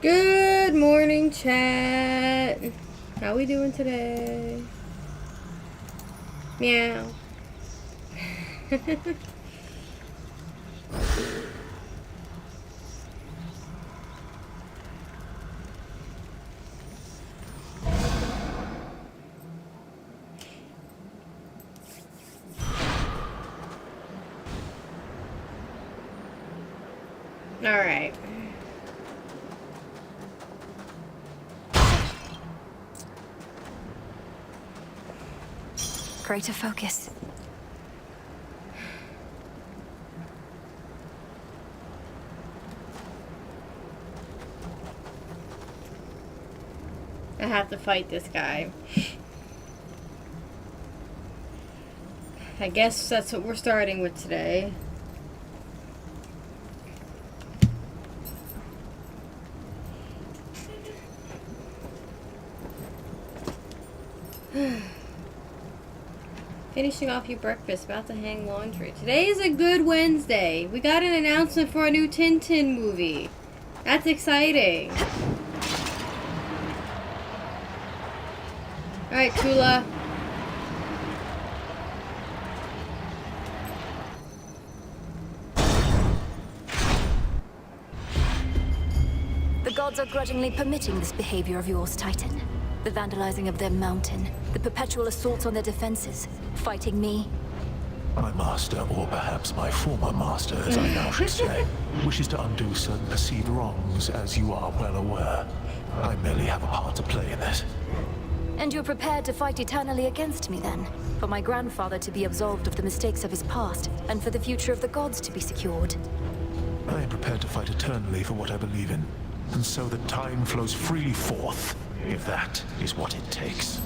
Good morning, chat. How we doing today? Meow. All right. Greater focus. I have to fight this guy. I guess that's what we're starting with today. Finishing off your breakfast, about to hang laundry. Today is a good Wednesday. We got an announcement for a new Tintin movie. That's exciting. Alright, Tula. The gods are grudgingly permitting this behavior of yours, Titan. The vandalizing of their mountain, the perpetual assaults on their defenses, fighting me. My master, or perhaps my former master, as I now should say, wishes to undo certain perceived wrongs, as you are well aware. I merely have a part to play in this. And you're prepared to fight eternally against me, then? For my grandfather to be absolved of the mistakes of his past, and for the future of the gods to be secured? I am prepared to fight eternally for what I believe in, and so that time flows freely forth, if that is what it takes.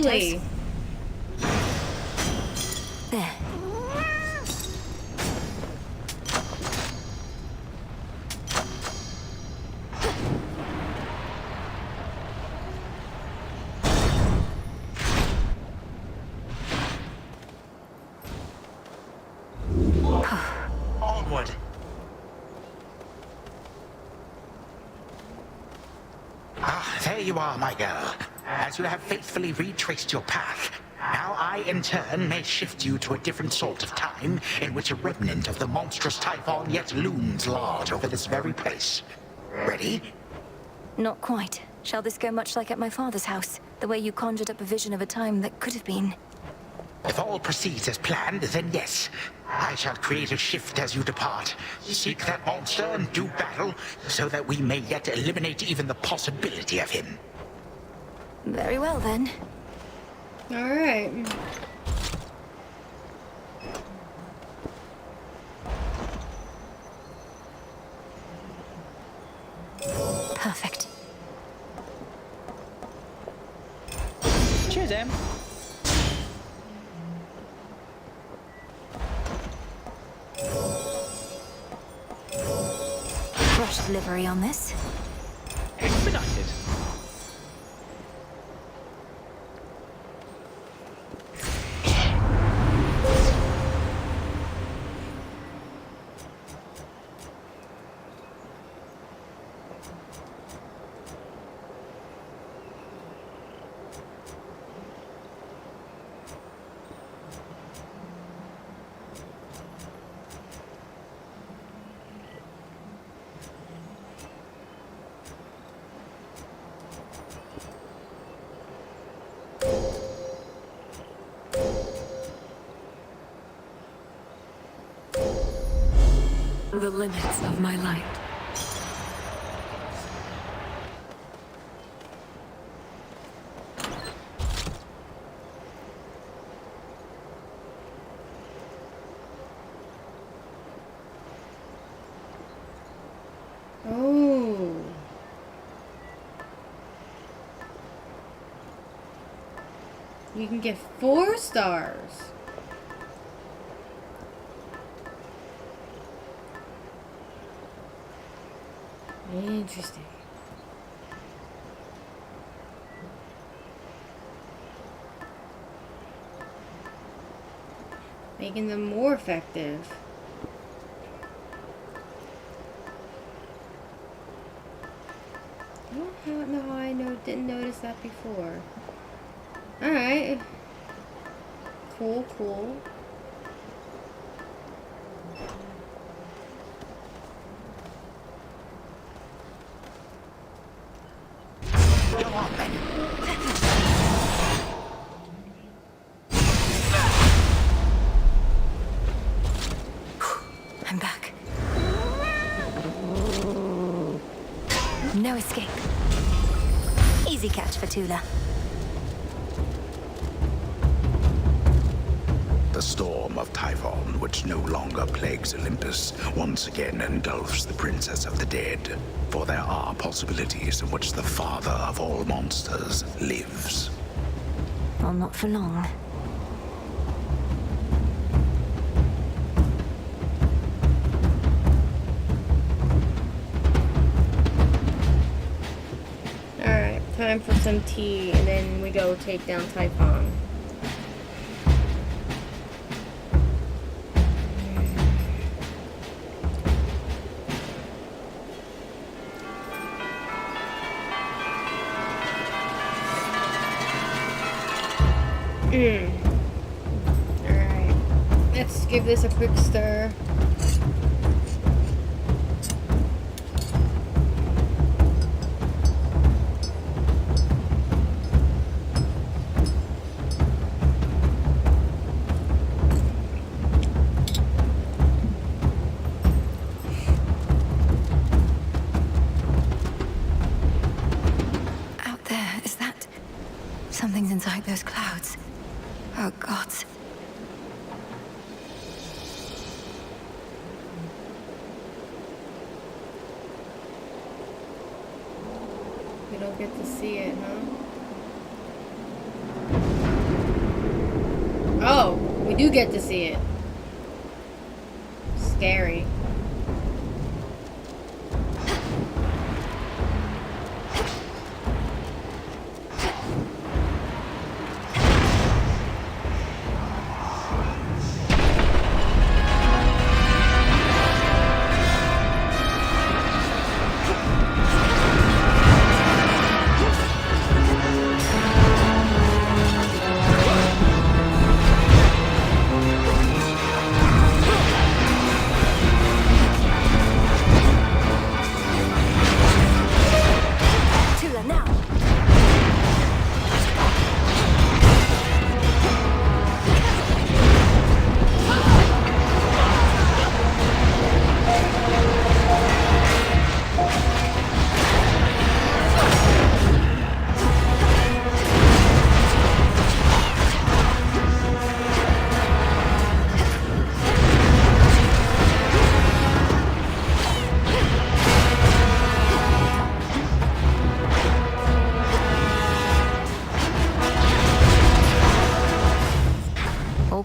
Finally. There. Onward. Ah, there you are, my girl. As you have faithfully retraced your path, now I, in turn, may shift you to a different sort of time in which a remnant of the monstrous Typhon yet looms large over this very place. Ready? Not quite. Shall this go much like at my father's house? The way you conjured up a vision of a time that could have been. If all proceeds as planned, then yes. I shall create a shift as you depart. Seek that monster and do battle, so that we may yet eliminate even the possibility of him. Very well, then. Alright. Perfect. Cheers, Em. Rush delivery on this. Expedited. The limits of my light. Oh. You can get 4 stars. Interesting. Making them more effective. I don't know how I didn't notice that before. Alright. Cool, cool. Go on, then. I'm back. No escape. Easy catch for Tula. The storm of Typhon, which no longer plagues Olympus, once again engulfs the princess of the dead. For there are possibilities in which the father of all monsters lives. Well, not for long. Alright, time for some tea, and then we go take down Typhon. Alright, let's give this a quick stir. Out there, is that... Something's inside those clouds. Oh, gods. We don't get to see it, huh? We do get to see it. Scary.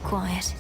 Quiet.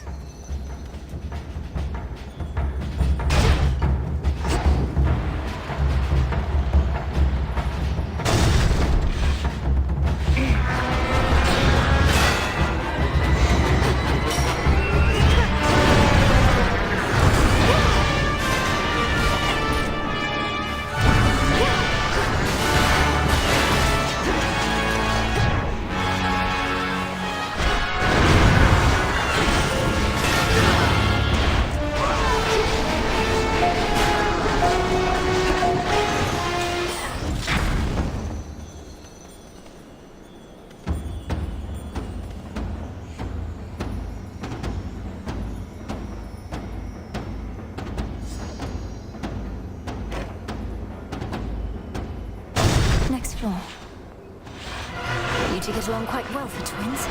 Next floor. You two get along quite well for twins.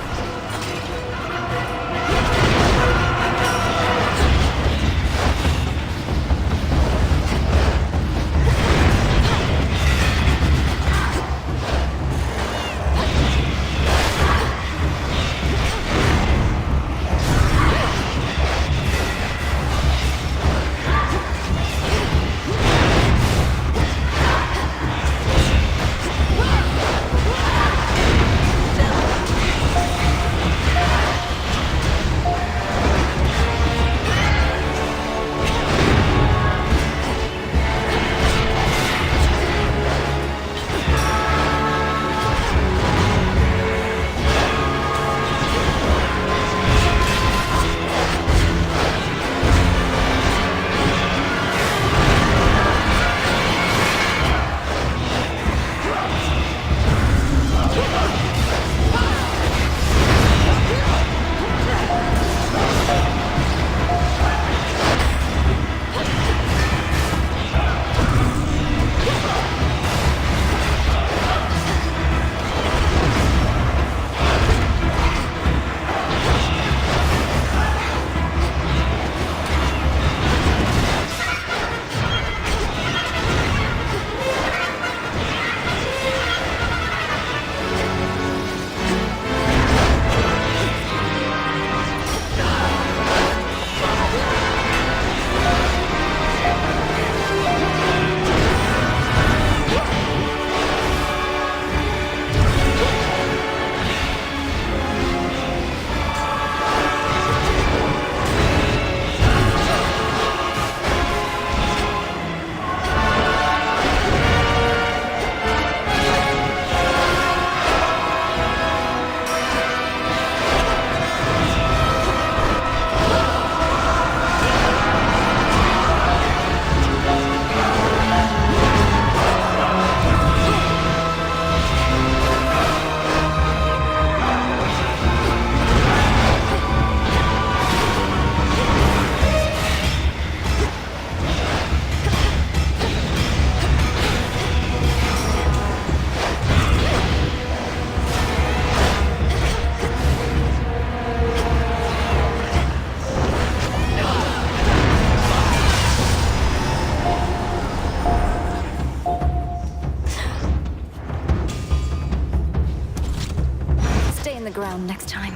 Ground next time.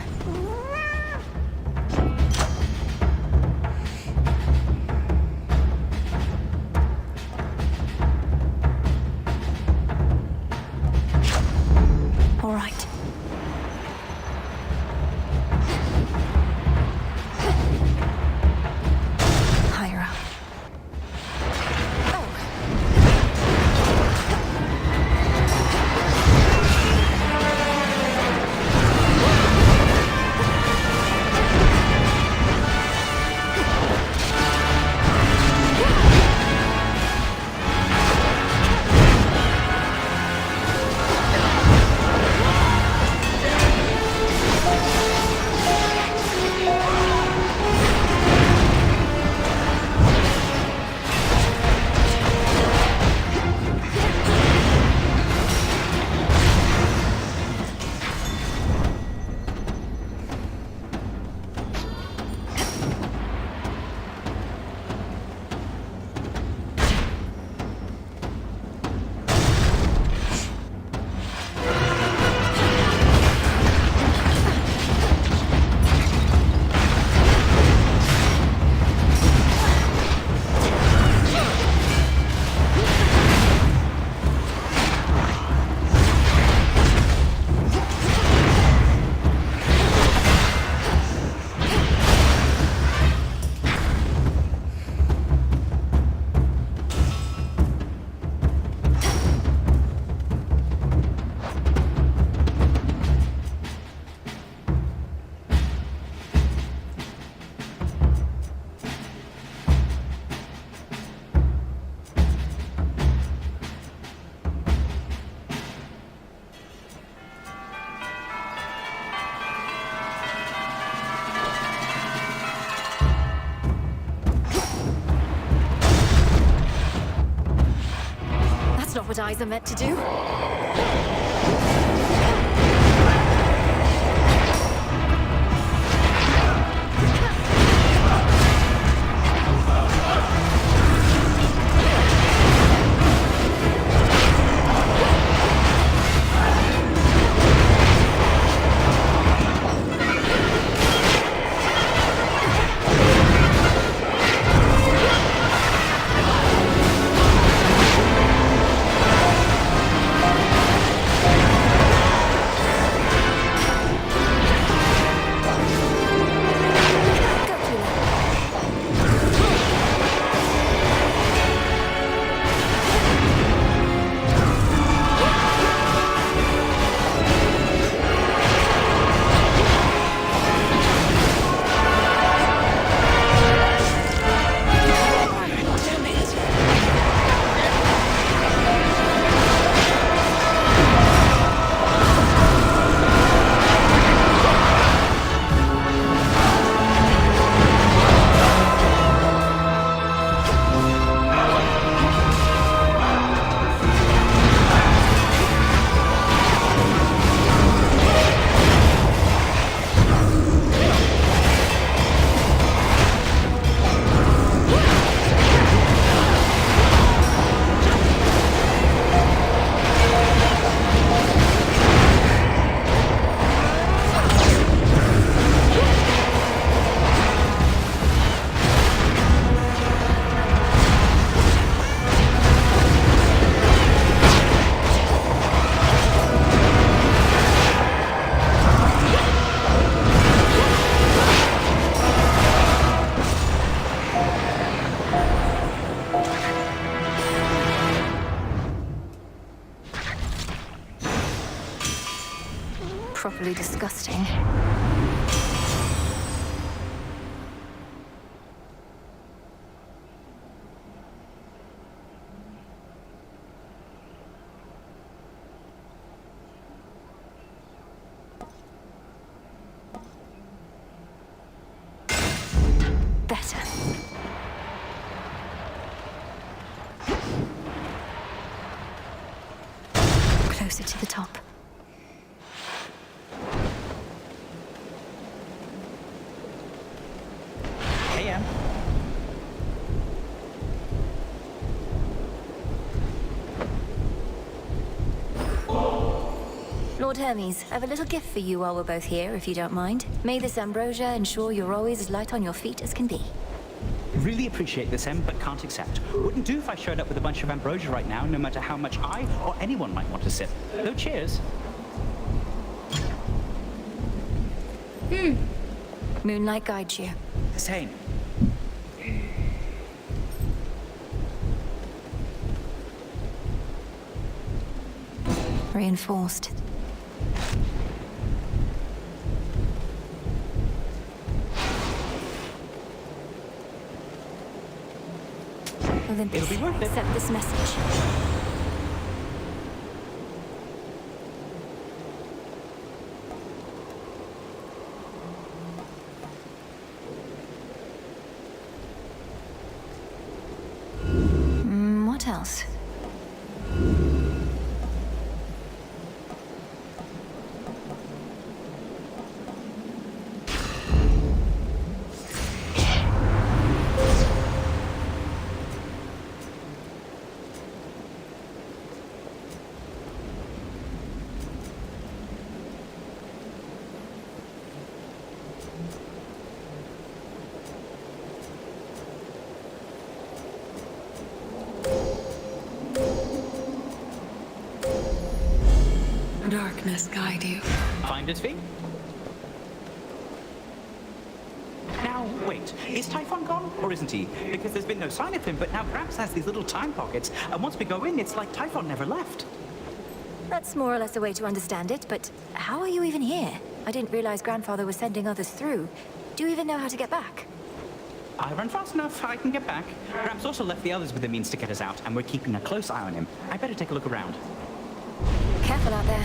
That's not what eyes are meant to do. Properly disgusting. Better. Closer to the top. Hey, Em. Lord Hermes, I have a little gift for you while we're both here, if you don't mind. May this ambrosia ensure you're always as light on your feet as can be. Really appreciate this, Em, but can't accept. Wouldn't do if I showed up with a bunch of ambrosia right now, no matter how much I or anyone might want to sip. Though cheers. Moonlight guides you. Same. Reinforced. Olympus, It'll be worth it. accept this message. What else? Darkness guide you. Finder's fee? Now, wait. Is Typhon gone, or isn't he? Because there's been no sign of him, but now Gramps has these little time pockets, and once we go in, it's like Typhon never left. That's more or less a way to understand it, but how are you even here? I didn't realize Grandfather was sending others through. Do you even know how to get back? I run fast enough, I can get back. Gramps also left the others with the means to get us out, and we're keeping a close eye on him. I better take a look around. Careful out there.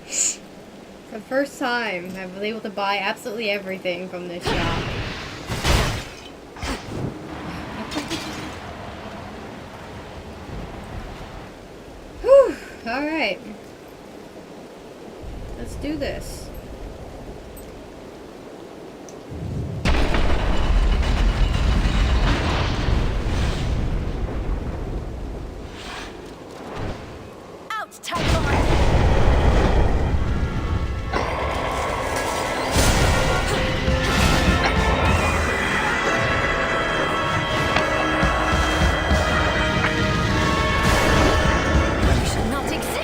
For the first time, I was able to buy absolutely everything from this shop. Alright. Let's do this. Out, Typhon! You should not exist!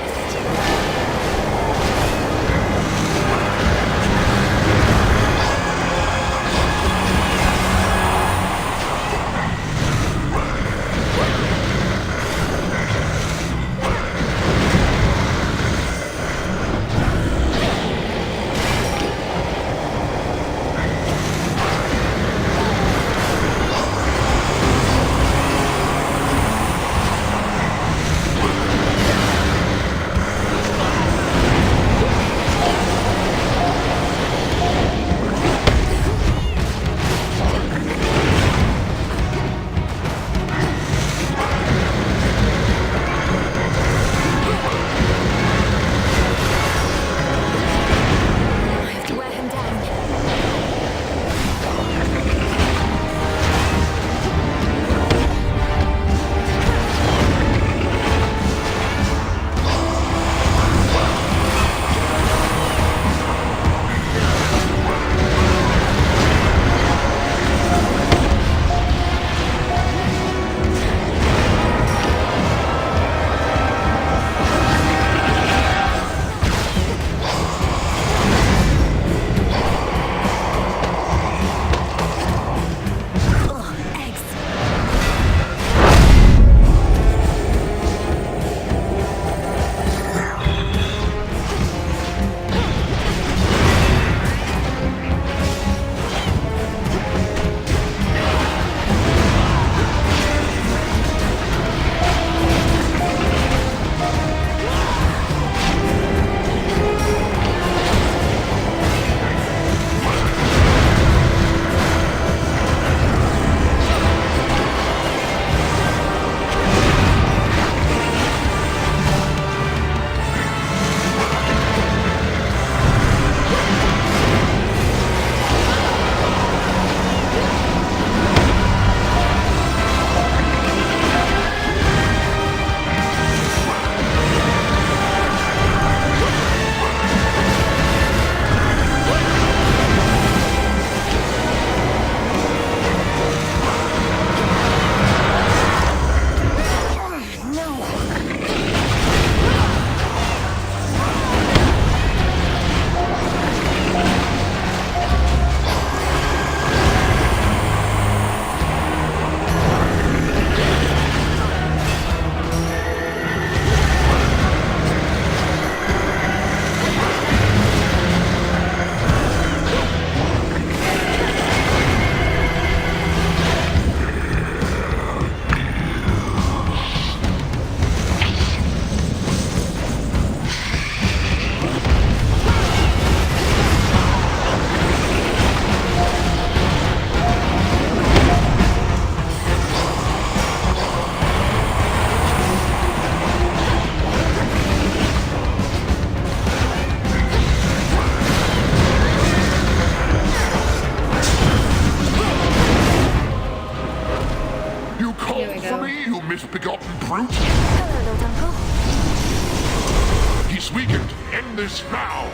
I have to wear him down. Ugh, eggs. You Here we called go. for me, you misbegotten brute? Hello, Lord Uncle. He's weakened. End this now.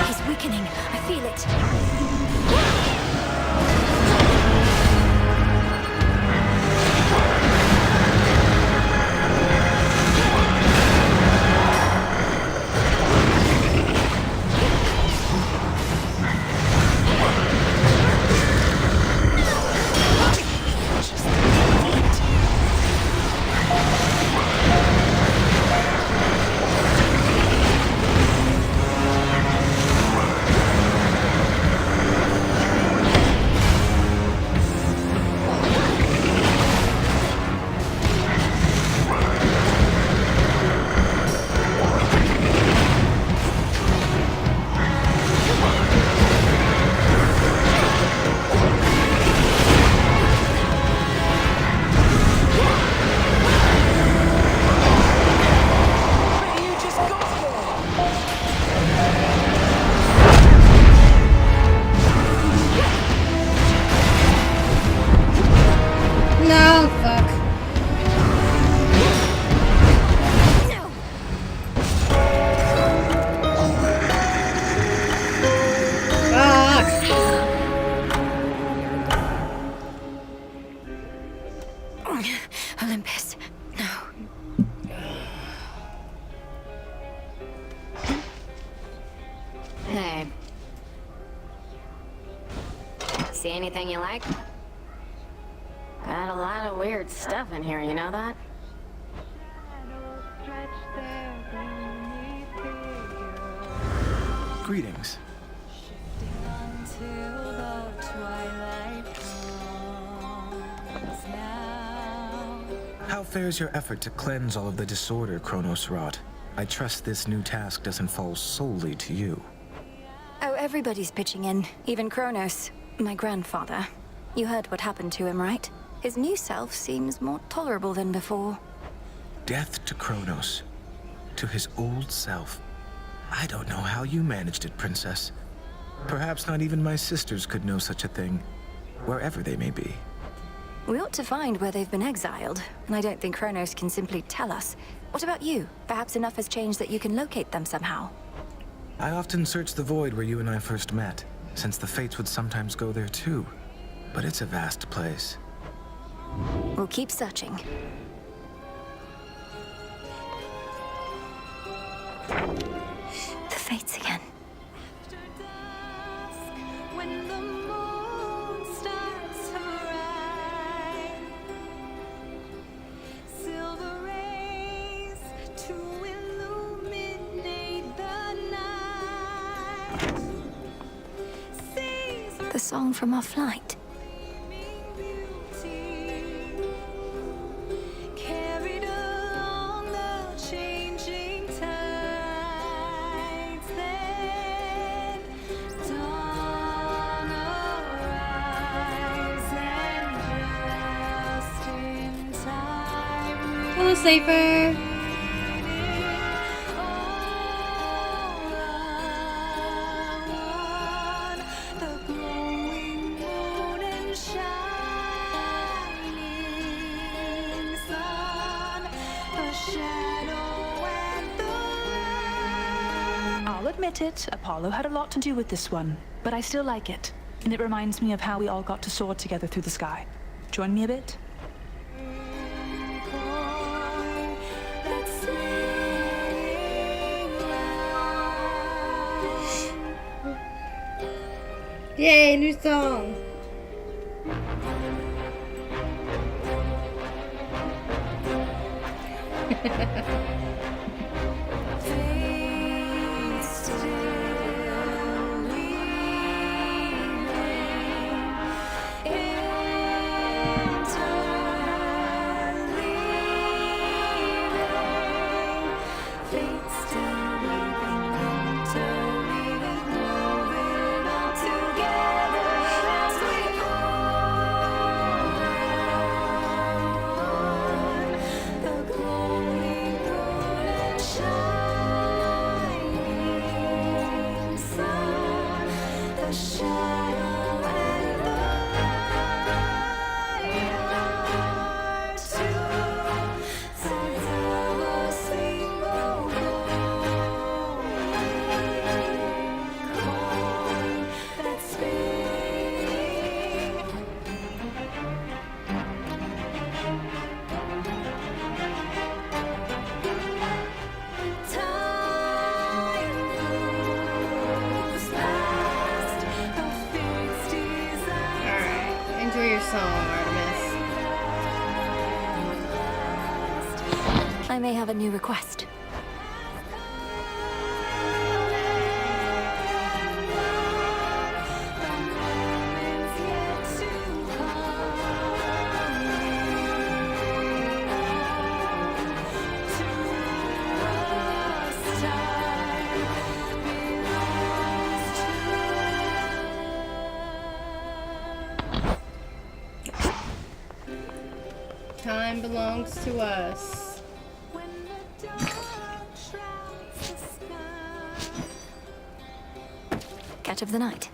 He's weakening. I feel it. See anything you like? Got a lot of weird stuff in here, you know that? Greetings. How fares your effort to cleanse all of the disorder Kronos wrought? I trust this new task doesn't fall solely to you. Oh, everybody's pitching in, even Kronos, my grandfather. You heard what happened to him, right? His new self seems more tolerable than before. Death to Kronos. To his old self. I don't know how you managed it, Princess. Perhaps not even my sisters could know such a thing, wherever they may be. We ought to find where they've been exiled, and I don't think Kronos can simply tell us. What about you? Perhaps enough has changed that you can locate them somehow. I often search the void where you and I first met, since the Fates would sometimes go there too. But it's a vast place. We'll keep searching. The Fates again. The song from our flight. Hello, Safer. I'll admit it, Apollo had a lot to do with this one, but I still like it. And it reminds me of how we all got to soar together through the sky. Join me a bit? Yay, new song. I may have a new request. Time belongs to us. Catch of the night.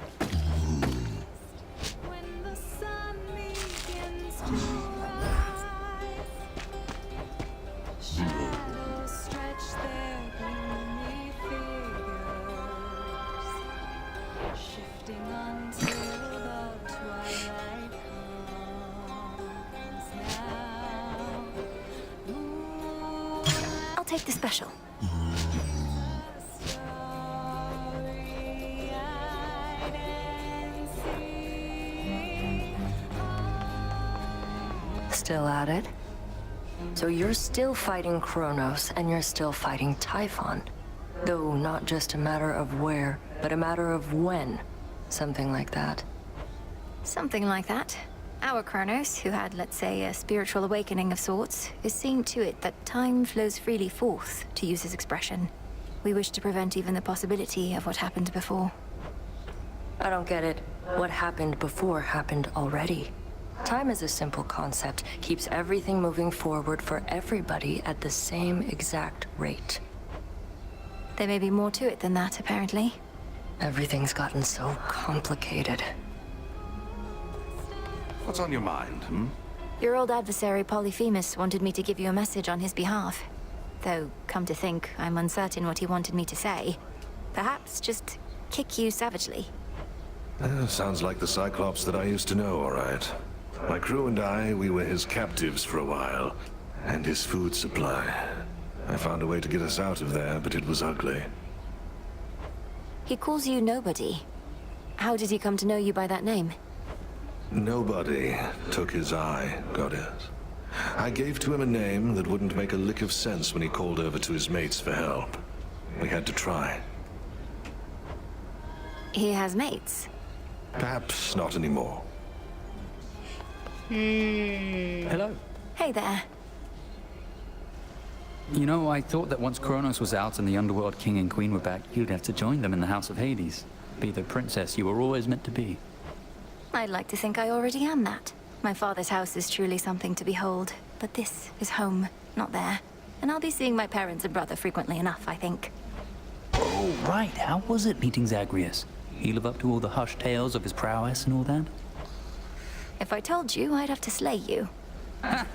I'll take the special. Still at it? So you're still fighting Kronos, and you're still fighting Typhon. Though not just a matter of where, but a matter of when. Something like that. Something like that. Our Kronos, who had, let's say, a spiritual awakening of sorts, is seeing to it that time flows freely forth, to use his expression. We wish to prevent even the possibility of what happened before. I don't get it. What happened before happened already. Time is a simple concept, keeps everything moving forward for everybody at the same exact rate. There may be more to it than that, apparently. Everything's gotten so complicated. What's on your mind, hmm? Your old adversary Polyphemus wanted me to give you a message on his behalf. Though, come to think, I'm uncertain what he wanted me to say. Perhaps just kick you savagely. Sounds like the Cyclops that I used to know, all right. My crew and I, we were his captives for a while, and his food supply. I found a way to get us out of there, but it was ugly. He calls you Nobody. How did he come to know you by that name? Nobody took his eye, Goddess. I gave to him a name that wouldn't make a lick of sense when he called over to his mates for help. We had to try. He has mates. Perhaps not anymore. Hello. Hey there. You know, I thought that once Kronos was out and the Underworld King and Queen were back, you'd have to join them in the House of Hades. Be the princess you were always meant to be. I'd like to think I already am that. My father's house is truly something to behold, but this is home, not there. And I'll be seeing my parents and brother frequently enough, I think. Oh, right. How was it meeting Zagreus? He live up to all the hushed tales of his prowess and all that? If I told you, I'd have to slay you.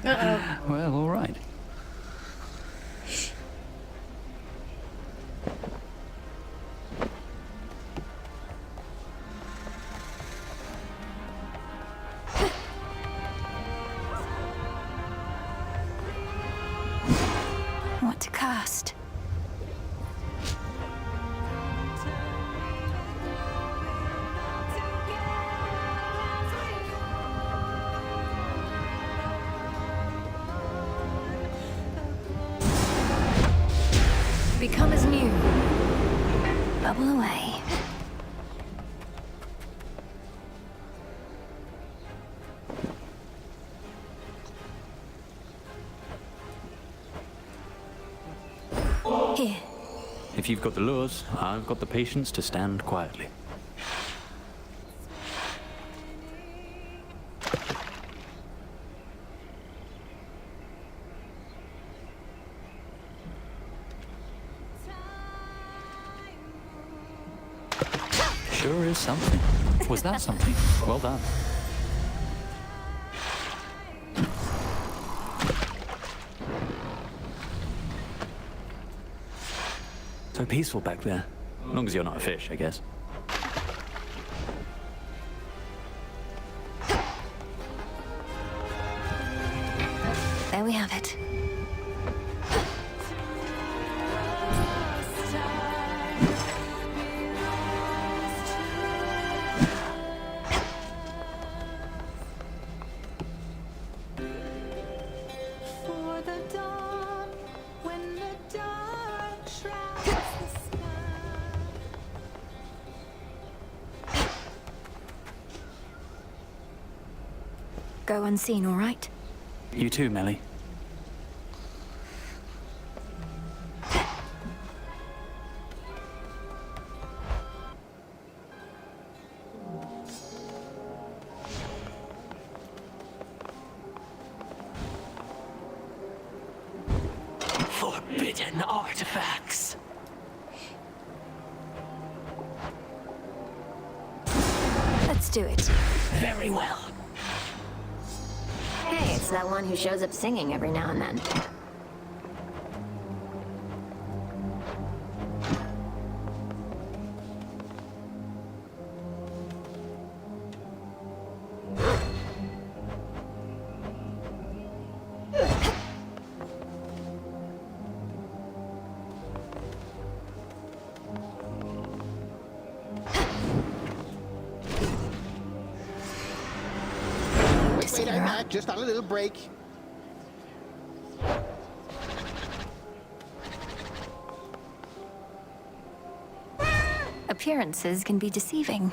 Well, all right. What to cast? Become as new. Bubble away. Here. If you've got the lures, I've got the patience to stand quietly. Sure is something. Was that something? Well done. So peaceful back there. As long as you're not a fish, I guess. There we have it. Go unseen, all right? You too, Melly. Forbidden artifacts. Let's do it. Very well. Hey, it's that one who shows up singing every now and then. Wait, I'm back. Just on a little break. Appearances can be deceiving.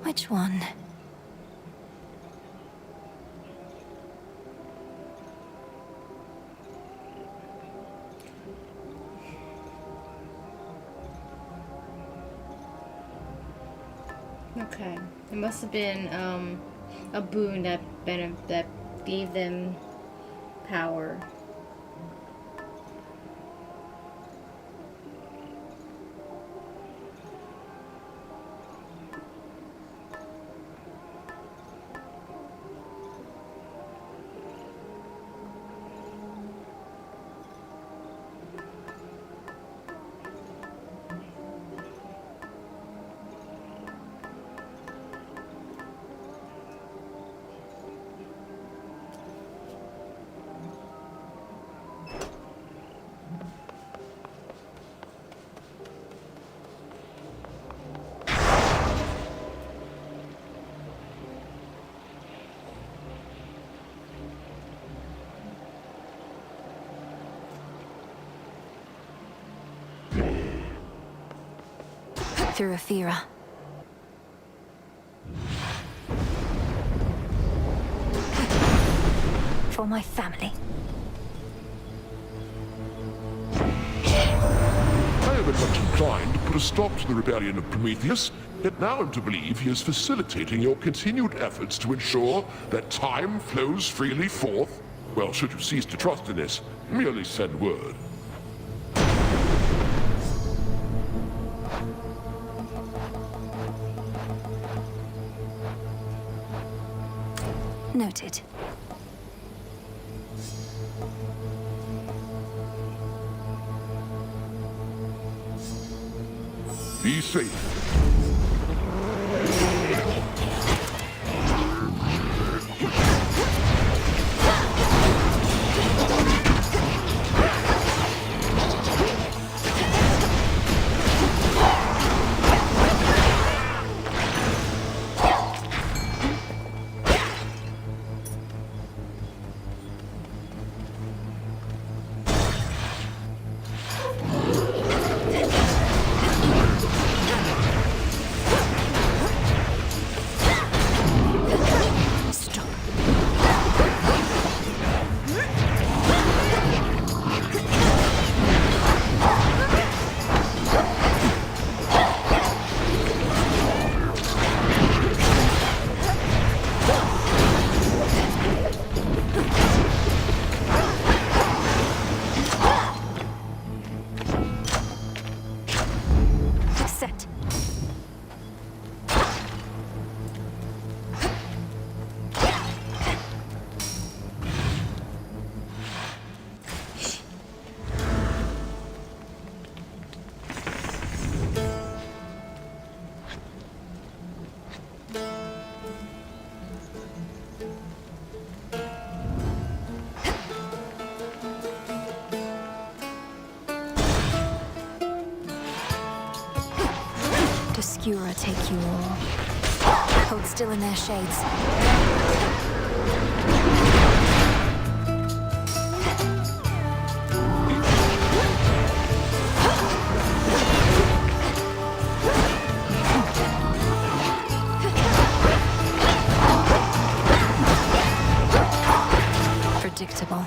Which one? Okay. It must have been a boon that gave them power. Through Athera. For my family. I have been much inclined to put a stop to the rebellion of Prometheus, yet now I'm to believe he is facilitating your continued efforts to ensure that time flows freely forth. Well, should you cease to trust in this, merely send word. Noted. Be safe. Obscura take you all. Hold still in their shades. Predictable.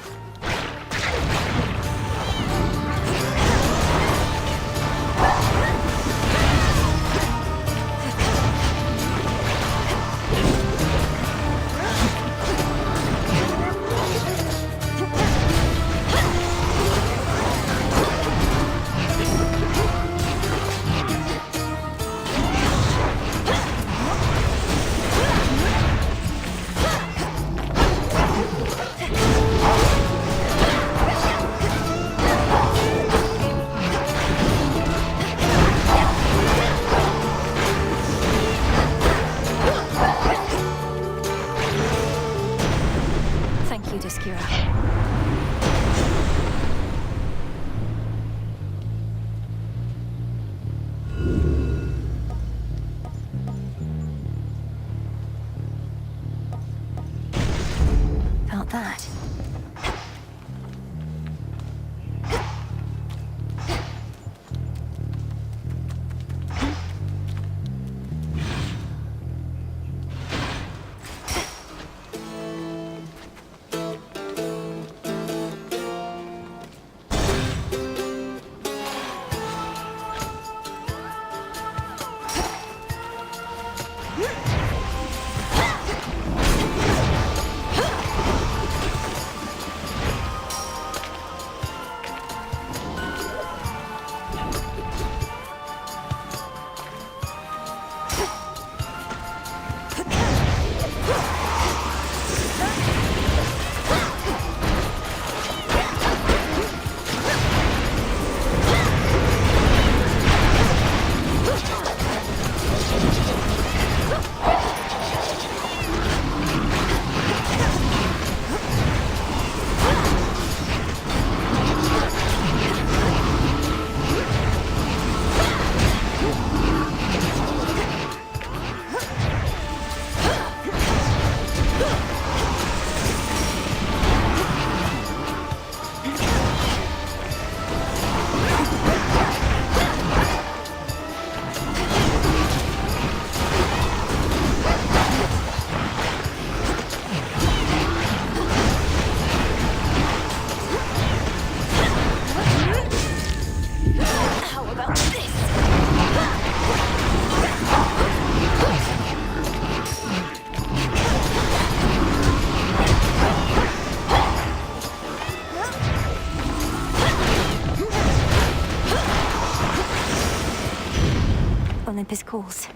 Olympus calls.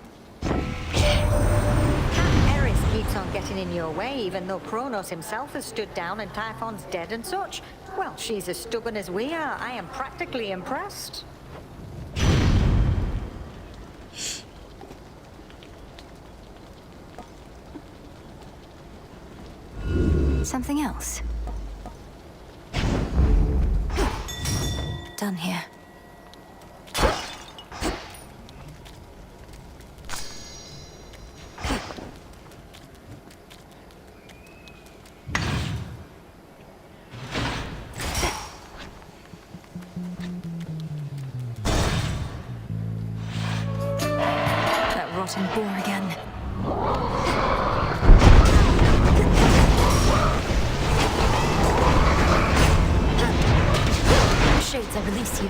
That Eris keeps on getting in your way, even though Kronos himself has stood down and Typhon's dead and such. Well, she's as stubborn as we are. I am practically impressed. Something else? Done here. That rotten boar again. Shades, I release you.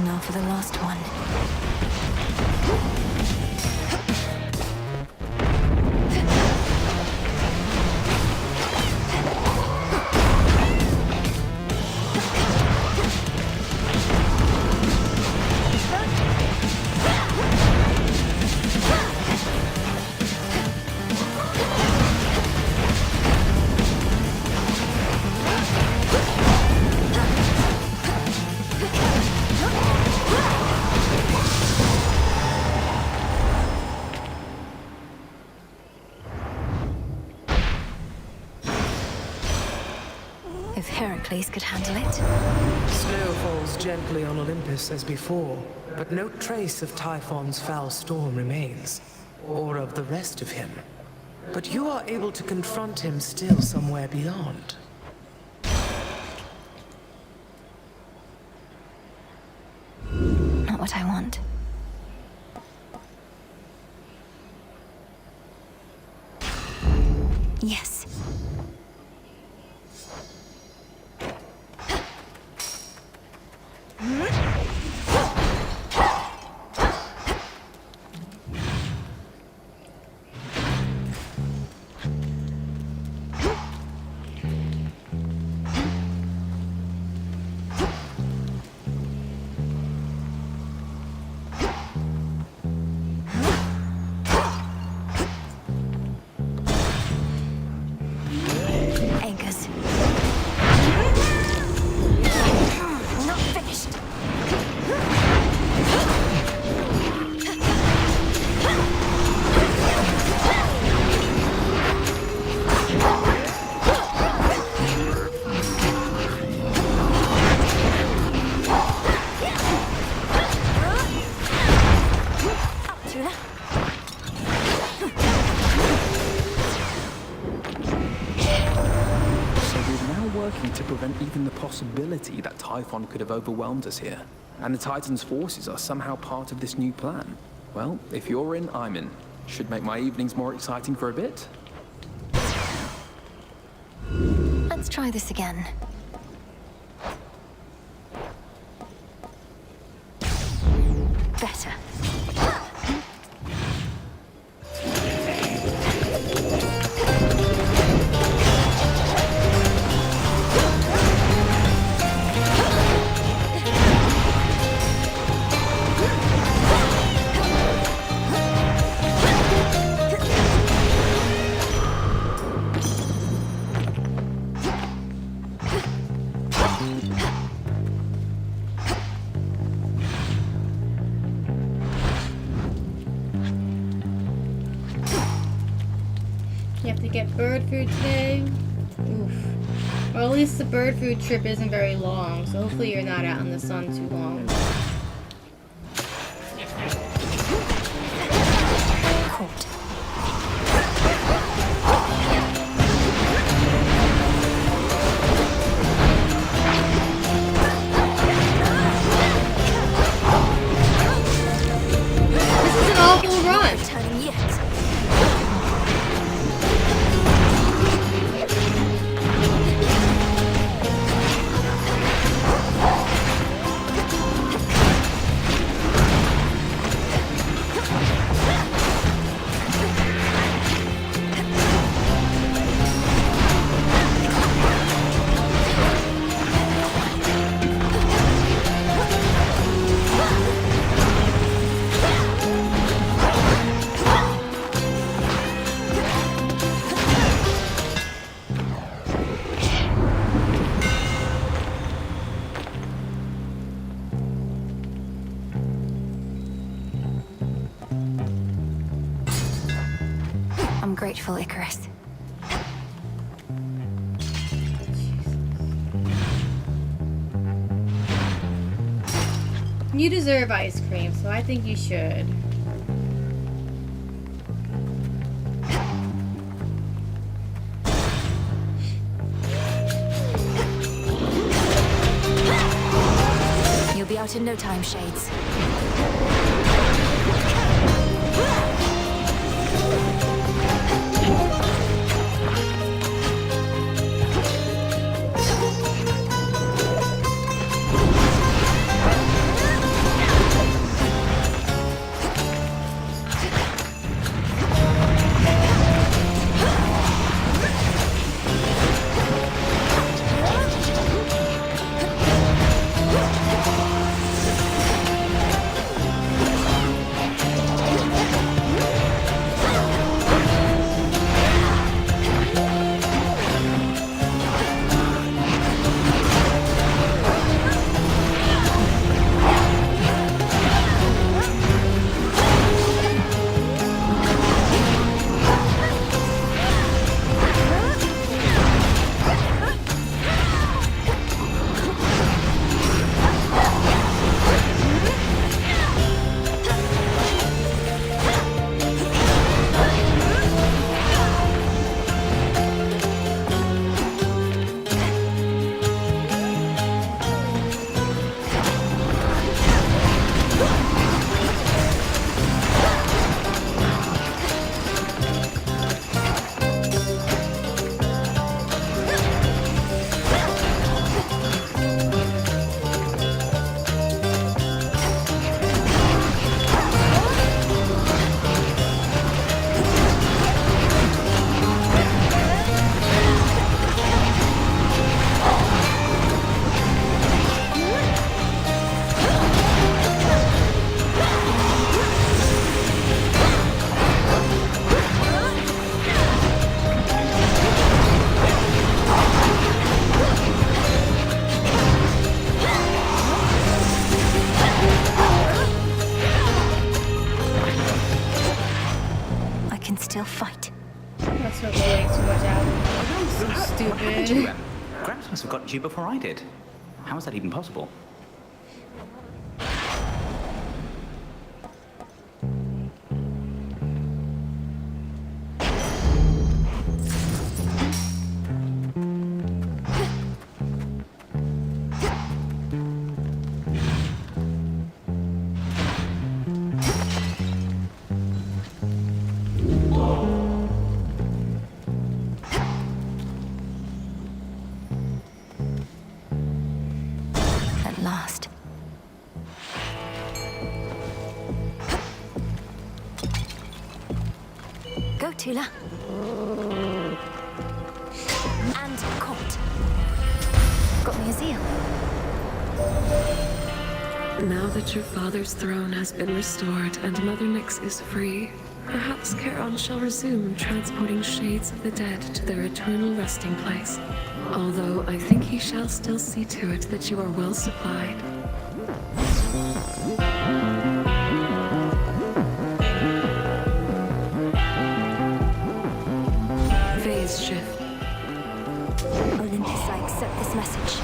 Now for the last one. If Heracles could handle it. Snow falls gently on Olympus as before, but no trace of Typhon's foul storm remains, or of the rest of him. But you are able to confront him still somewhere beyond. Not what I want. Yes. Anchors. Not finished. To prevent even the possibility that Typhon could have overwhelmed us here. And the Titan's forces are somehow part of this new plan. Well, if you're in, I'm in. Should make my evenings more exciting for a bit. Let's try this again. Better. You have to get bird food today. Oof. Well, at least the bird food trip isn't very long, so hopefully you're not out in the sun too long. This is an awful run. I'm grateful, Icarus. You deserve ice cream, so I think you should. You'll be out in no time, Shades. Still fight. That's not way too much out. So What happened to you, stupid. Em? Gramps must have gotten to you before I did. How is that even possible? At last. Go, Tula. And caught. Got me a seal. Now that your father's throne has been restored and Mother Nyx is free, perhaps Charon shall resume transporting shades of the dead to their eternal resting place. Although I think he shall still see to it that you are well supplied. Phase shift. Olympus-like accept this message.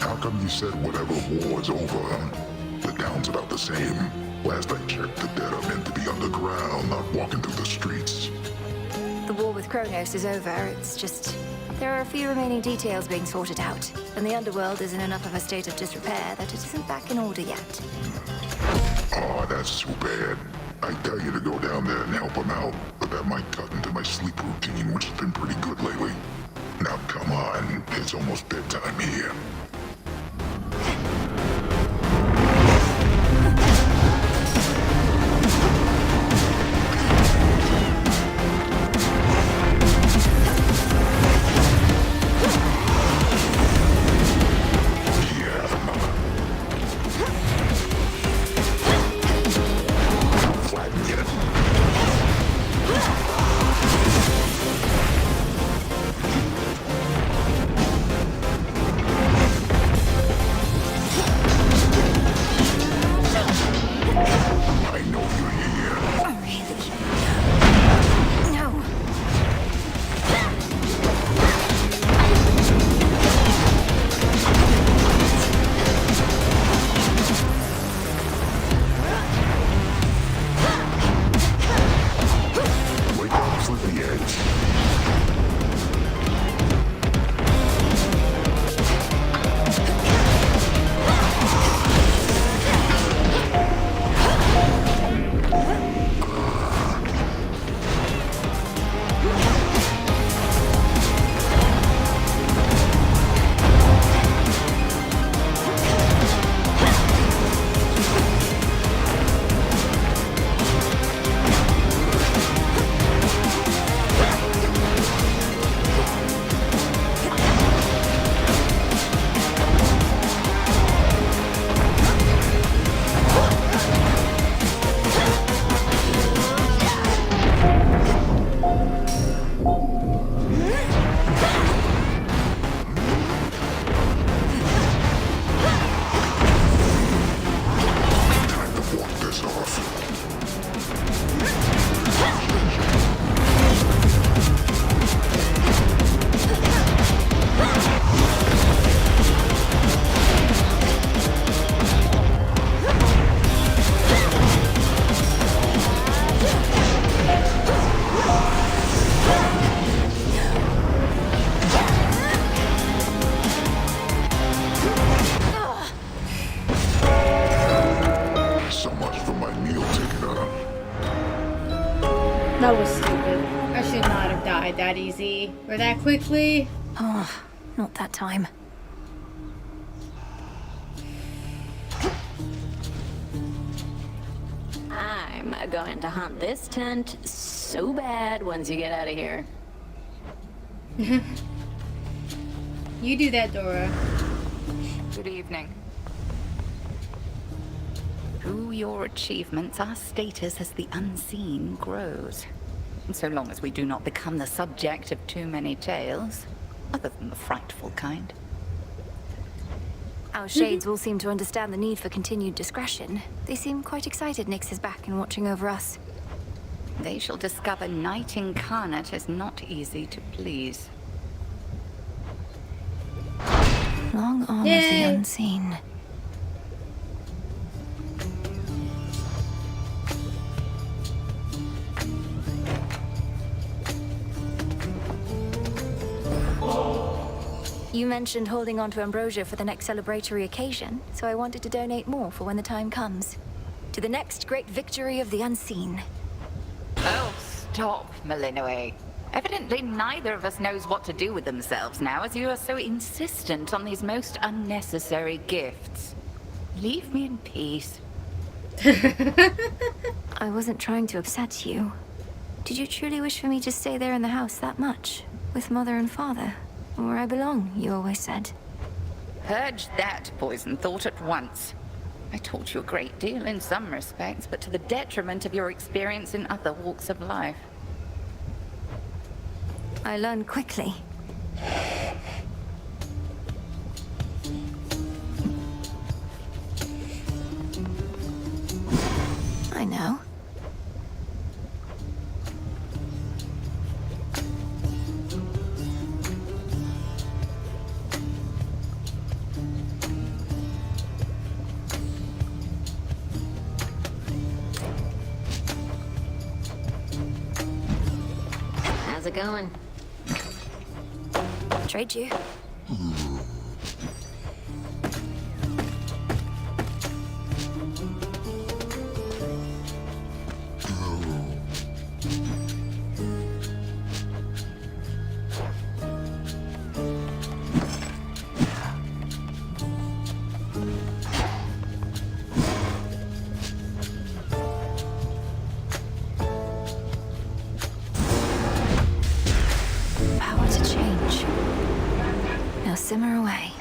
How come you said whatever war is over? The town's about the same. Last I checked, the dead are meant to be underground, not walking through the streets. The war with Kronos is over. It's just there are a few remaining details being sorted out, and the underworld is in enough of a state of disrepair that it isn't back in order yet. Oh, that's too bad. I tell you to go down there and help them out, but that might cut into my sleep routine, which has been pretty good lately. Now come on, it's almost bedtime here. That was stupid. I should not have died that easy. Or that quickly. Oh, not that time. I'm going to hunt this tent so bad once you get out of here. You do that, Dora. Good evening. Through your achievements, our status as the unseen grows. And so long as we do not become the subject of too many tales, other than the frightful kind. Our shades all seem to understand the need for continued discretion. They seem quite excited Nyx is back and watching over us. They shall discover Night Incarnate is not easy to please. Long arm of the unseen. You mentioned holding on to ambrosia for the next celebratory occasion, so I wanted to donate more for when the time comes. To the next great victory of the unseen. Oh, stop, Malinoe. Evidently neither of us knows what to do with themselves now, as you are so insistent on these most unnecessary gifts. Leave me in peace. I wasn't trying to upset you. Did you truly wish for me to stay there in the house that much? With Mother and Father? Where I belong, you always said. Purge that poison thought at once. I taught you a great deal in some respects, but to the detriment of your experience in other walks of life. I learn quickly. I know. How's it going? Trade you. Power to change. Now simmer away.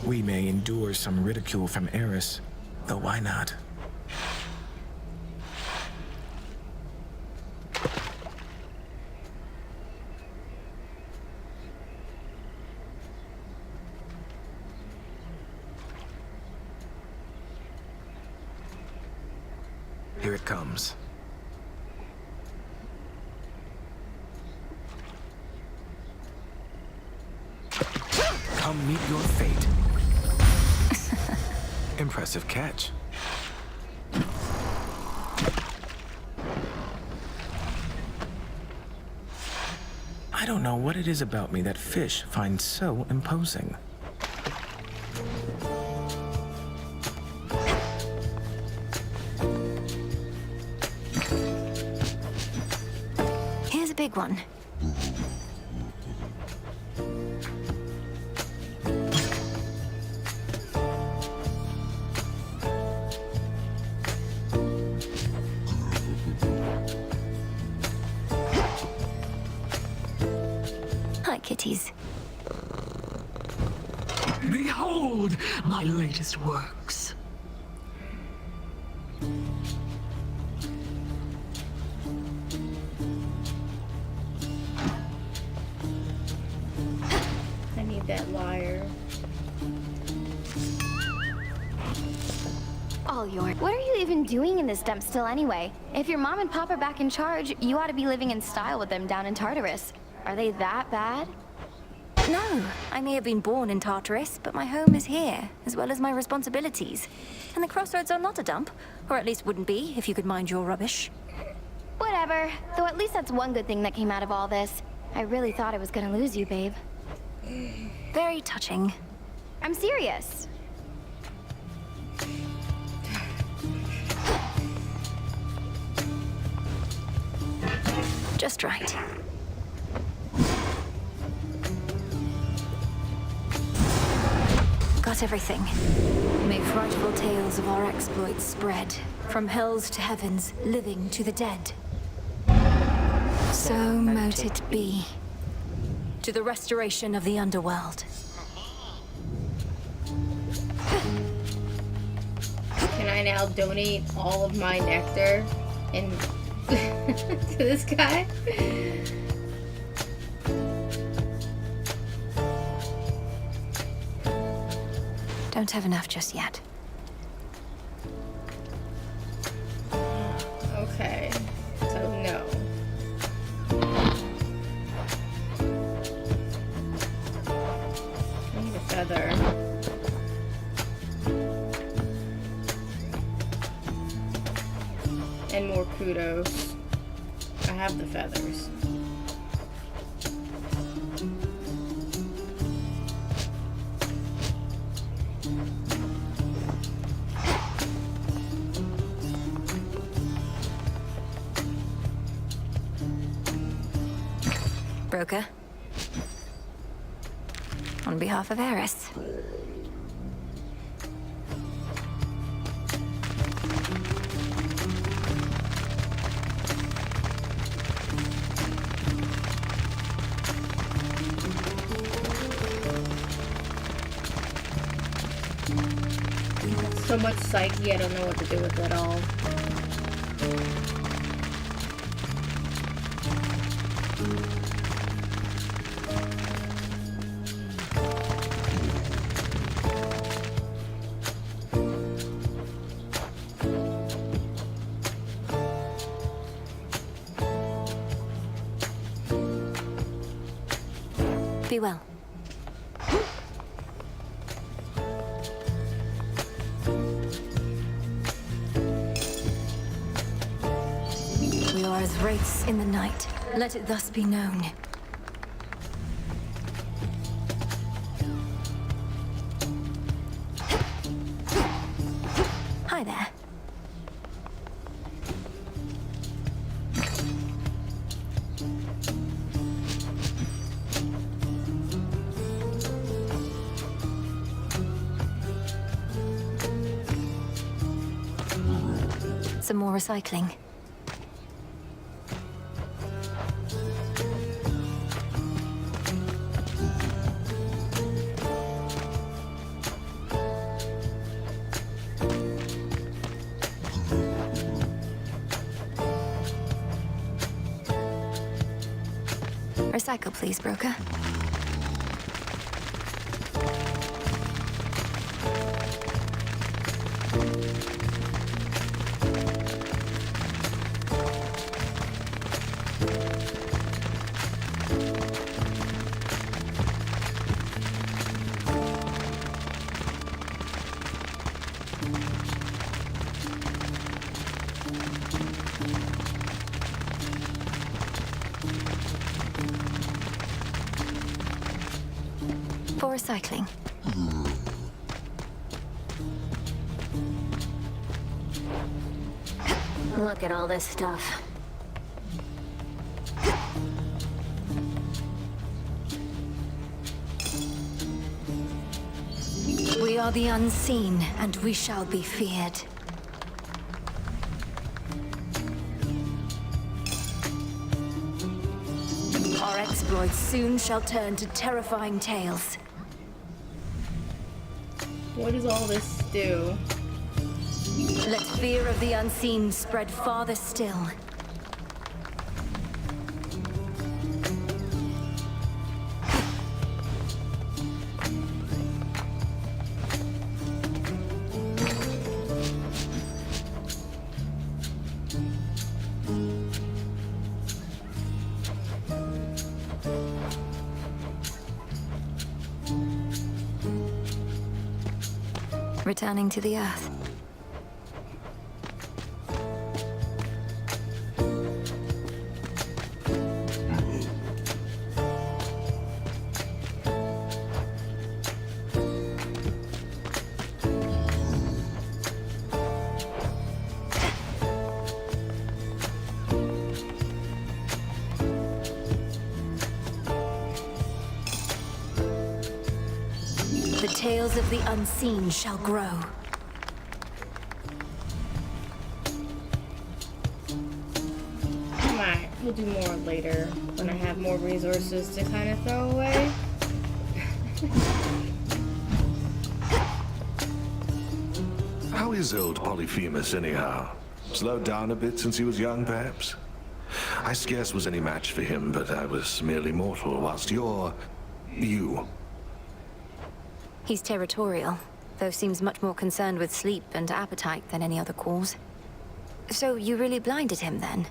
We may endure some ridicule from Eris, though why not? Here it comes. Come meet your fate. Impressive catch. I don't know what it is about me that fish find so imposing. Here's a big one. Hi, kitties. Behold my latest works. I need that lyre. All yours. What are you even doing in this dump still anyway? If your mom and pop are back in charge, you ought to be living in style with them down in Tartarus. Are they that bad? No, I may have been born in Tartarus, but my home is here, as well as my responsibilities. And the crossroads are not a dump, or at least wouldn't be if you could mind your rubbish. Whatever. Though at least that's one good thing that came out of all this. I really thought I was gonna lose you, babe. Very touching. I'm serious. Just right. Got everything. May frightful tales of our exploits spread, from hells to heavens, living to the dead. So mote it be. To the restoration of the underworld. Can I now donate all of my nectar and to this guy? Don't have enough just yet. Okay, so no. I need a feather. And more kudos. I have the feathers. Broker. On behalf of Eris. So much psyche, I don't know what to do with it all. Be well. We are as wraiths in the night. Let it thus be known. Hi there. Some more recycling. Recycle, please, broker. For recycling. Look at all this stuff. We are the unseen, and we shall be feared. Our exploits soon shall turn to terrifying tales. What does all this do? Let fear of the unseen spread farther still. Returning to the Earth. The tales of the unseen shall grow. Alright, we'll do more later when I have more resources to kind of throw away. How is old Polyphemus, anyhow? Slowed down a bit since he was young, perhaps? I scarce was any match for him, but I was merely mortal, whilst you're... you. He's territorial, though seems much more concerned with sleep and appetite than any other cause. So you really blinded him then?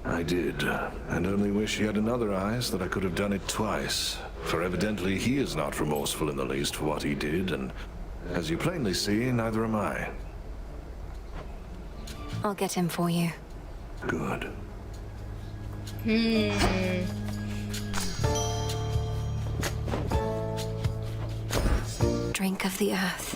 I did, and only wish he had another eye so that I could have done it twice. For evidently he is not remorseful in the least for what he did, and as you plainly see, neither am I. I'll get him for you. Good. Drink of the earth.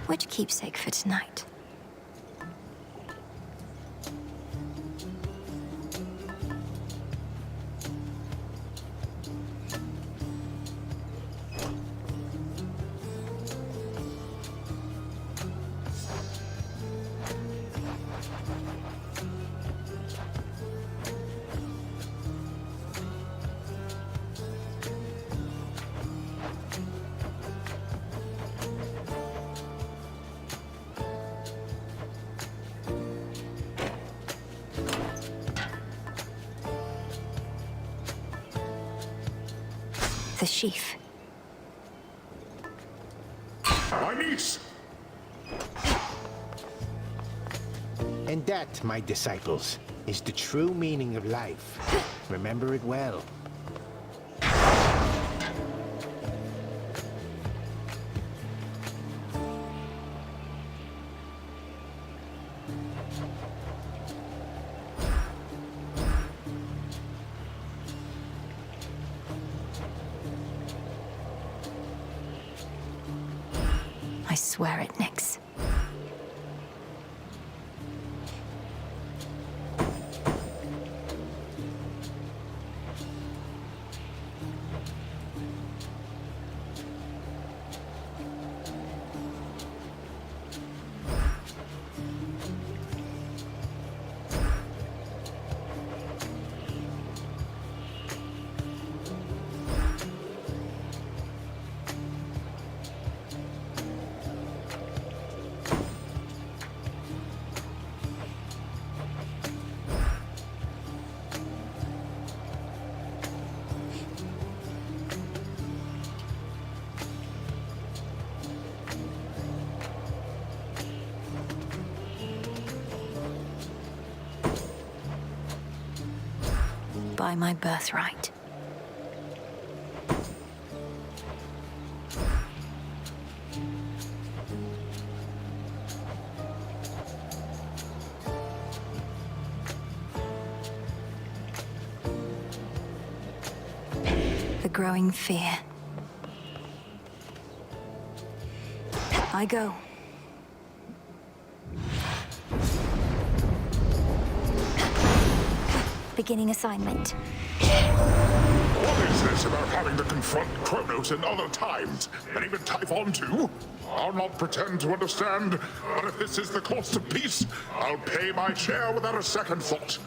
Which keepsake for tonight? The sheaf. My niece! And that, my disciples, is the true meaning of life. Remember it well. I swear it, Nyx. By my birthright. The growing fear. I go. Beginning assignment. What is this about having to confront Kronos in other times, and even Typhon too? I'll not pretend to understand, but if this is the cost of peace, I'll pay my share without a second thought.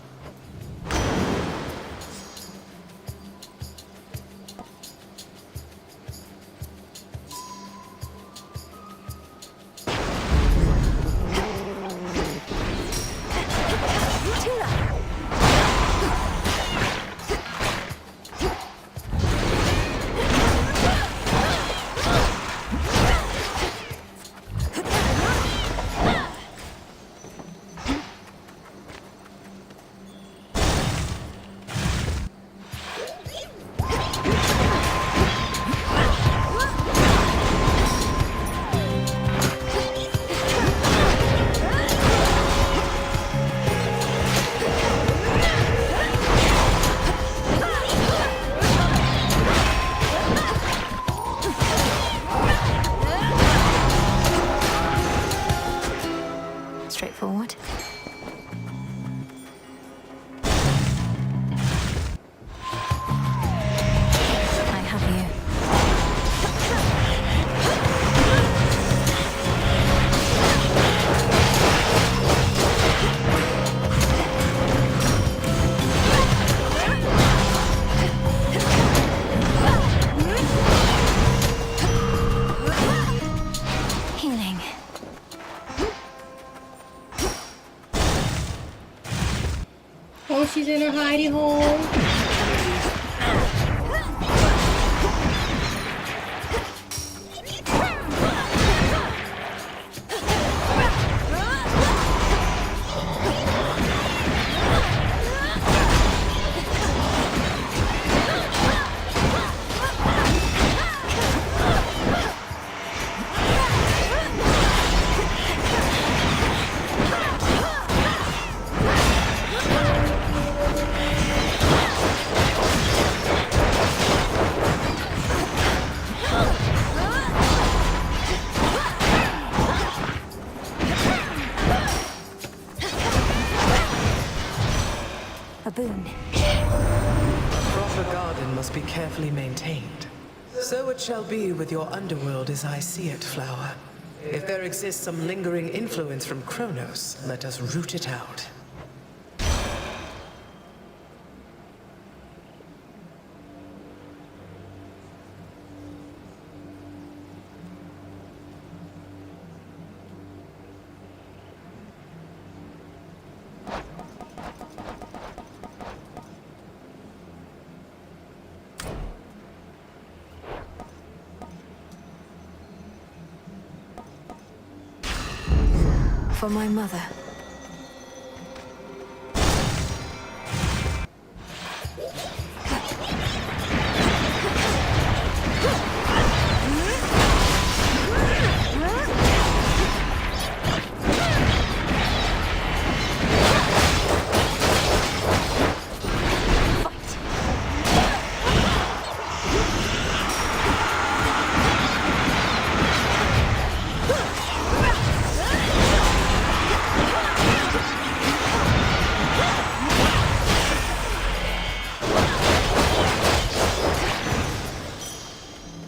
Straightforward. I have you. Healing. Oh, she's in her hidey hole. A boon. A proper garden must be carefully maintained. So it shall be with your underworld as I see it, Flower. If there exists some lingering influence from Kronos, let us root it out. For my mother.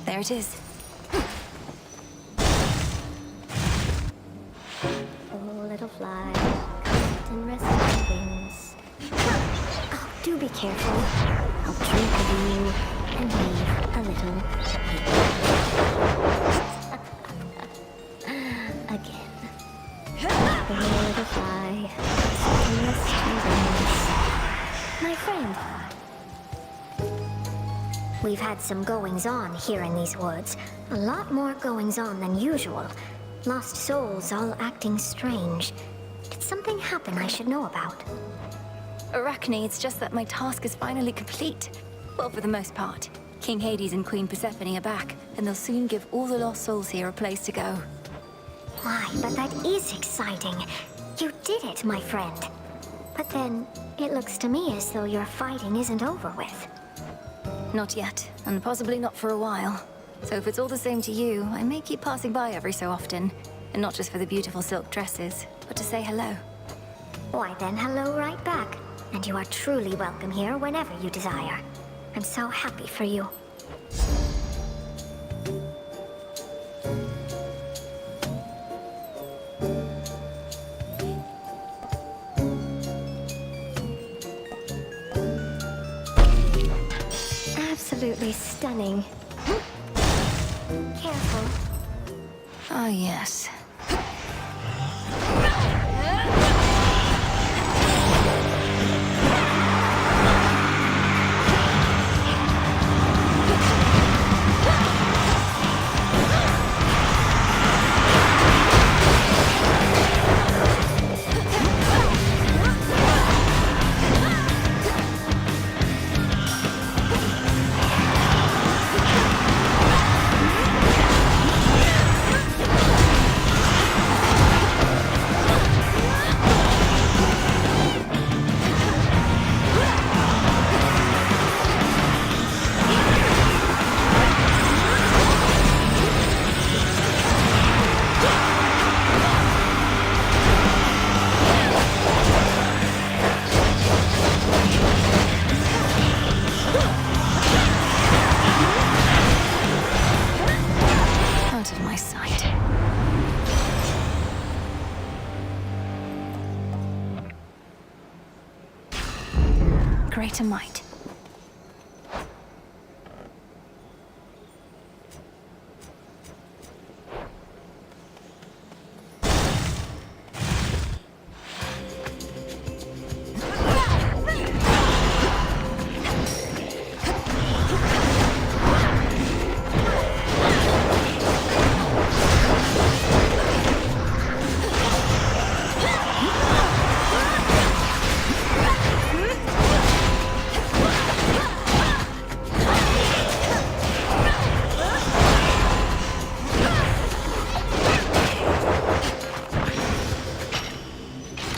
There it is. Oh, little fly, come and rest your wings. Oh, do be careful. I'll drink of you and leave a little again. Oh, little fly, come and rest your wings. My friend. We've had some goings-on here in these woods. A lot more goings-on than usual. Lost souls all acting strange. Did something happen I should know about? Arachne, it's just that my task is finally complete. Well, for the most part. King Hades and Queen Persephone are back, and they'll soon give all the lost souls here a place to go. Why, but that is exciting. You did it, my friend. But then, it looks to me as though your fighting isn't over with. Not yet, and possibly not for a while. So if it's all the same to you, I may keep passing by every so often. And not just for the beautiful silk dresses, but to say hello. Why then, hello right back. And you are truly welcome here whenever you desire. I'm so happy for you. Absolutely stunning. Careful. Ah, yes. Greater might.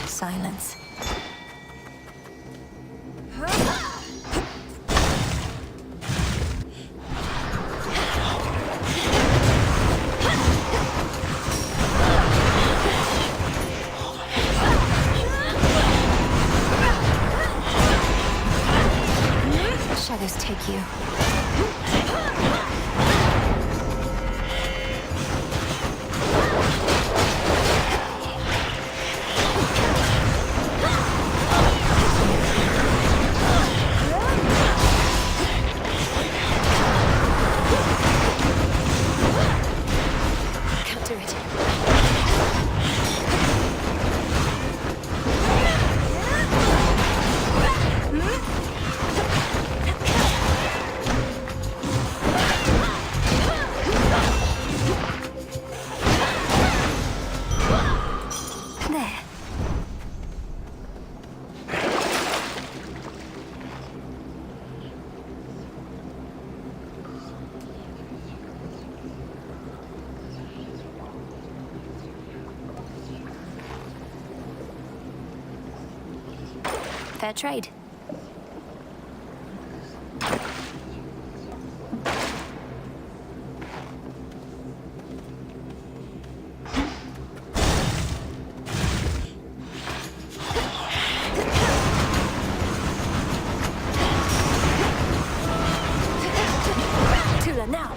Silence. Shadows take you. Fair trade. Now.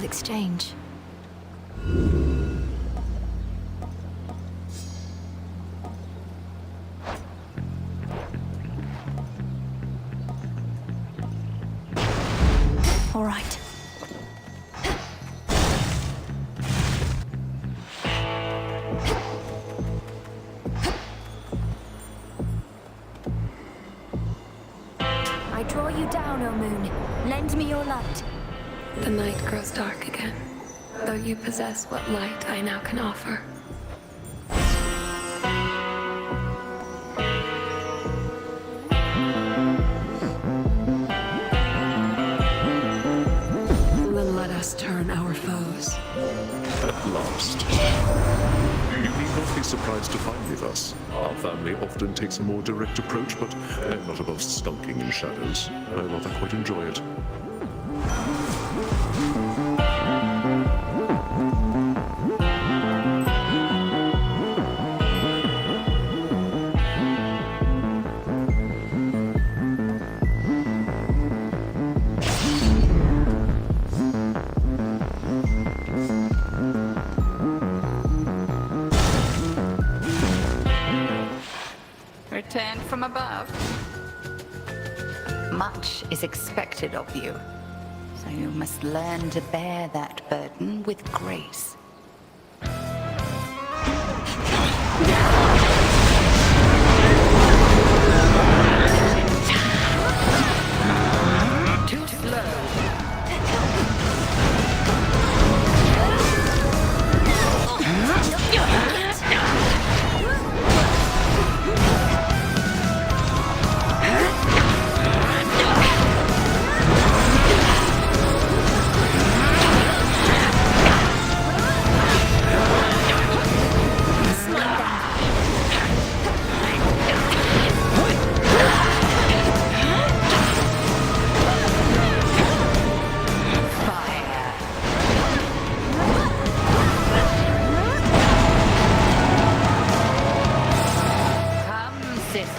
Exchange. All right. I draw you down, O moon. Lend me your light. The night grows dark again, though you possess what light I now can offer. Then let us turn our foes. At last. You need not be surprised to find me thus. Our family often takes a more direct approach, but I'm not above skulking in shadows. I rather quite enjoy it. Returned from above. Much is expected of you, so you must learn to bear that burden with grace. Too slow.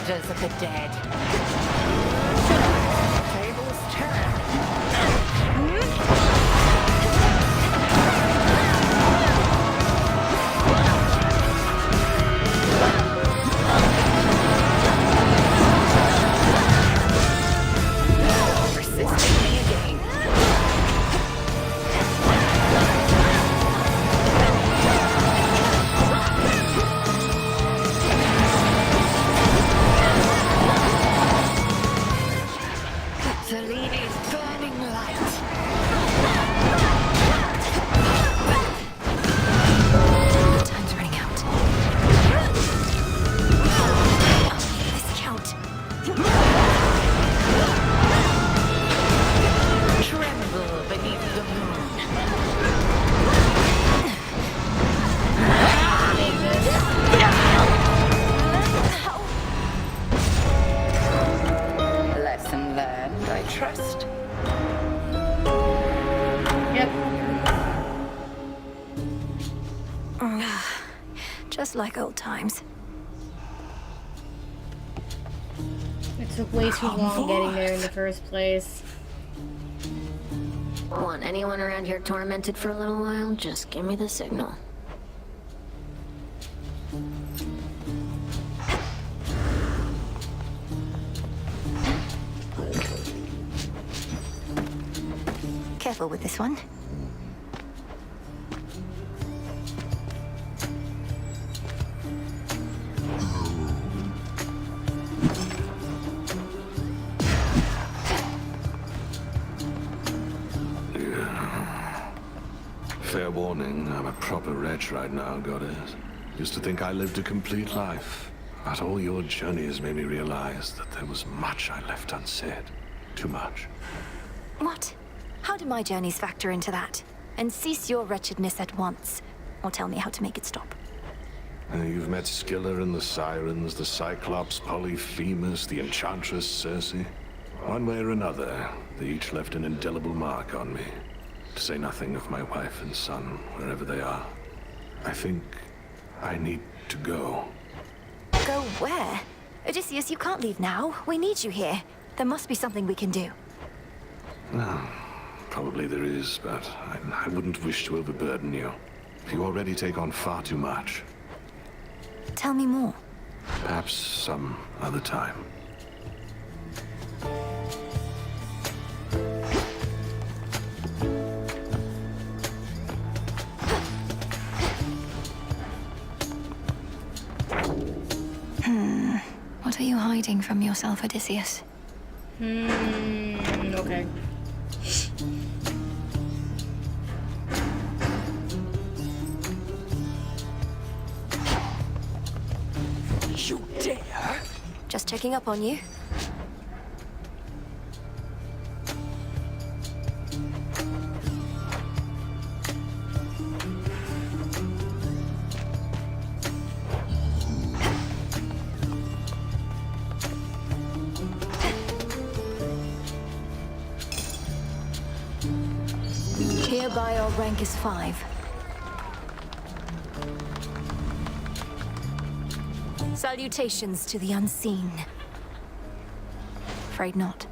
Of the dead. Tables turn. Just like old times. It took way too long getting there in the first place. Want anyone around here tormented for a little while? Just give me the signal. Careful with this one. Fair warning, I'm a proper wretch right now, Goddess. Used to think I lived a complete life. But all your journeys made me realize that there was much I left unsaid. Too much. What? How do my journeys factor into that? And cease your wretchedness at once. Or tell me how to make it stop. You've met Skiller and the Sirens, the Cyclops, Polyphemus, the Enchantress Circe. One way or another, they each left an indelible mark on me. To say nothing of my wife and son, wherever they are. I think I need to go. Go where? Odysseus, you can't leave now. We need you here. There must be something we can do. Probably there is, but I wouldn't wish to overburden you. You already take on far too much. Tell me more. Perhaps some other time. What are you hiding from yourself, Odysseus? Okay. You dare? Just checking up on you. Hereby our rank is 5. Salutations to the unseen. Afraid not.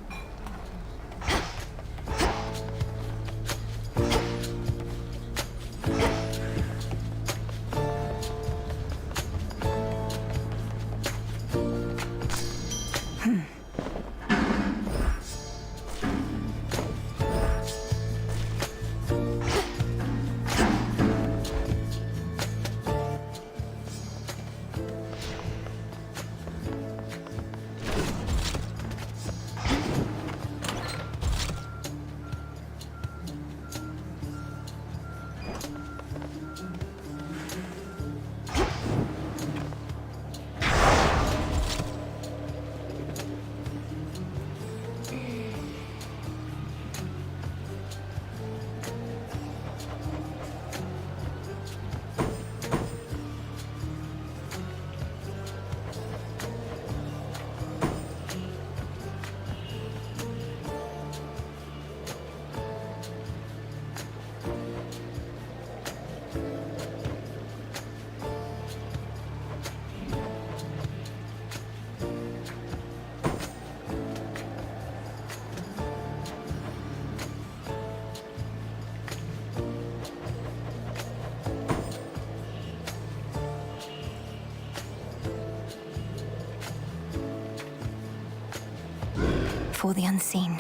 For the unseen.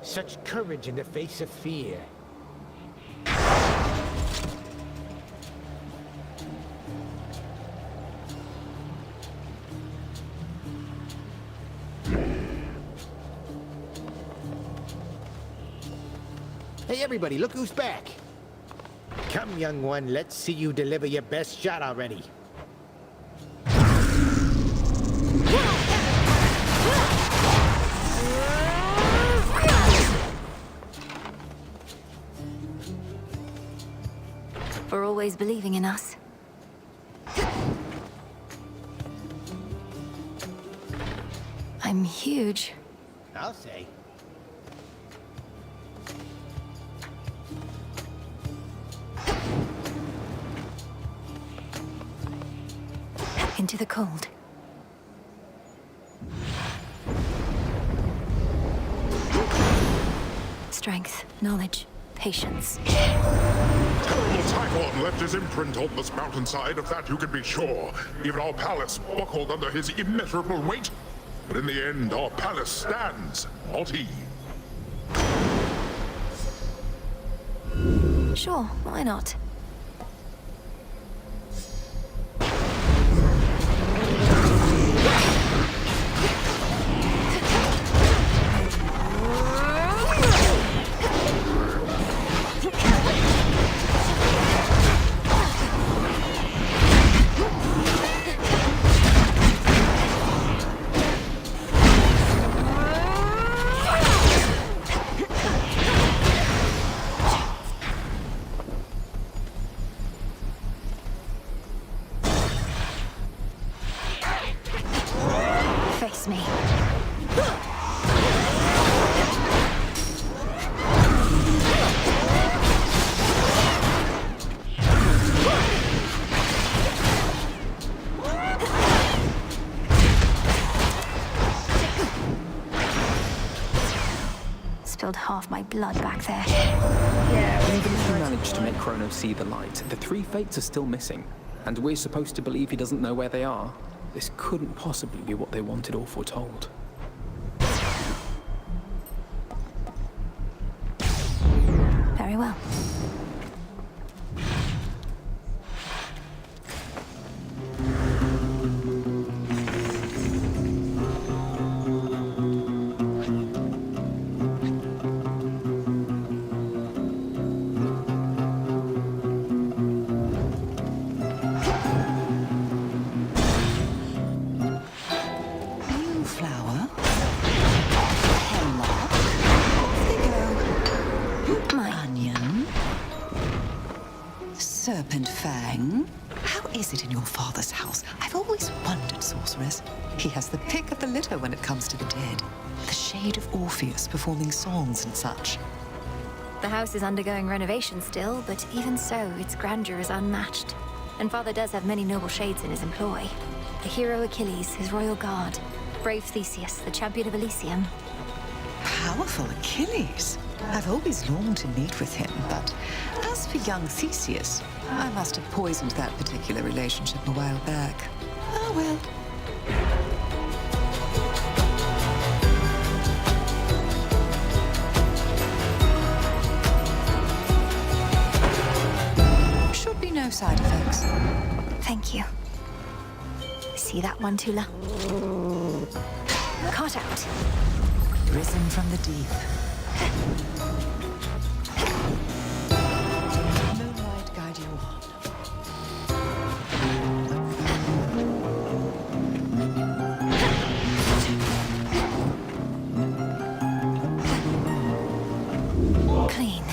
Such courage in the face of fear. Hey everybody, look who's back. Come, young one, let's see you deliver your best shot already. For always believing in us. I'm huge. I'll say. into the cold. Strength, knowledge, patience. Terrible Typhon left his imprint on this mountainside, of that you can be sure. Even our palace buckled under his immeasurable weight. But in the end, our palace stands, not he. Sure, why not? Face me. Spilled half my blood back there. Even if you manage to make Kronos see the light, the three fates are still missing. And we're supposed to believe he doesn't know where they are. This couldn't possibly be what they wanted or foretold. Very well. Flower. Hemlock. Off they go. Onion. Serpent fang. How is it in your father's house? I've always wondered, sorceress. He has the pick of the litter when it comes to the dead. The shade of Orpheus performing songs and such. The house is undergoing renovation still, but even so, its grandeur is unmatched. And Father does have many noble shades in his employ. The hero Achilles, his royal guard. Brave Theseus, the champion of Elysium. Powerful Achilles. I've always longed to meet with him, but as for young Theseus, I must have poisoned that particular relationship a while back. Oh well. Should be no side effects. Thank you. See that one, Tula? Caught out. Risen from the deep. Moonlight guide you on. Clean.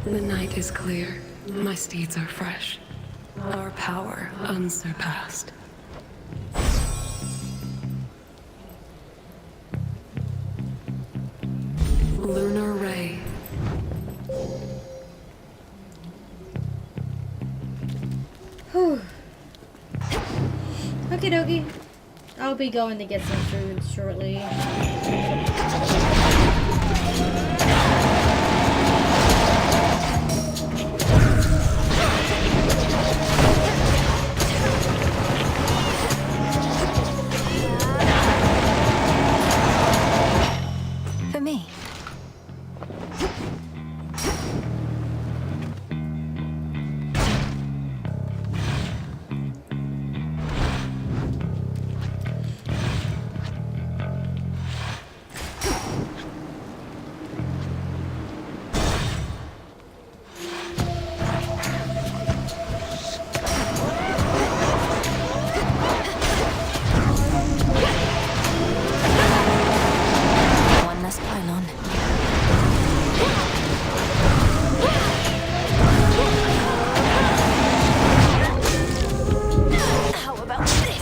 The night is clear. My steeds are fresh. Our power unsurpassed. Lunar ray. Whew. Okie dokie. I'll be going to get some food shortly. For me. One less pylon. How about this?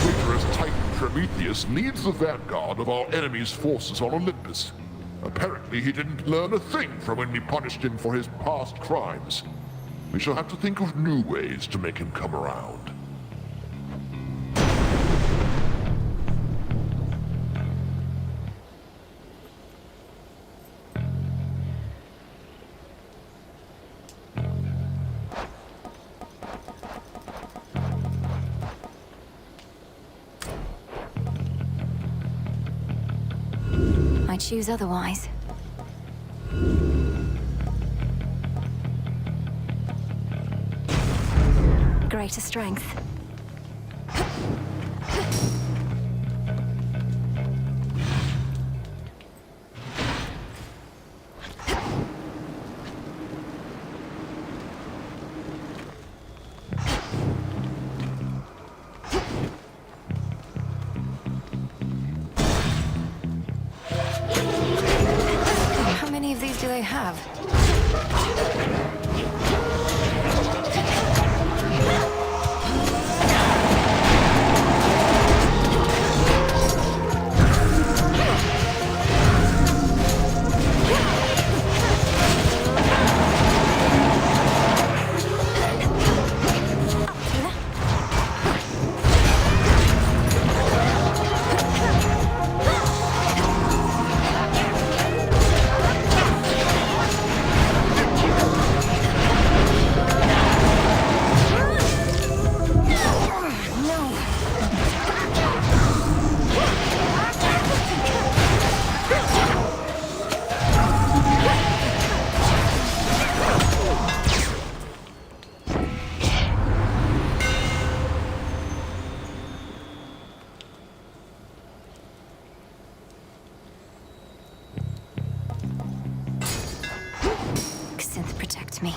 Traitorous Titan Prometheus leads the vanguard of our enemy's forces on Olympus. Apparently he didn't learn a thing from when we punished him for his past crimes. We shall have to think of new ways to make him come around. I choose otherwise. Greater strength. How many of these do they have? Synth, protect me.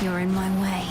You're in my way.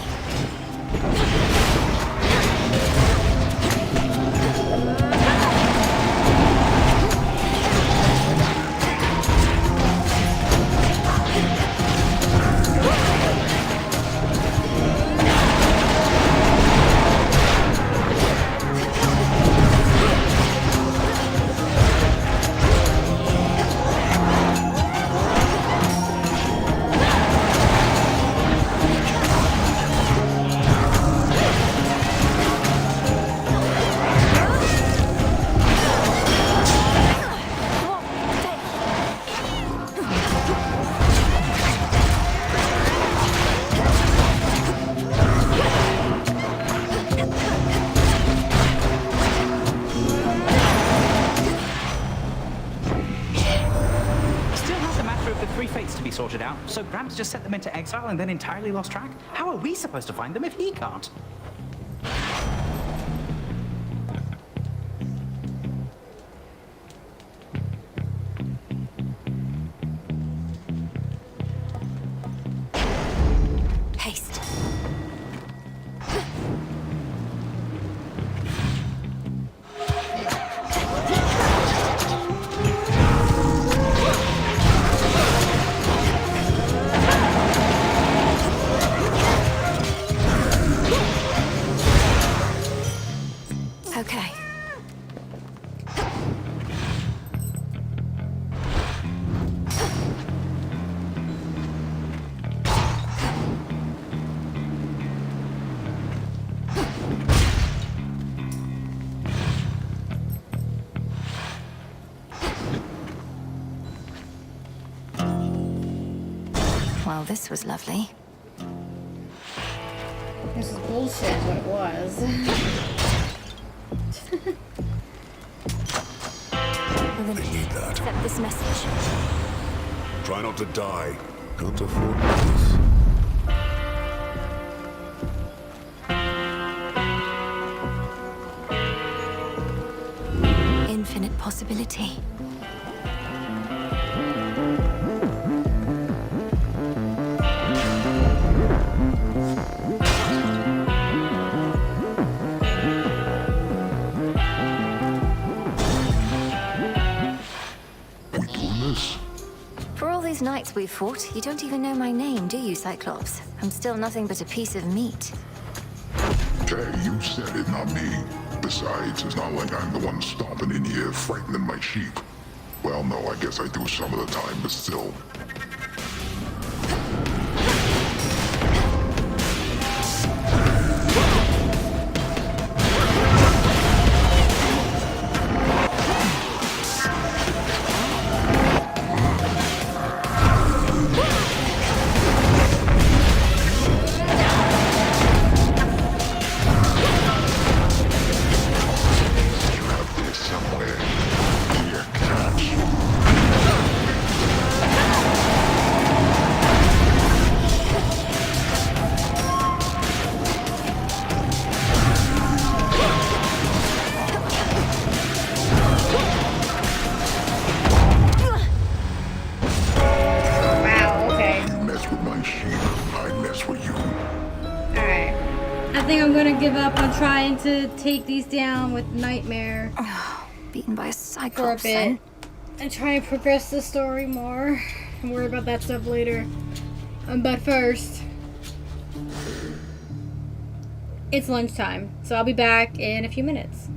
So Gramps just sent them into exile and then entirely lost track? How are we supposed to find them if he can't? Haste. Okay. Well, this was lovely. This is bullshit, what it was. Well, then, need that. accept this message. Try not to die. Can't afford this. Infinite possibility. For all these nights we've fought, you don't even know my name, do you, Cyclops? I'm still nothing but a piece of meat. Jay, you said it, not me. Besides, it's not like I'm the one stomping in here, frightening my sheep. Well, no, I guess I do some of the time, but still. Give up on trying to take these down with Nightmare. Beaten by a for a Cyclops, bit. And try and progress the story more. And worry about that stuff later. But first, it's lunchtime. So I'll be back in a few minutes.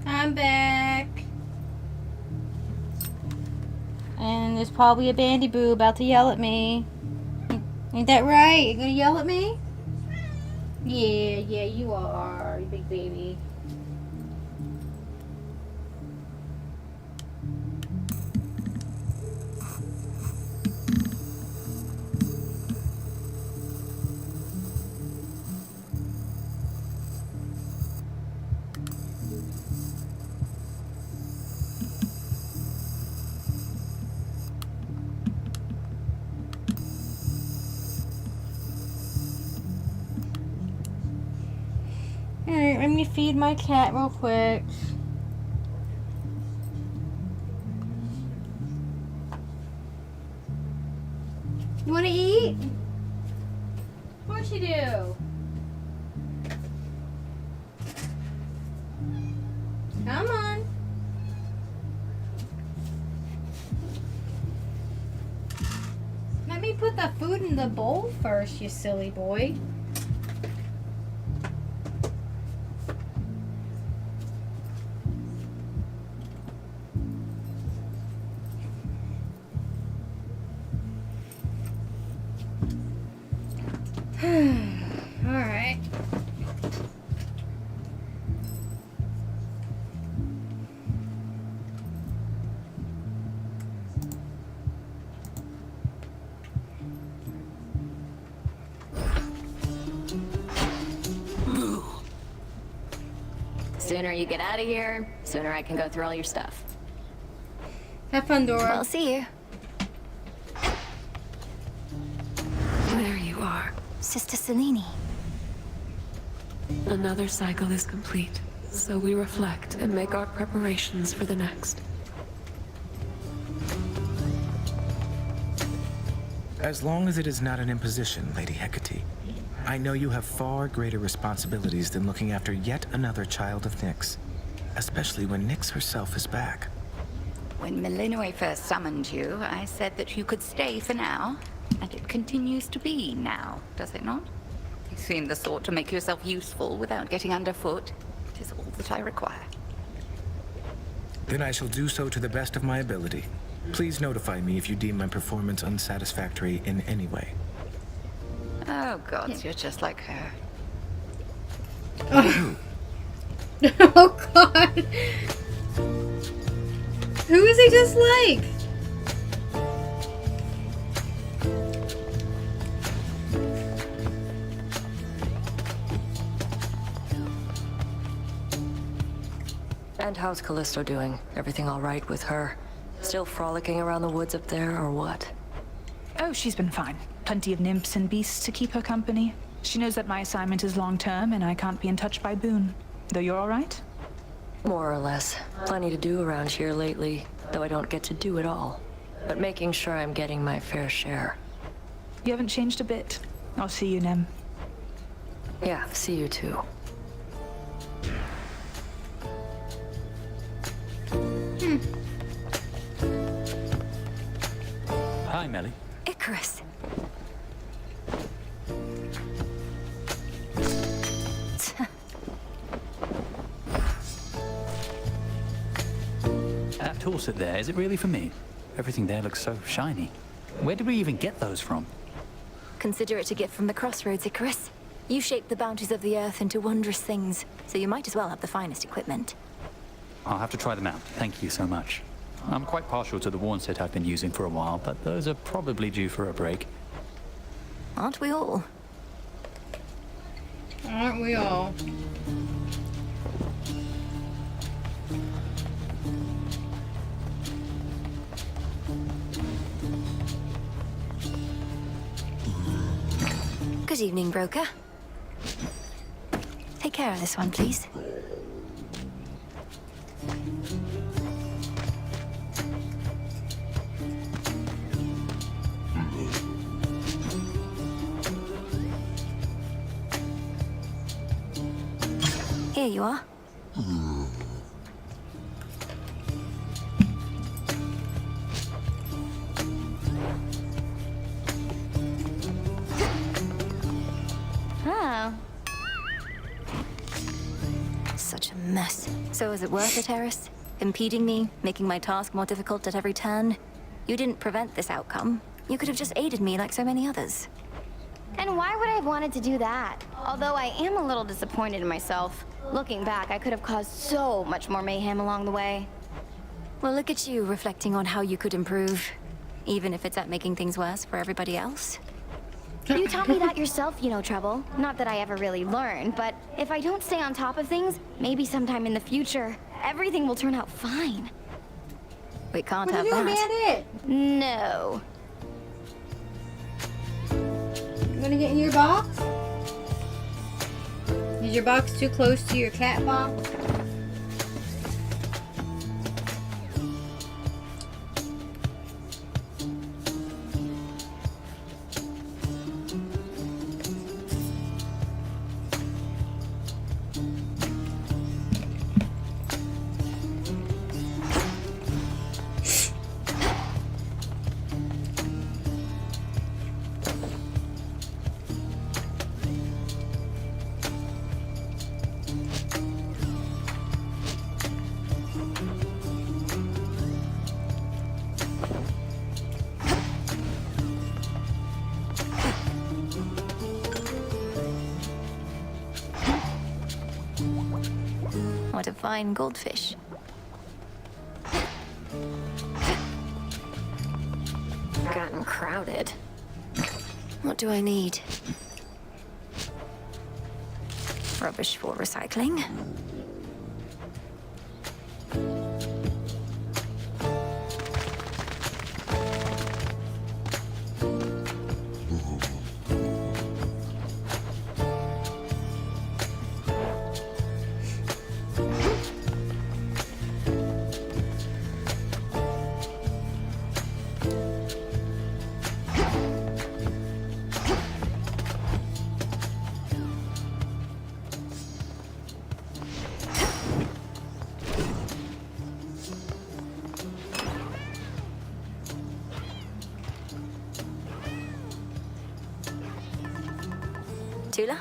I'm back. And there's probably a bandy boo about to yell at me. Ain't that right? You gonna yell at me? Yeah, you are, you big baby. Alright, let me feed my cat real quick. You wanna eat? Of course you do. Come on. Let me put the food in the bowl first, you silly boy. Alright. Sooner you get out of here, sooner I can go through all your stuff. Have fun, Dora. I'll see you. There you are. Sister Selene. Another cycle is complete, so we reflect and make our preparations for the next. As long as it is not an imposition, Lady Hecate. I know you have far greater responsibilities than looking after yet another child of Nyx, especially when Nyx herself is back. When Melinoe first summoned you, I said that you could stay for now, and it continues to be now, does it not? You seem the sort to make yourself useful without getting underfoot. It is all that I require. Then I shall do so to the best of my ability. Please notify me if you deem my performance unsatisfactory in any way. Oh, gods, you're just like her. Oh, oh God. Who is he just like? And how's Callisto doing? Everything all right with her? Still frolicking around the woods up there, or what? Oh, she's been fine. Plenty of nymphs and beasts to keep her company. She knows that my assignment is long-term and I can't be in touch by Boone. Though you're all right? More or less. Plenty to do around here lately, though I don't get to do it all. But making sure I'm getting my fair share. You haven't changed a bit. I'll see you, Nem. Yeah, see you too. Hi, Melly. Icarus. That toolset there, is it really for me? Everything there looks so shiny. Where did we even get those from? Consider it a gift from the crossroads, Icarus. You shape the bounties of the earth into wondrous things, so you might as well have the finest equipment. I'll have to try them out. Thank you so much. I'm quite partial to the worn set I've been using for a while, but those are probably due for a break. Aren't we all? Aren't we all? Good evening, broker. Take care of this one, please. Here you are. mess. So is it worth it, Eris? Impeding me, making my task more difficult at every turn? You didn't prevent this outcome. You could have just aided me like so many others. And why would I have wanted to do that? Although I am a little disappointed in myself. Looking back, I could have caused so much more mayhem along the way. Well, look at you reflecting on how you could improve. Even if it's at making things worse for everybody else. You taught me that yourself, you know, Trouble. Not that I ever really learned, but if I don't stay on top of things, maybe sometime in the future, everything will turn out fine. We can't What have are you doing, that. Bandit? No. You wanna get in your box? Is your box too close to your cat box? What a fine goldfish. Gotten crowded. What do I need? Rubbish for recycling. Tula?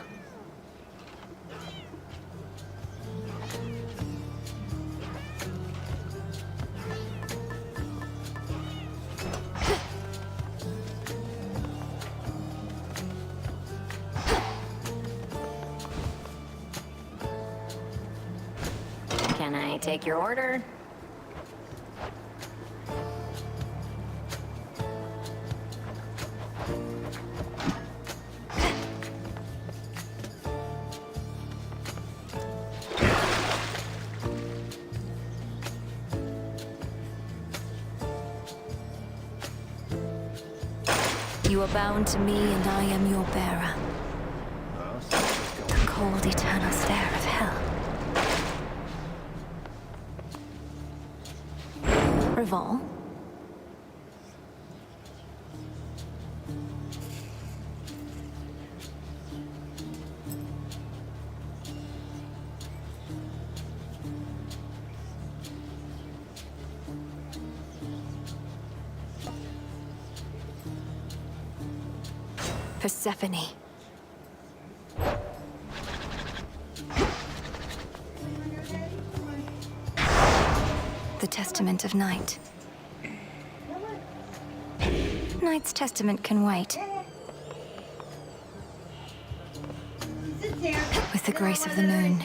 Can I take your order? You are bound to me, and I am your bearer. The cold, eternal stare of hell. Revol? Persephone. The Testament of Night. Night's testament can wait. With the grace of the moon.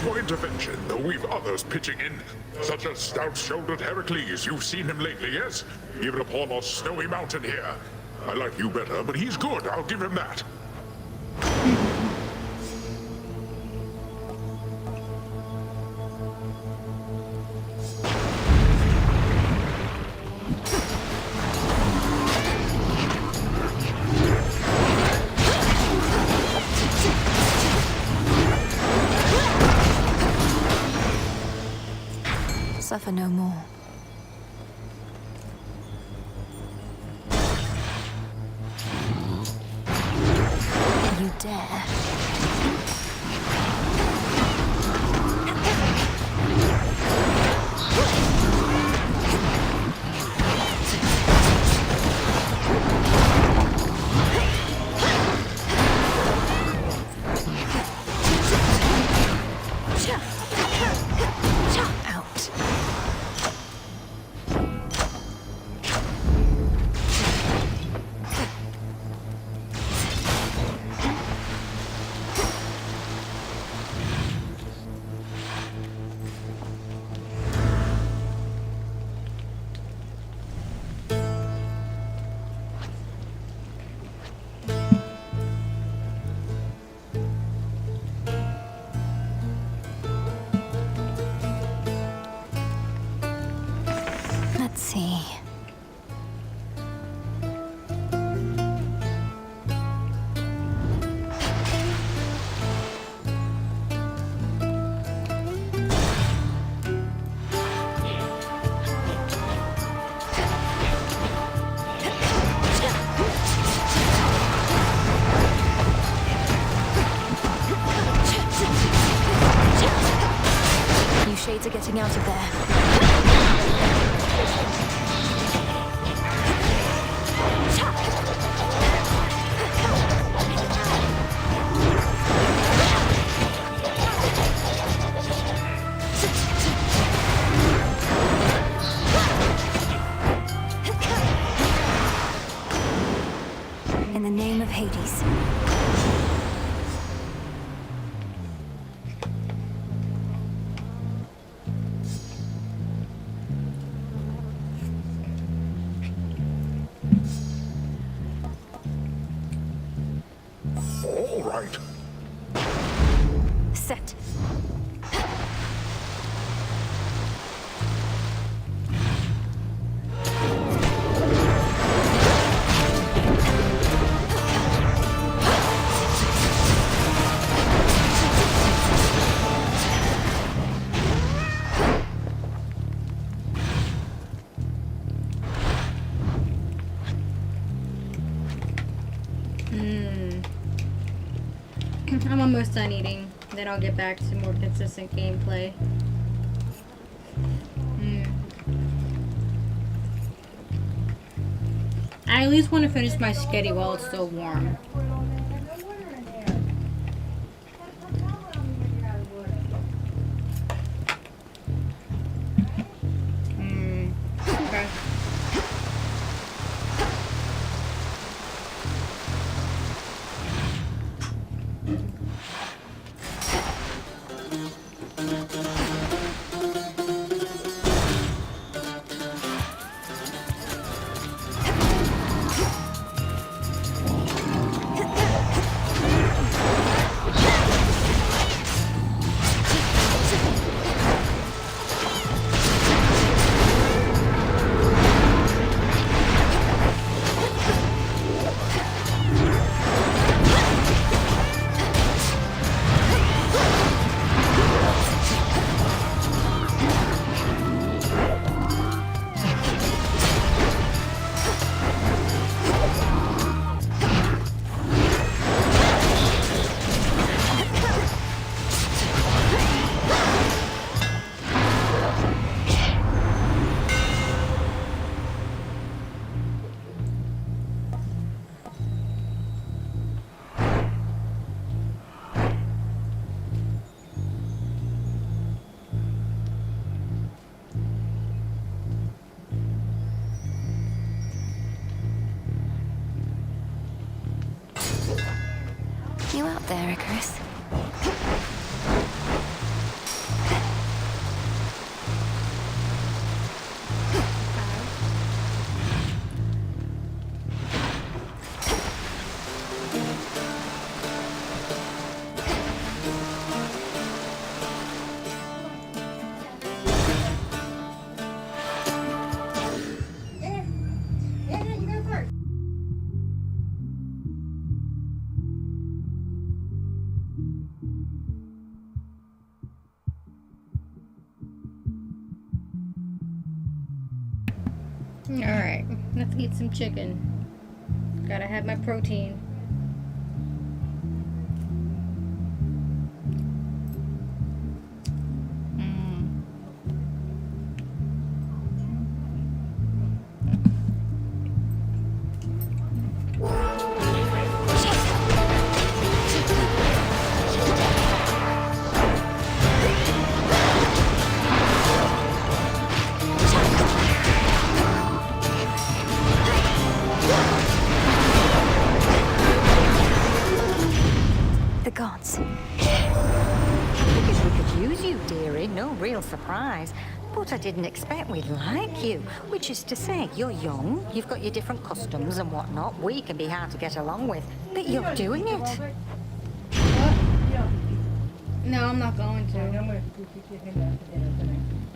Your intervention, though we've others pitching in, such as stout-shouldered Heracles. You've seen him lately, yes? Even upon our snowy mountain here. I like you better, but he's good, I'll give him that. suffer no more. You dare? Let's see. You shades are getting out of there. In the name of Hades. All right. Set. I'm almost done eating. Then I'll get back to more consistent gameplay. I at least want to finish my sketty while it's still warm. Okay. You out there, Icarus? Alright, let's eat some chicken. Gotta have my protein. The gods. Figured we could use you, dearie. No real surprise. But I didn't expect we'd like you. Which is to say, you're young, you've got your different customs and whatnot. We can be hard to get along with. But you're doing it. What? No, I'm not going to.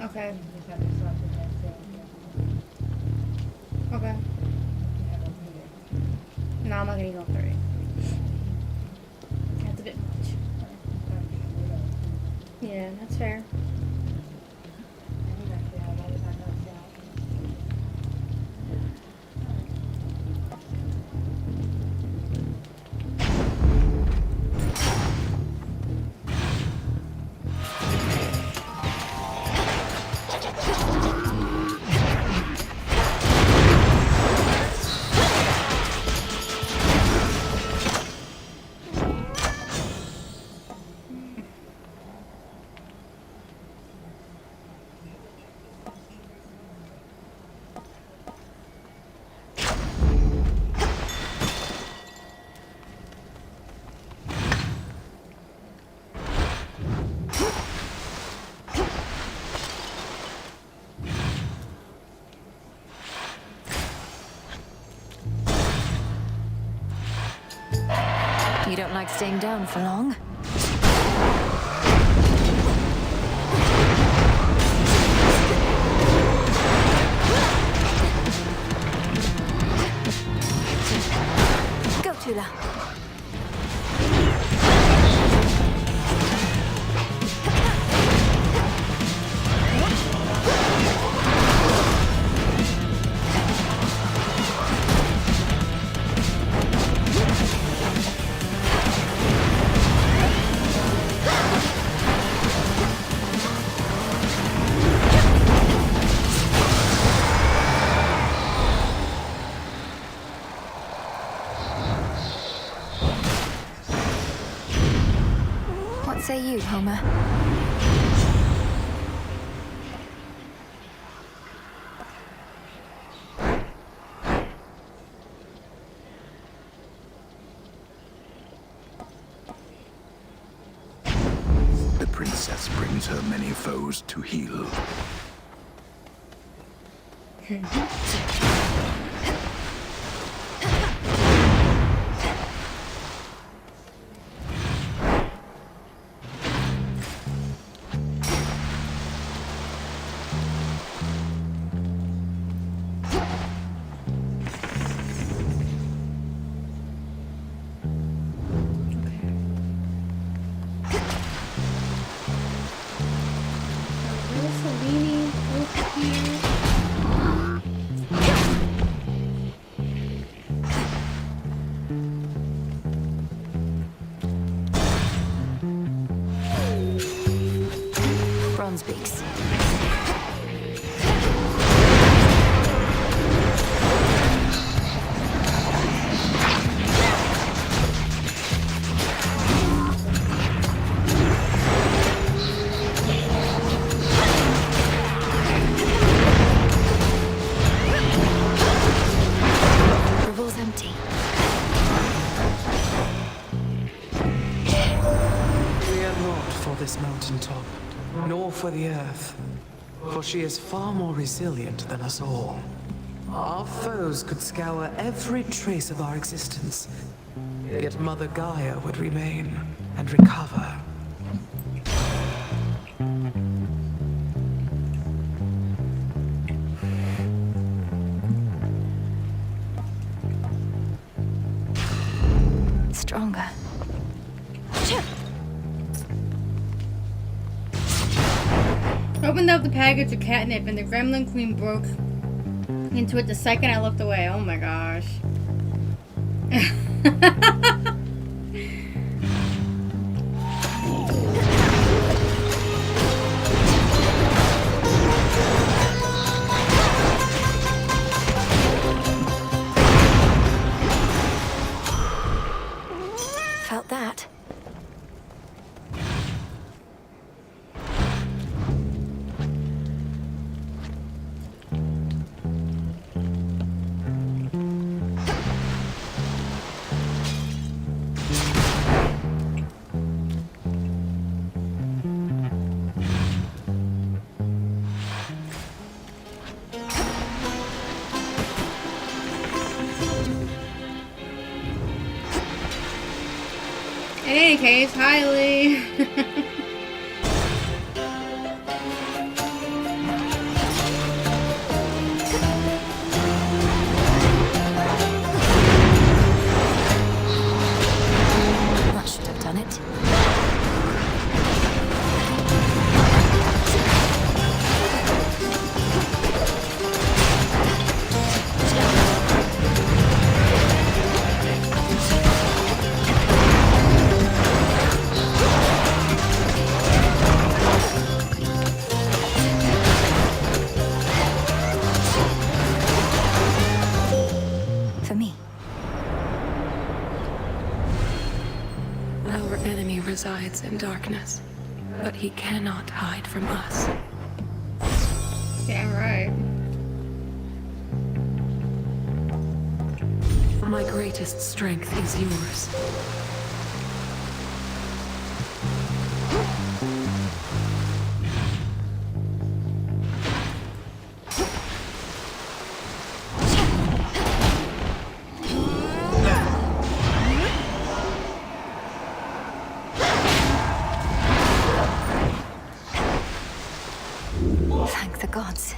Okay. Okay. No, I'm not gonna eat all 3. That's a bit much. Yeah, that's fair. You don't like staying down for long? Go, Tula. What say you, Homer? The princess brings her many foes to heal. Speaks. River's empty. Fear not for this mountaintop, nor for the earth, for she is far more resilient than us all. Our foes could scour every trace of our existence, yet Mother Gaia would remain and recover. Stronger. Opened up the package of catnip and the gremlin queen broke into it the second I looked away. Oh my gosh. Felt that. In any case, highly. That should have done it. For me. Our enemy resides in darkness, but he cannot hide from us. Yeah, right. My greatest strength is yours. Thank the gods.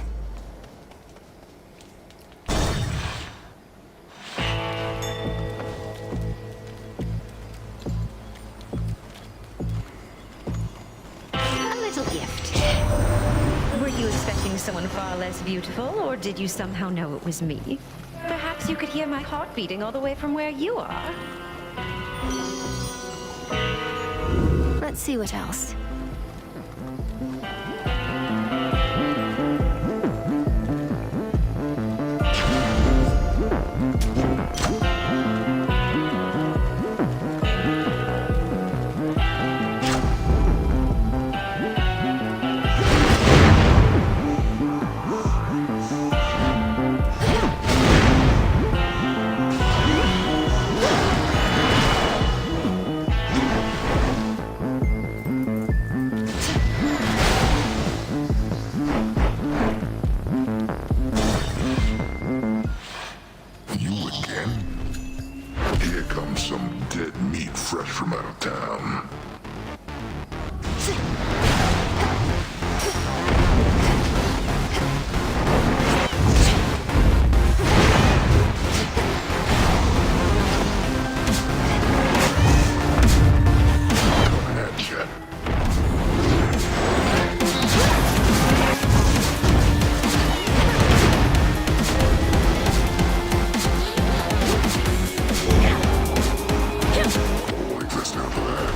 A little gift. Were you expecting someone far less beautiful, or did you somehow know it was me? Perhaps you could hear my heart beating all the way from where you are. Let's see what else. You again? Here comes some dead meat fresh from out of town. Coming at ya. Like this now, lad.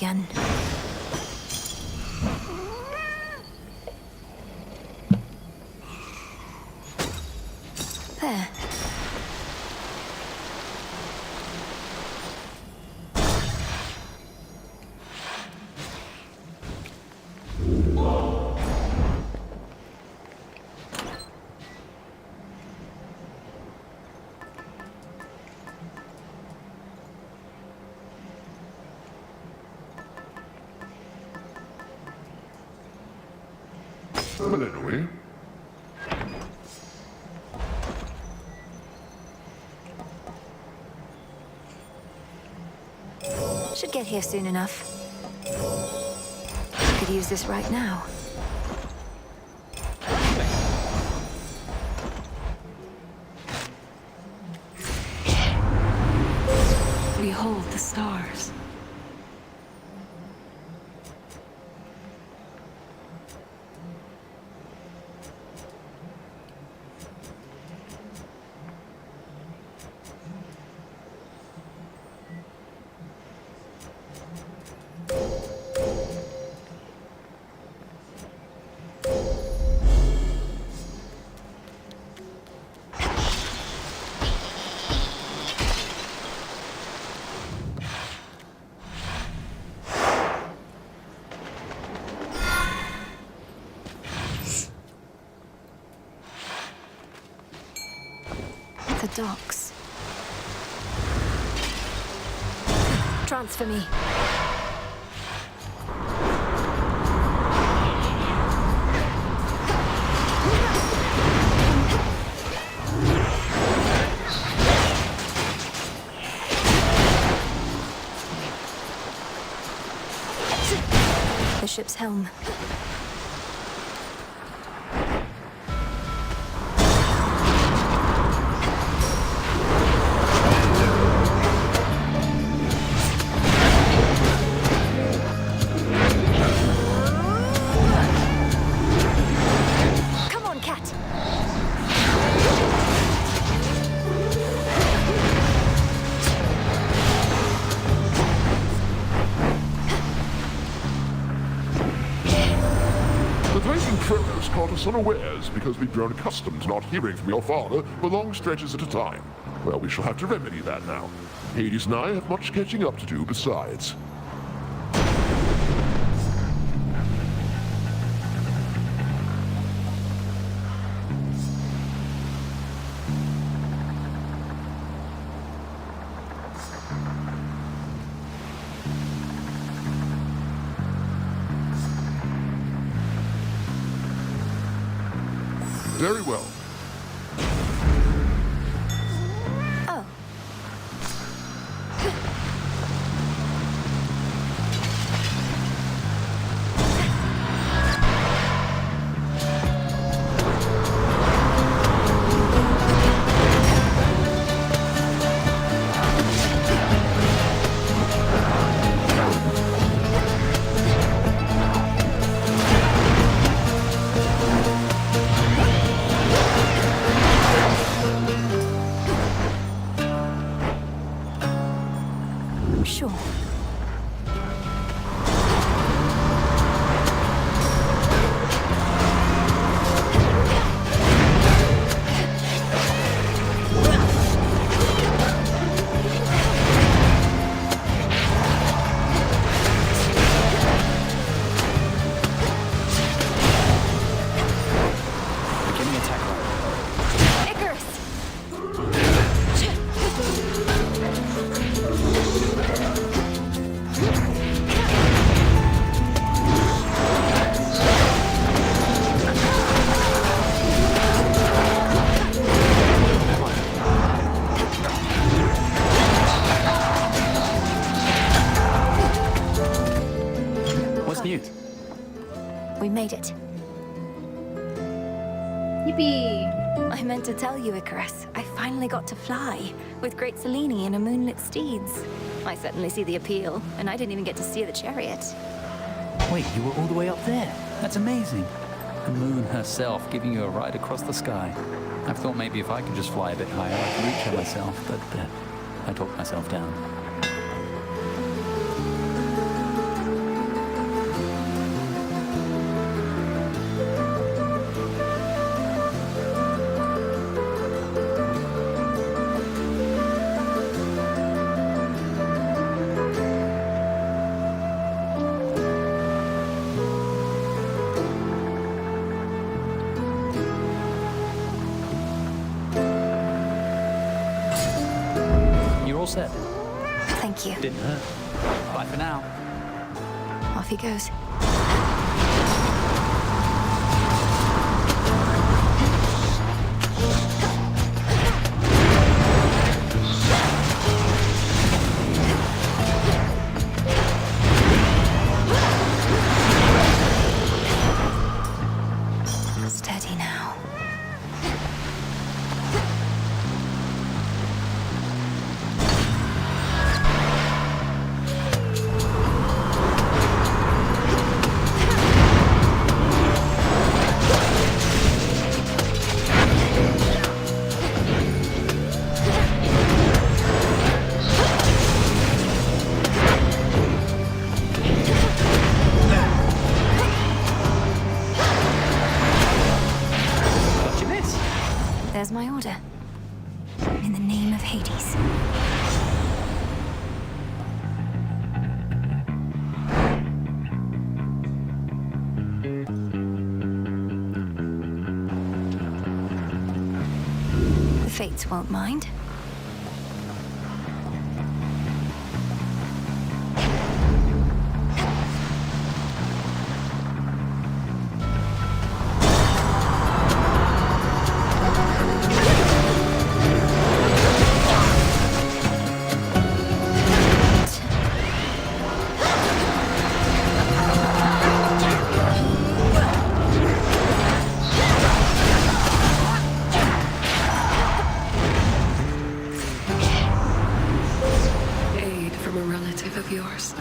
again. There. Anyway, Should get here soon enough. Could use this right now. Behold the stars. The docks. Transfer me. The ship's helm. caught us unawares because we've grown accustomed to not hearing from your father for long stretches at a time. Well, we shall have to remedy that now. Hades and I have much catching up to do besides. Very well. Oh. Sure. Beginning attack mode. Icarus! What's new? We made it. Yippee! I meant to tell you, Icarus. I finally got to fly with great Selene and a moonlit steeds. I certainly see the appeal, and I didn't even get to steer the chariot. Wait, you were all the way up there? That's amazing. The moon herself giving you a ride across the sky. I've thought maybe if I could just fly a bit higher, I could reach her myself, but I talked myself down. all set. Thank you. Didn't hurt. Bye for now. Off he goes. Steady now. There's my order. In the name of Hades. The Fates won't mind. Aid from a relative of yours.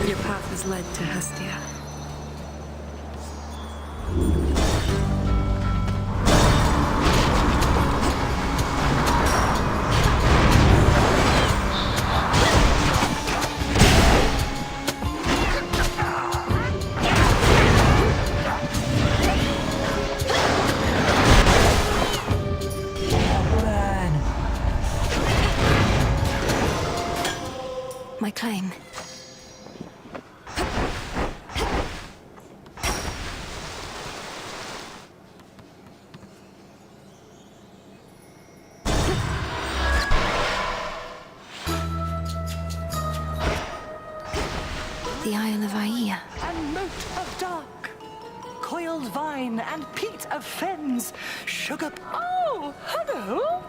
Your path has led to Hestia. My claim. The Isle of Aia. And moat of dark, coiled vine and peat of fens, sugar. Oh, hello.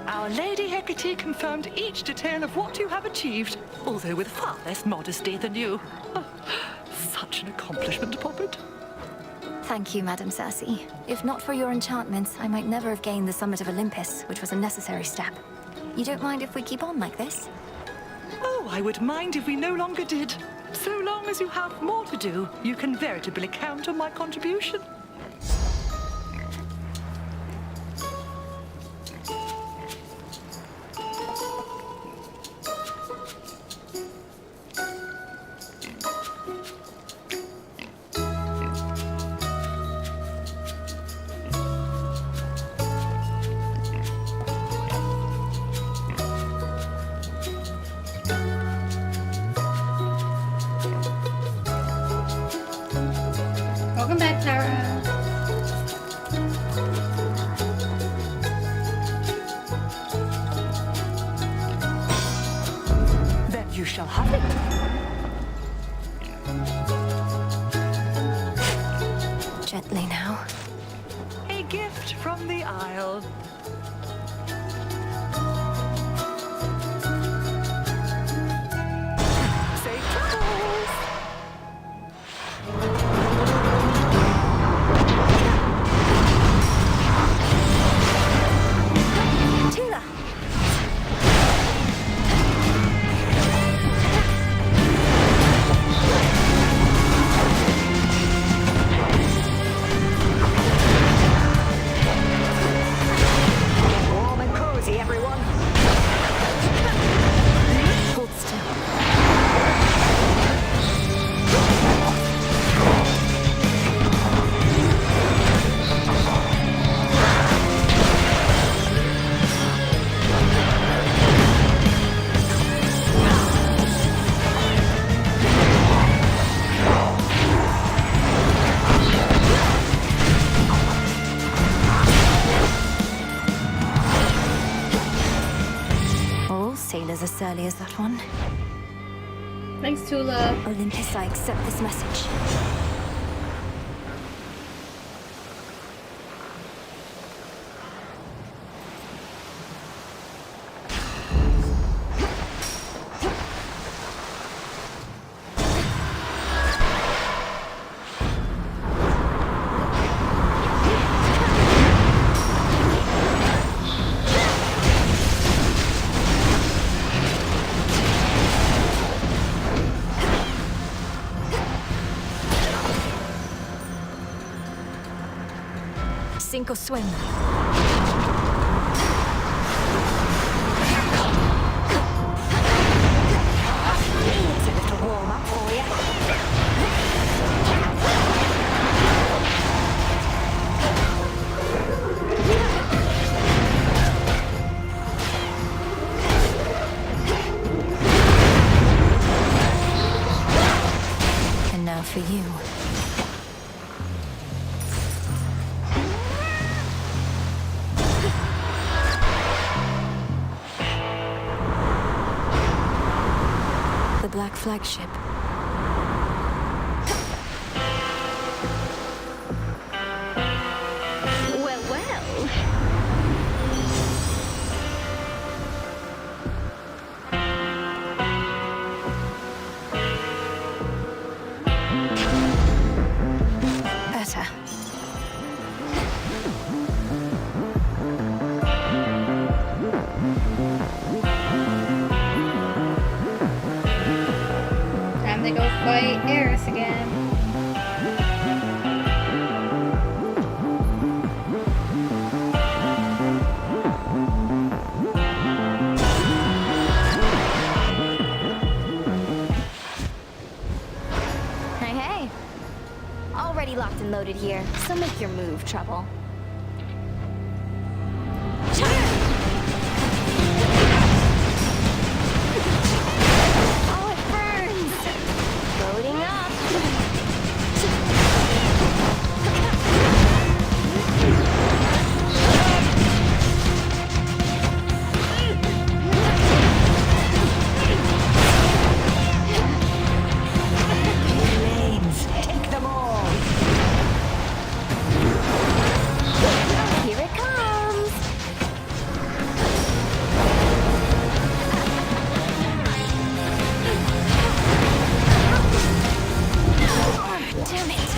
Our Lady Hecate confirmed each detail of what you have achieved, although with far less modesty than you. Such an accomplishment, Poppet. Thank you, Madam Circe. If not for your enchantments, I might never have gained the summit of Olympus, which was a necessary step. You don't mind if we keep on like this? Oh, I would mind if we no longer did. So long as you have more to do, you can veritably count on my contribution. Welcome back, Tara. Then you shall have it. Gently now. A gift from the Isle. Safe travels. Tila! as surly as that one. Thanks, Tula. Olympus, I accept this message. Sink or swim. Needs a little warm up for you. And now for you. Black flagship. Well, well. Better. Time to go fight Eris again. Hey, hey. Already locked and loaded here, so make your move, Trouble. Oh, it burns! Loading up. Lanes, take them all. Here it comes. Damn it!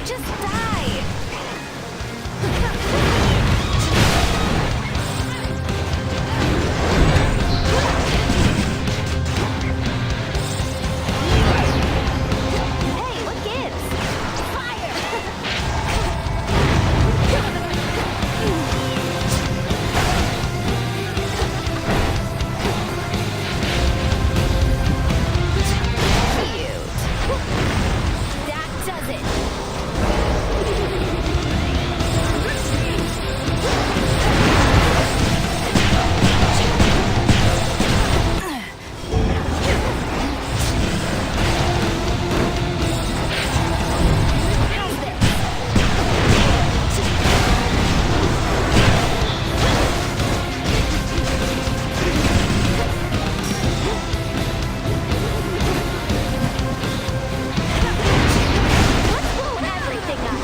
Just die! Hey, what gives? Cute. That does it. Everything up.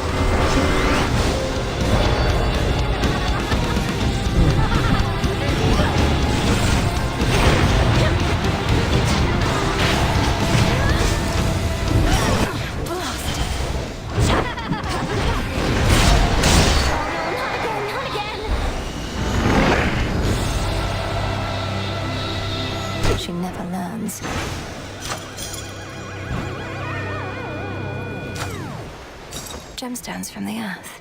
Not again. She never learns. Gemstones from the earth.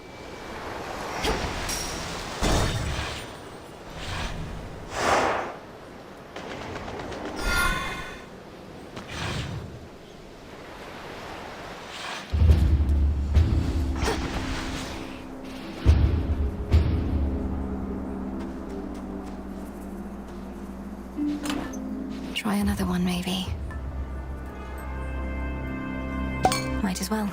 Try another one, maybe. Might as well.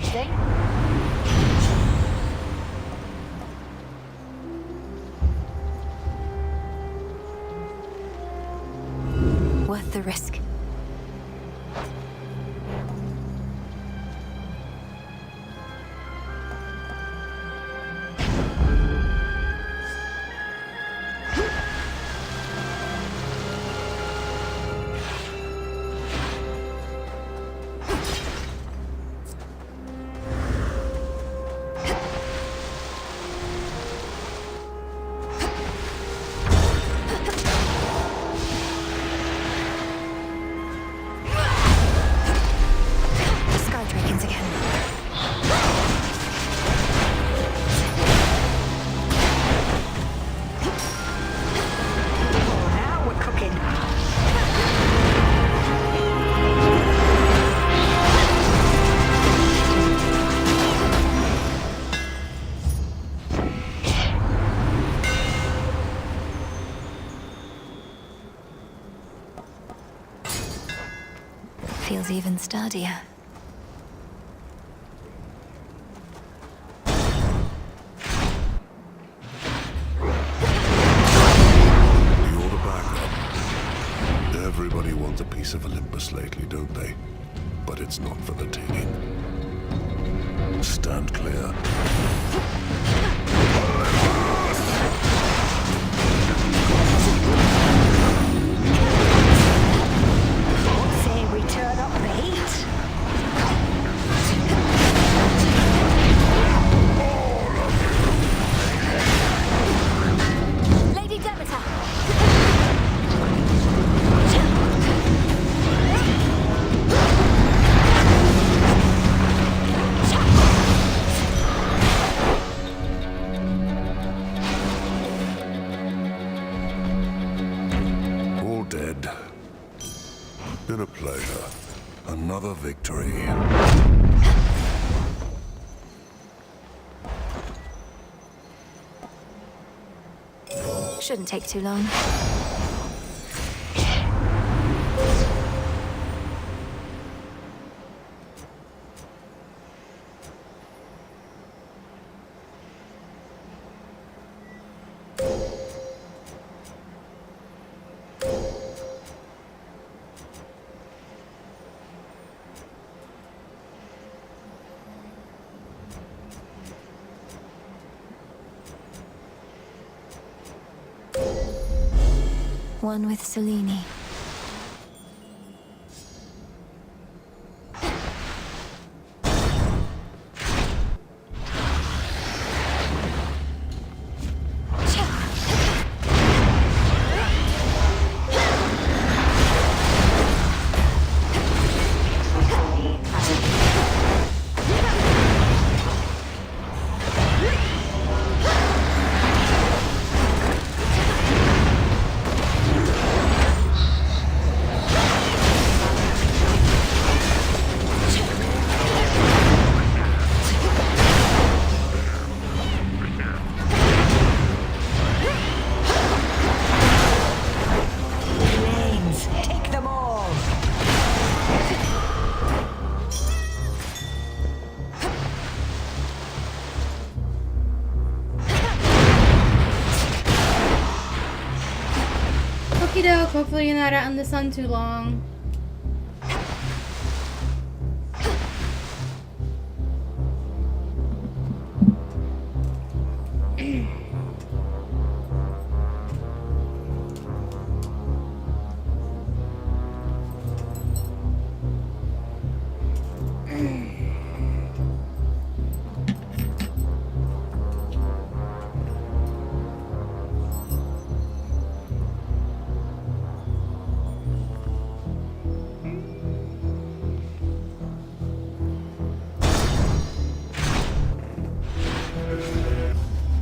something. Worth the risk. Feels even sturdier. You're the backup. Everybody wants a piece of Olympus lately, don't they? But it's not for the taking. Stand clear. Say we turn up the heat. Lady Demeter! All dead. Been a pleasure. Another victory. Shouldn't take too long. One with Selene. Hopefully you're not out in the sun too long.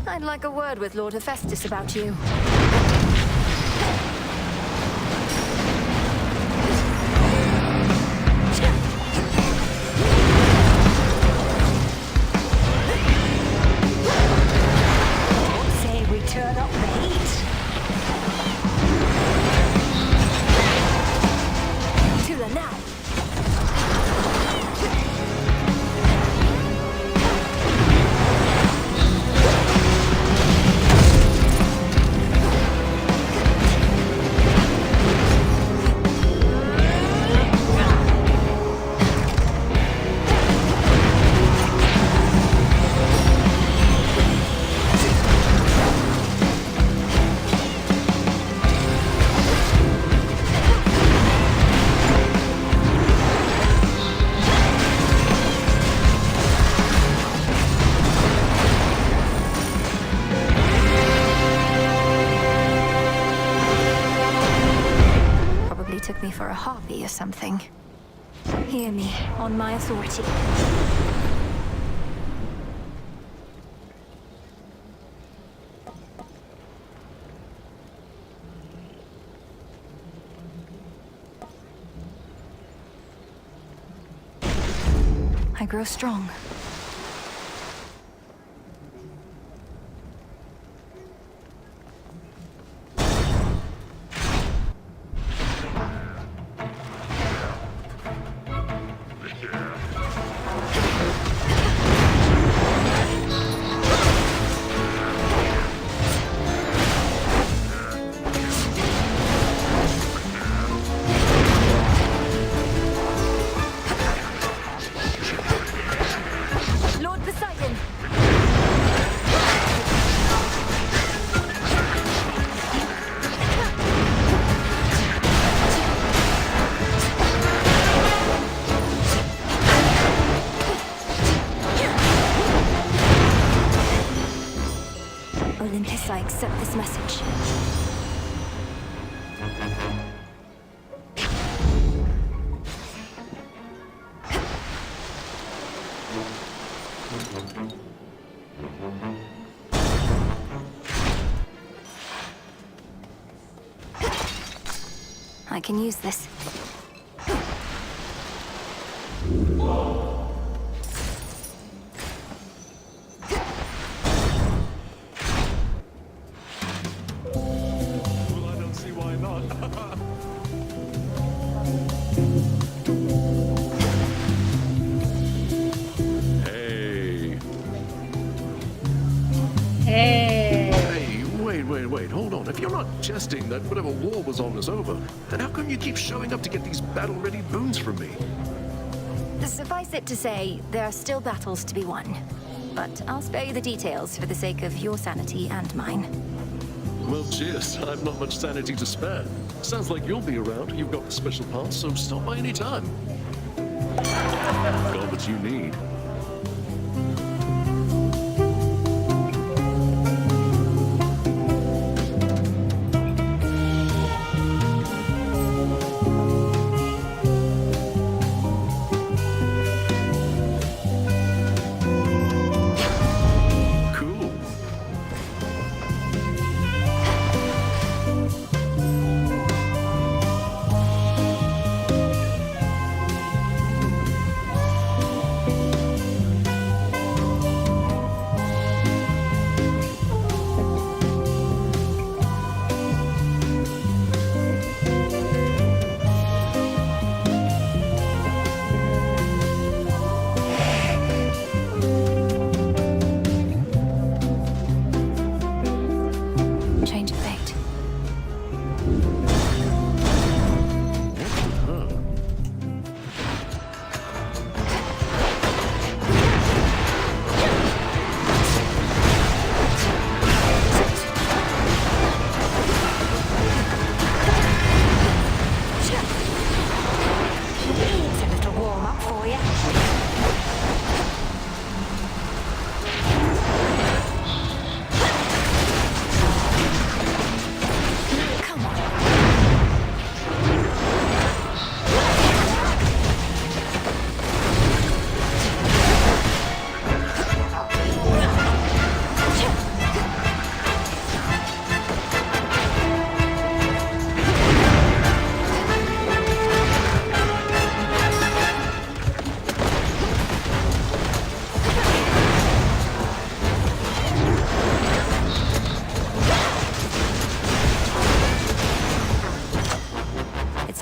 I'd like a word with Lord Hephaestus about you. Say we turn up the heat. To the now. took me for a harpy or something. Hear me, on my authority. I grow strong. Olympus, I accept this message. I can use this. Jesting that whatever war was on is over, then how come you keep showing up to get these battle-ready boons from me? Suffice it to say, there are still battles to be won. But I'll spare you the details for the sake of your sanity and mine. Well, cheers. I've not much sanity to spare. Sounds like you'll be around. You've got the special pass, so stop by any time. Got what you need.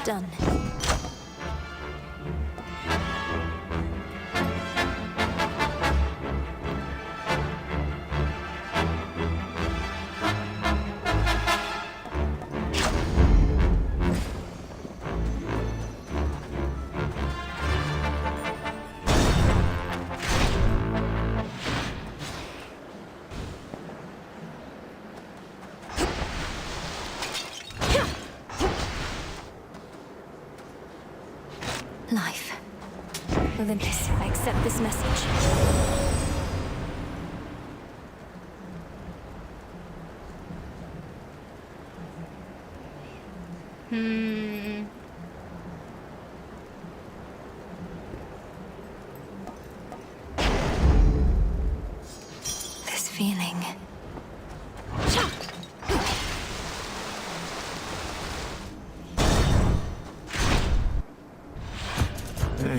Done. Life. Olympus, I accept this message.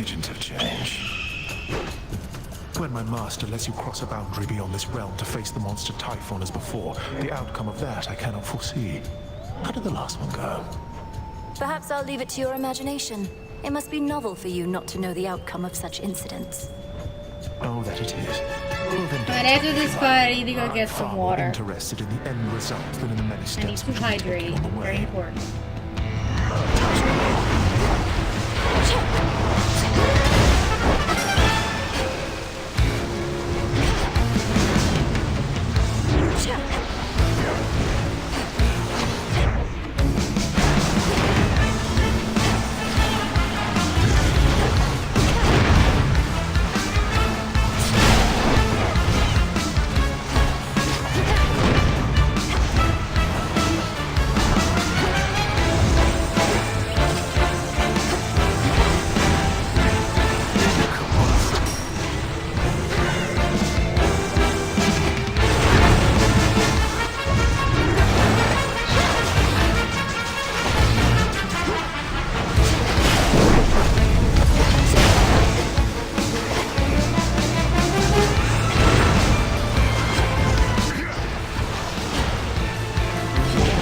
agent of change. When my master lets you cross a boundary beyond this realm to face the monster Typhon as before, the outcome of that I cannot foresee. How did the last one go? Perhaps I'll leave it to your imagination. It must be novel for you not to know the outcome of such incidents. Oh, that it is. Well, then, But after this fight, I need to go get far some more water. interested in the end result than in the many I need steps to which we take hydrate. on the way. Very important.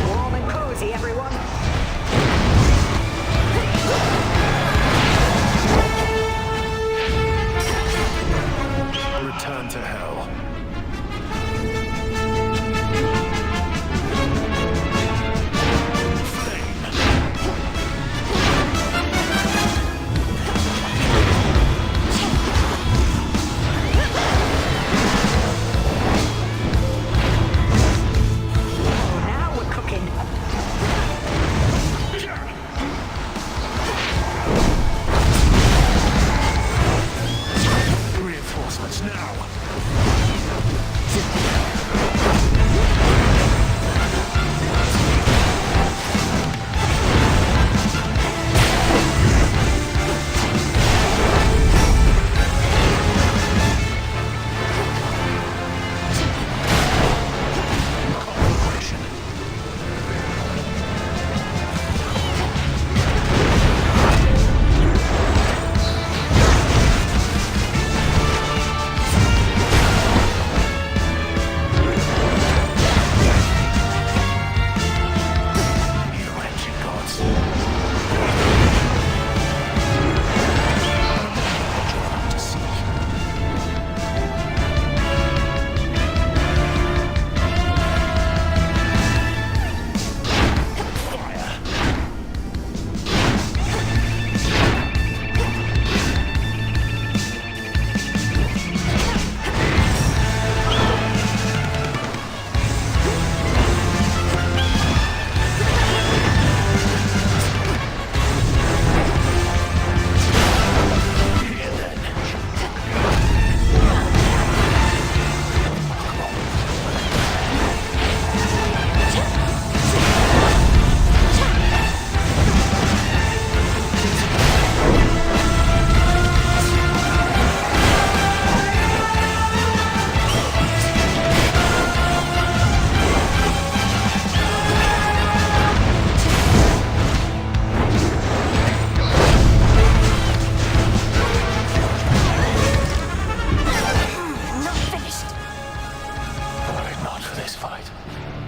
Warm and cozy, everyone. Return to hell. Now we're cooking. Reinforcements now.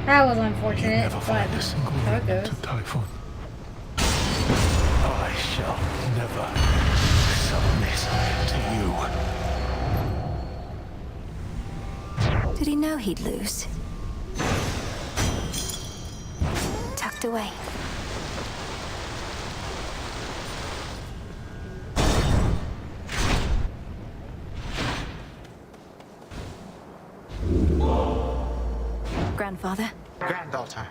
That was unfortunate, but how it goes. Typhon. I shall never submit to you. Did he know he'd lose? Tucked away. Grandfather? Granddaughter.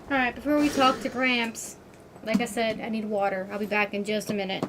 Alright, before we talk to Gramps, like I said, I need water. I'll be back in just a minute.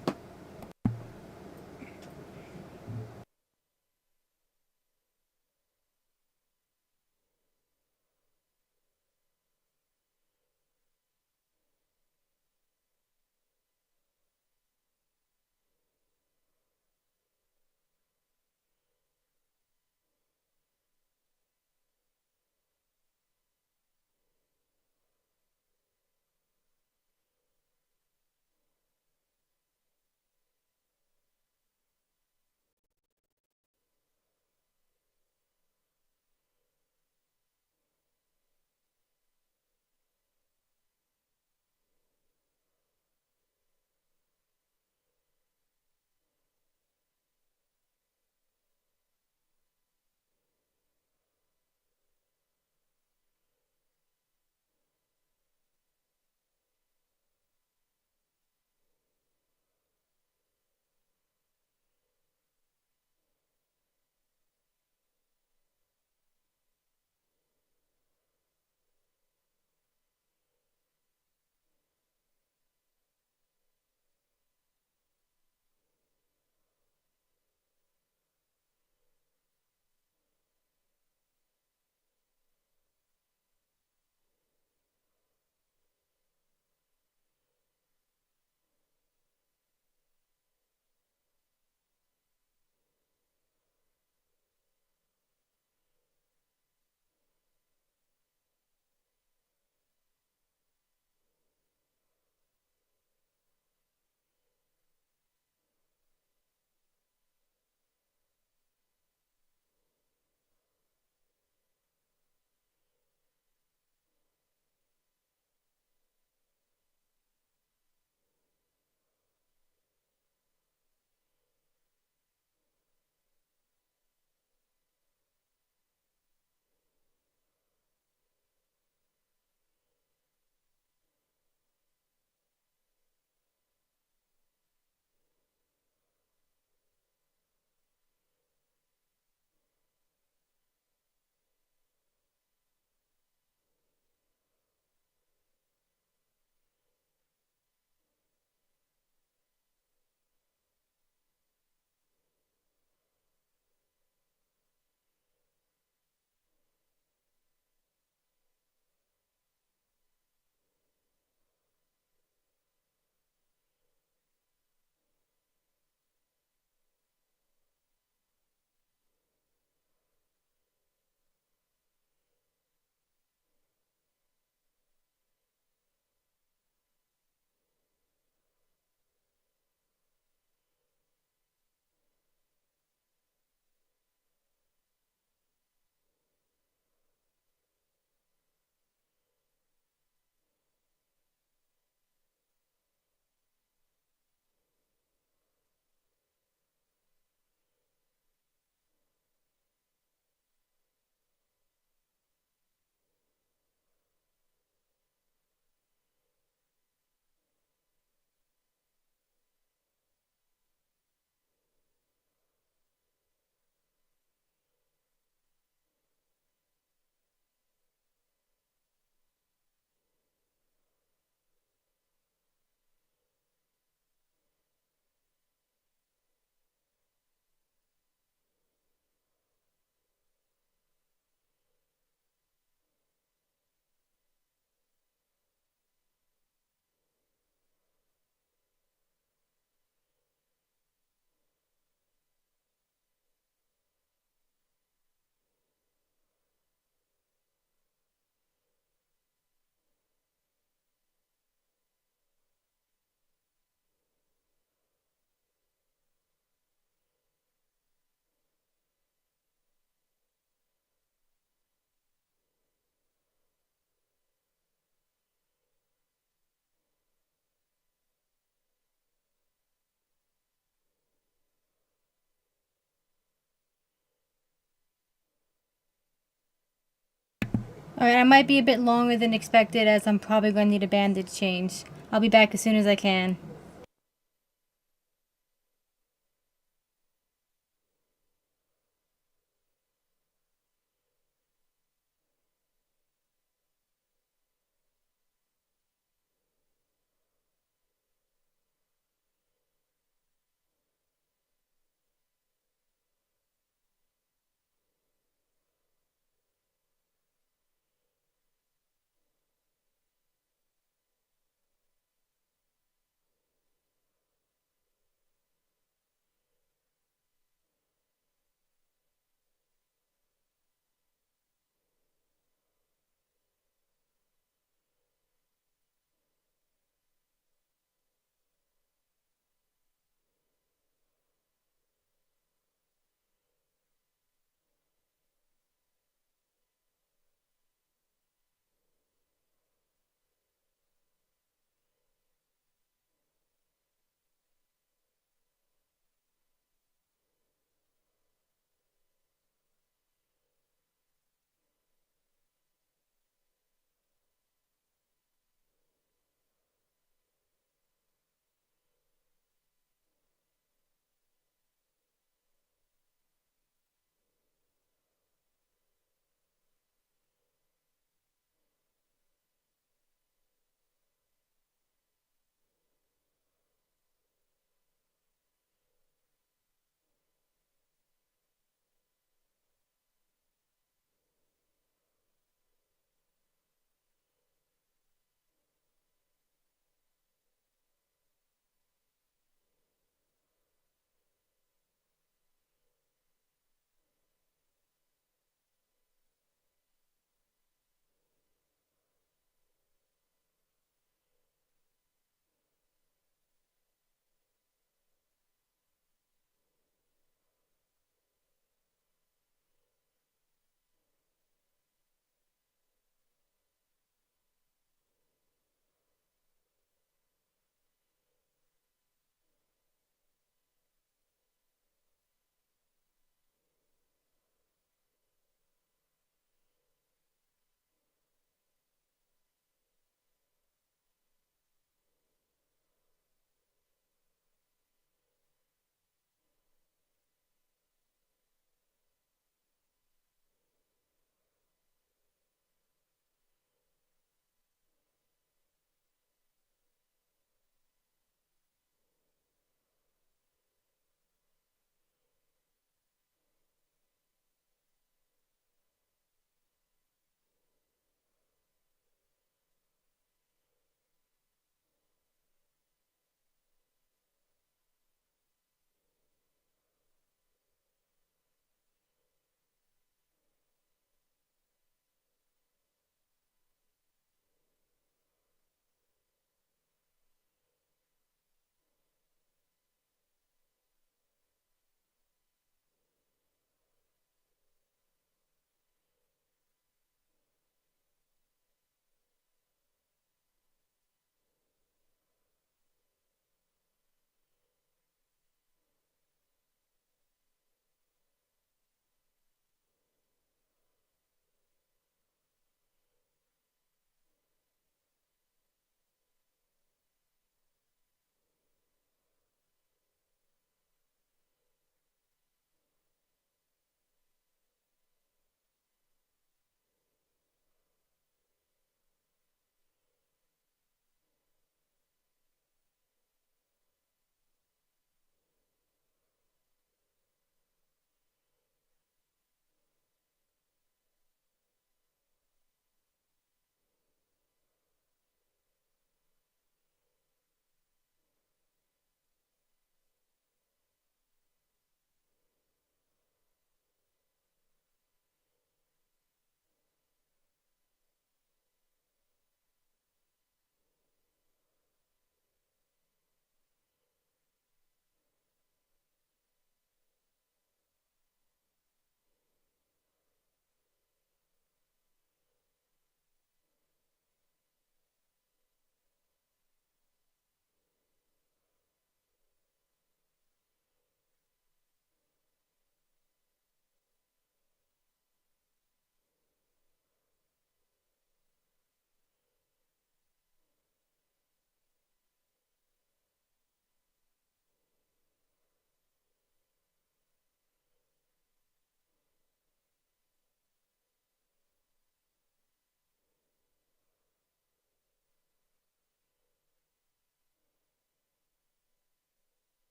Alright, I might be a bit longer than expected as I'm probably going to need a bandage change. I'll be back as soon as I can.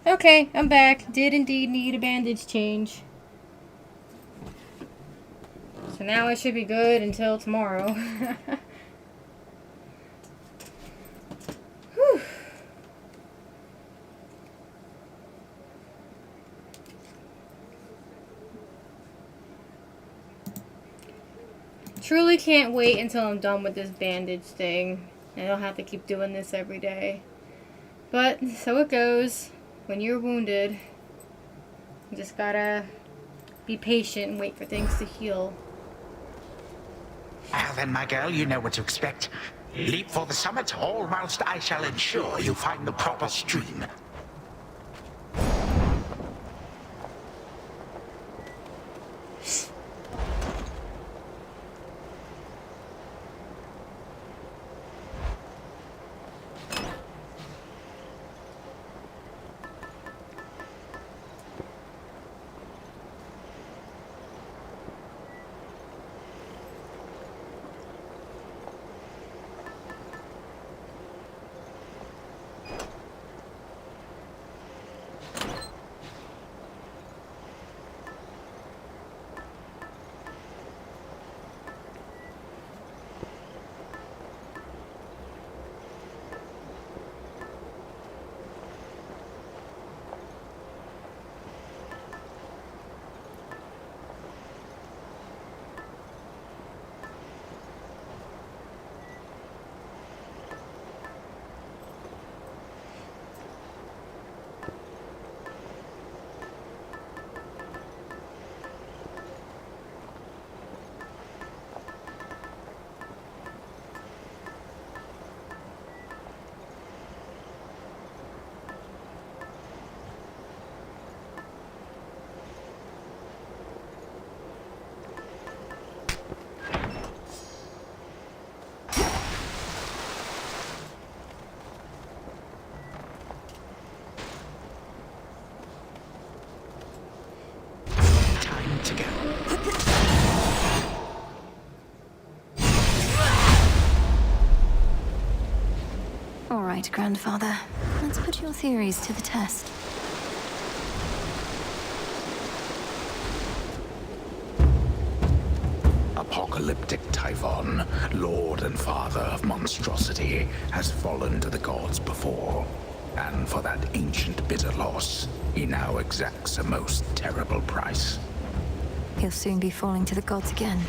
Okay, I'm back. Did indeed need a bandage change. So now I should be good until tomorrow. Whew. Truly can't wait until I'm done with this bandage thing. I don't have to keep doing this every day. But, so it goes. When you're wounded, you just gotta be patient and wait for things to heal. Well then, my girl, you know what to expect. Leap for the summit, all whilst I shall ensure you find the proper stream. All right, Grandfather. Let's put your theories to the test. Apocalyptic Typhon, lord and father of monstrosity, has fallen to the gods before. And for that ancient bitter loss, he now exacts a most terrible price. He'll soon be falling to the gods again.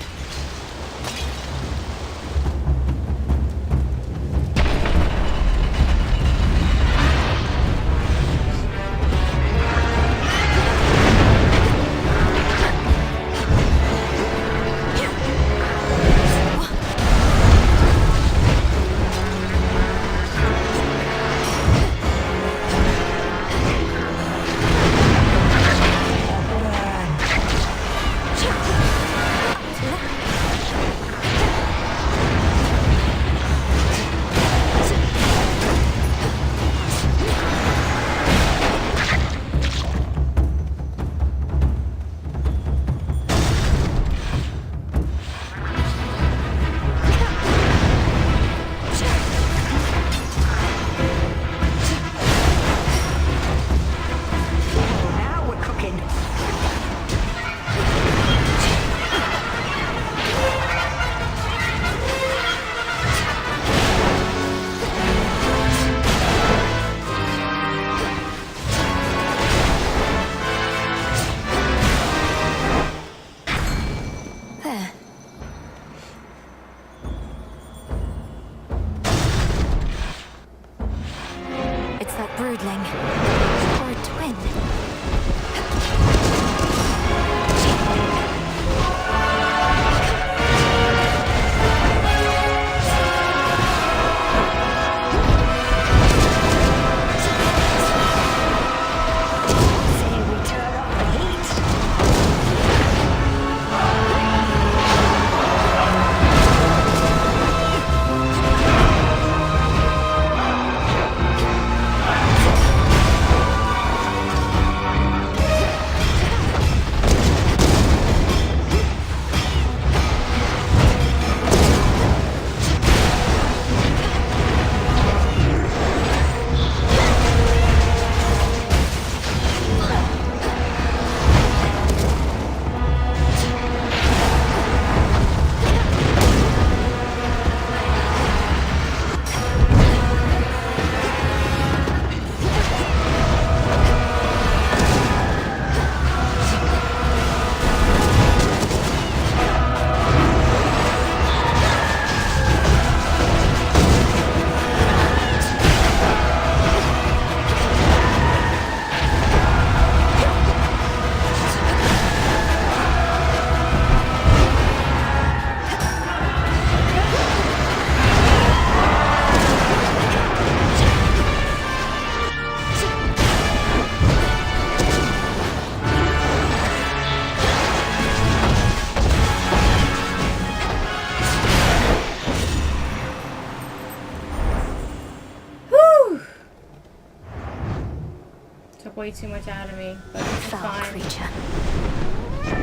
Took way too much out of me, but it's Foul fine. creature.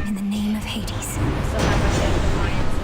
In the name of Hades. I still have my dead defiances.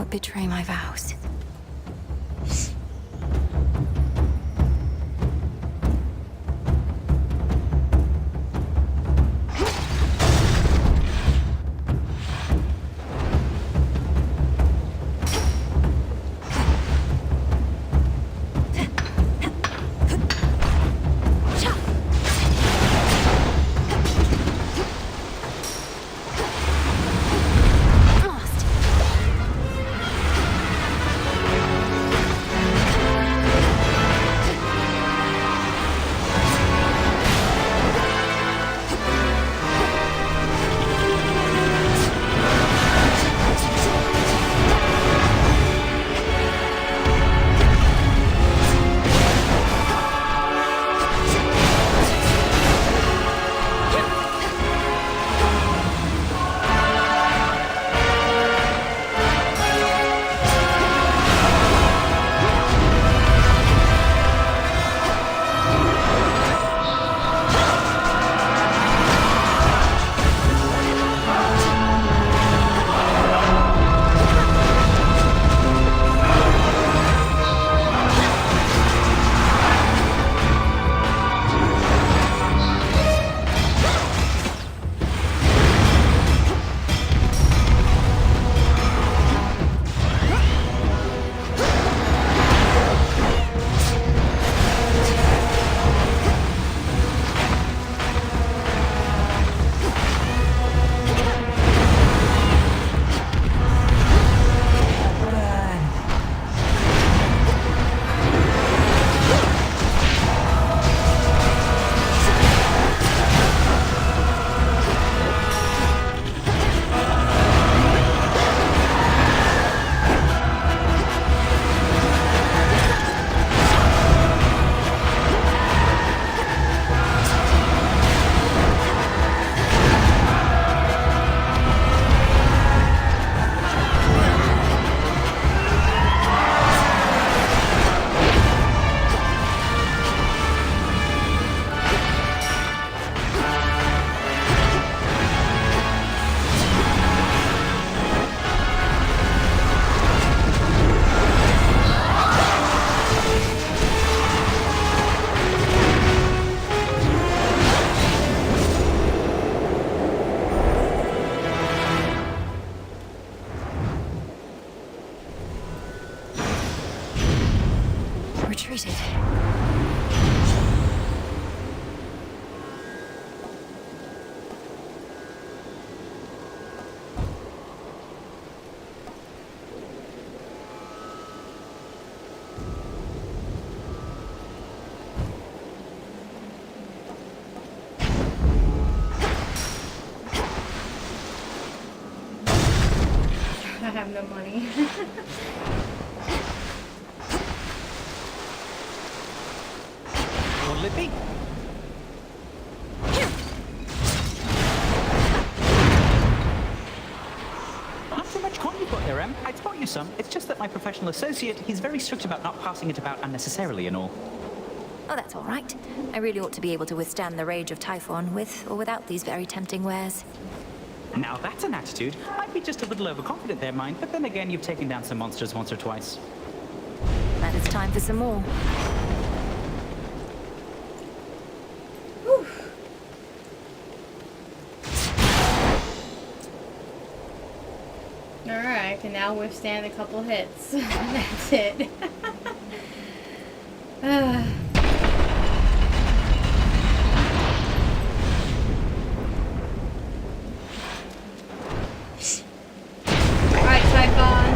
Betray my vows. Retreated. I have no money. What'll it be? Not too much coin you've got here, Em. I'd spot you some. It's just that my professional associate, he's very strict about not passing it about unnecessarily and all. Oh, that's all right. I really ought to be able to withstand the rage of Typhon with or without these very tempting wares. Now that's an attitude. Might be just a little overconfident there, mind, but then again, you've taken down some monsters once or twice. Then it's time for some more. Alright, I can now withstand a couple hits. That's it. Alright, Typhon.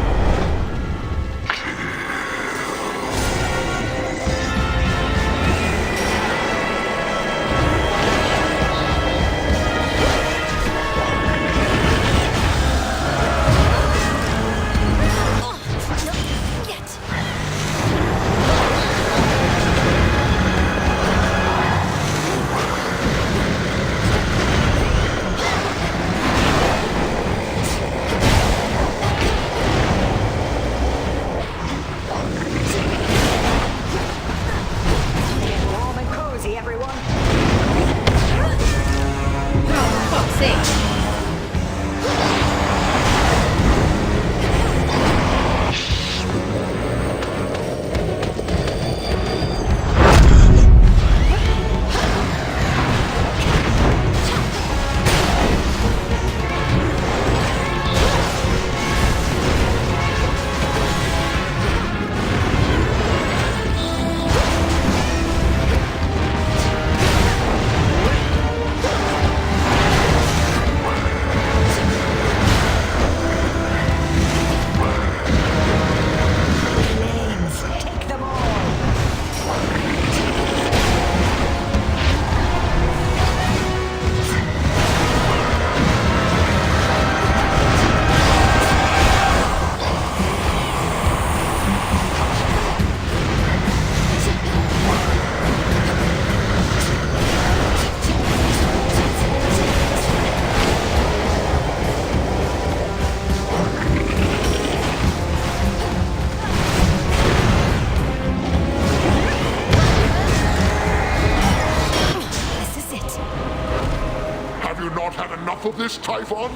Of this, Typhon?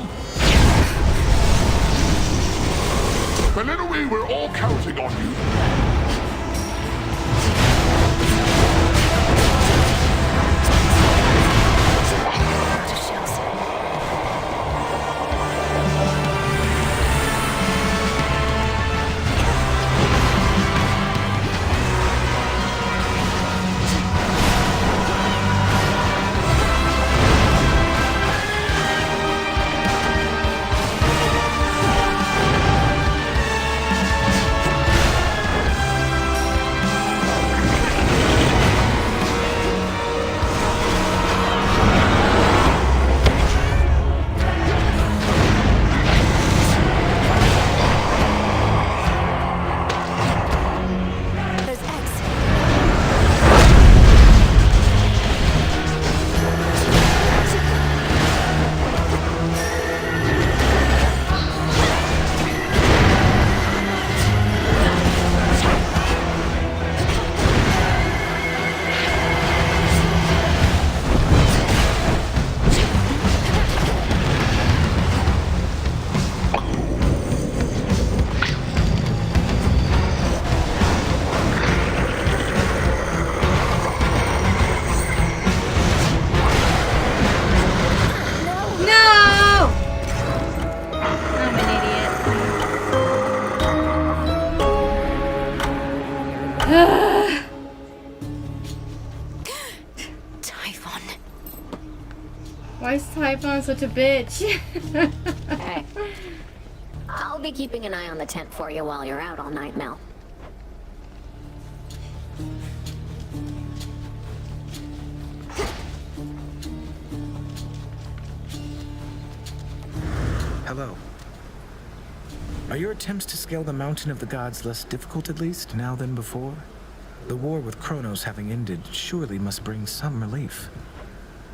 Melinoi, we're all counting on you. Why is Typhon such a bitch? Hey. I'll be keeping an eye on the tent for you while you're out all night, Mel. Hello. Are your attempts to scale the Mountain of the Gods less difficult, at least, now than before? The war with Kronos having ended surely must bring some relief.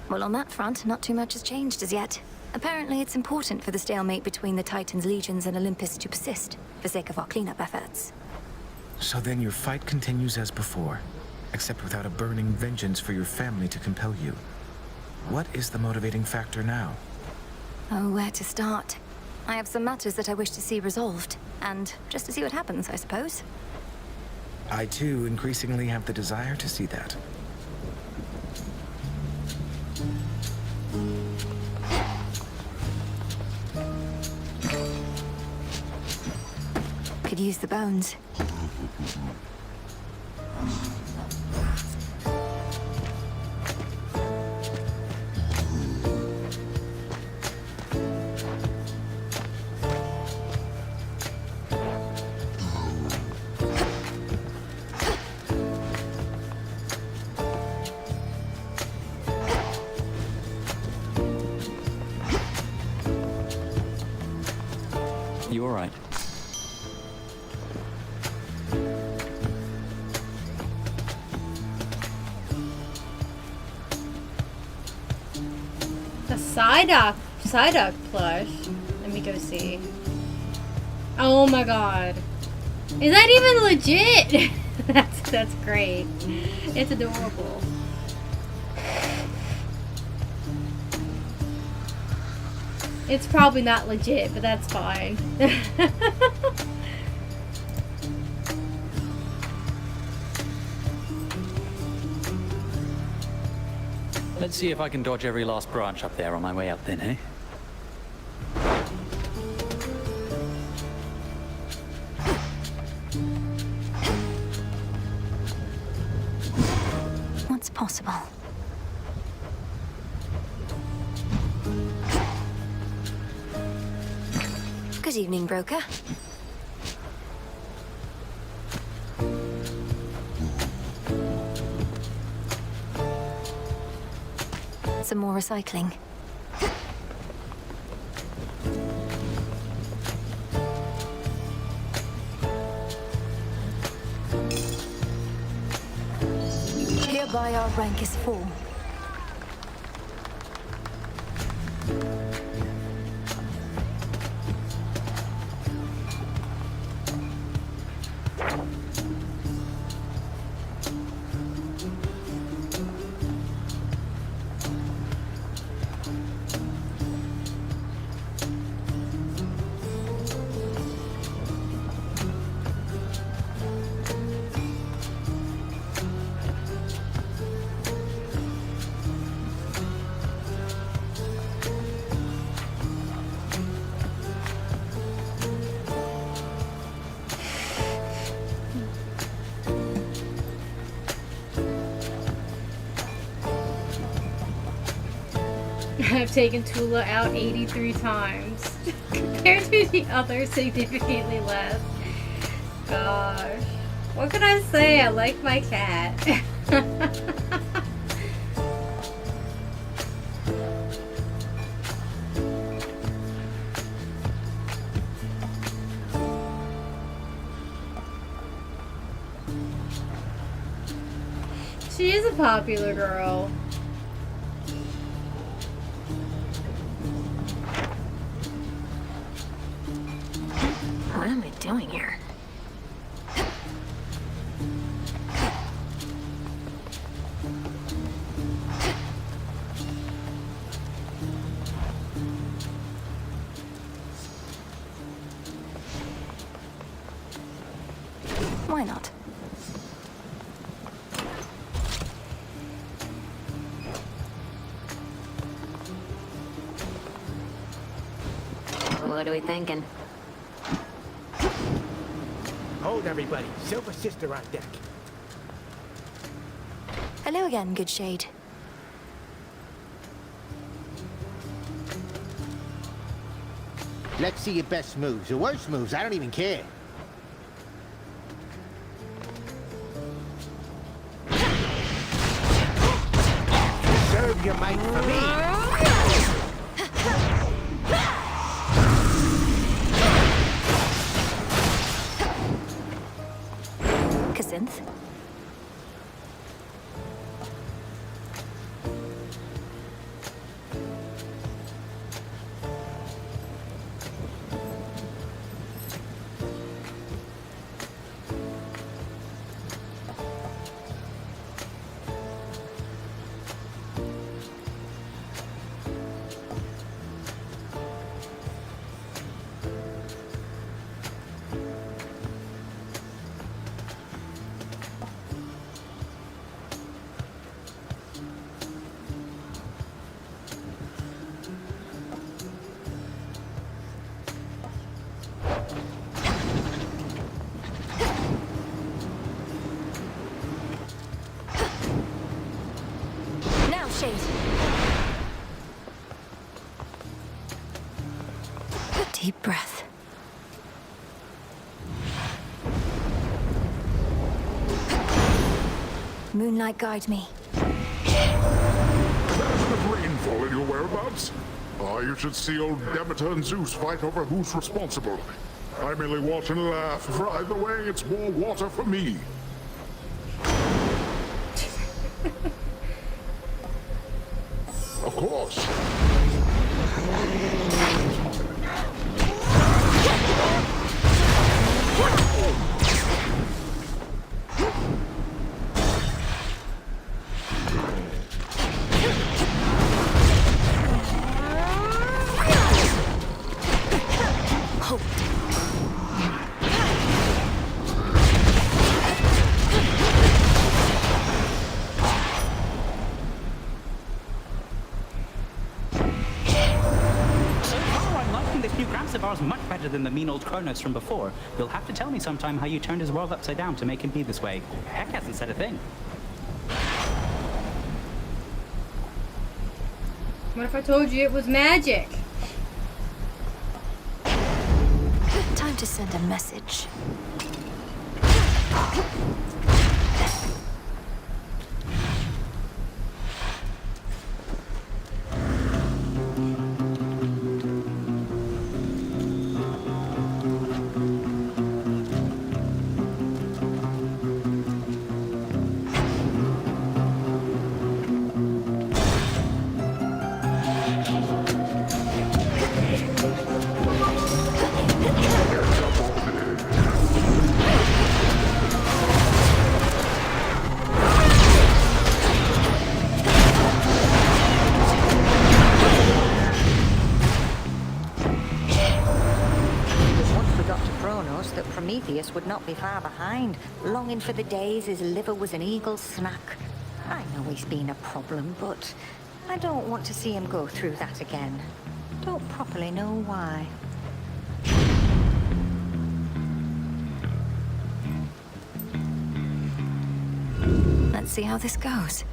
Well, on that front, not too much has changed as yet. Apparently, it's important for the stalemate between the Titans' legions and Olympus to persist, for sake of our cleanup efforts. So then your fight continues as before, except without a burning vengeance for your family to compel you. What is the motivating factor now? Oh, where to start? I have some matters that I wish to see resolved, and just to see what happens, I suppose. I too increasingly have the desire to see that. Could use the bones. You all right? The Psyduck plush. Let me go see. Oh my god. Is that even legit? that's great. It's adorable. It's probably not legit, but that's fine. Let's see if I can dodge every last branch up there on my way up then, eh? What's possible? Good evening, broker. Some more recycling. Hereby our rank is full. I've taken Tula out 83 times compared to the others, significantly less. Gosh, what can I say? I like my cat. She is a popular girl. What am I doing here? Why not? What are we thinking? Hold everybody. Silver Sister on deck. Hello again, good shade. Let's see your best moves. Your worst moves, I don't even care. Serve your might for me. Synth. shade. Deep breath. Moonlight, guide me. There's a bit of rainfall in your whereabouts. Oh, you should see old Demeter and Zeus fight over who's responsible. I merely watch and laugh, for either way, it's more water for me. Of course. Much better than the mean old Kronos from before. You'll have to tell me sometime how you turned his world upside down to make him be this way. Heck hasn't said a thing. What if I told you it was magic? Time to send a message. Prometheus would not be far behind, longing for the days his liver was an eagle's snack. I know he's been a problem, but I don't want to see him go through that again. Don't properly know why. Let's see how this goes.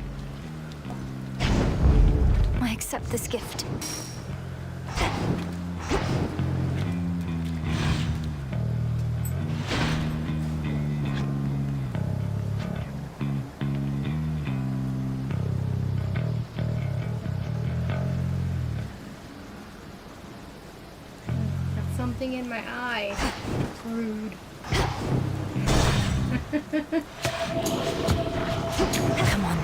I accept this gift. Something in my eye. Rude. Come on.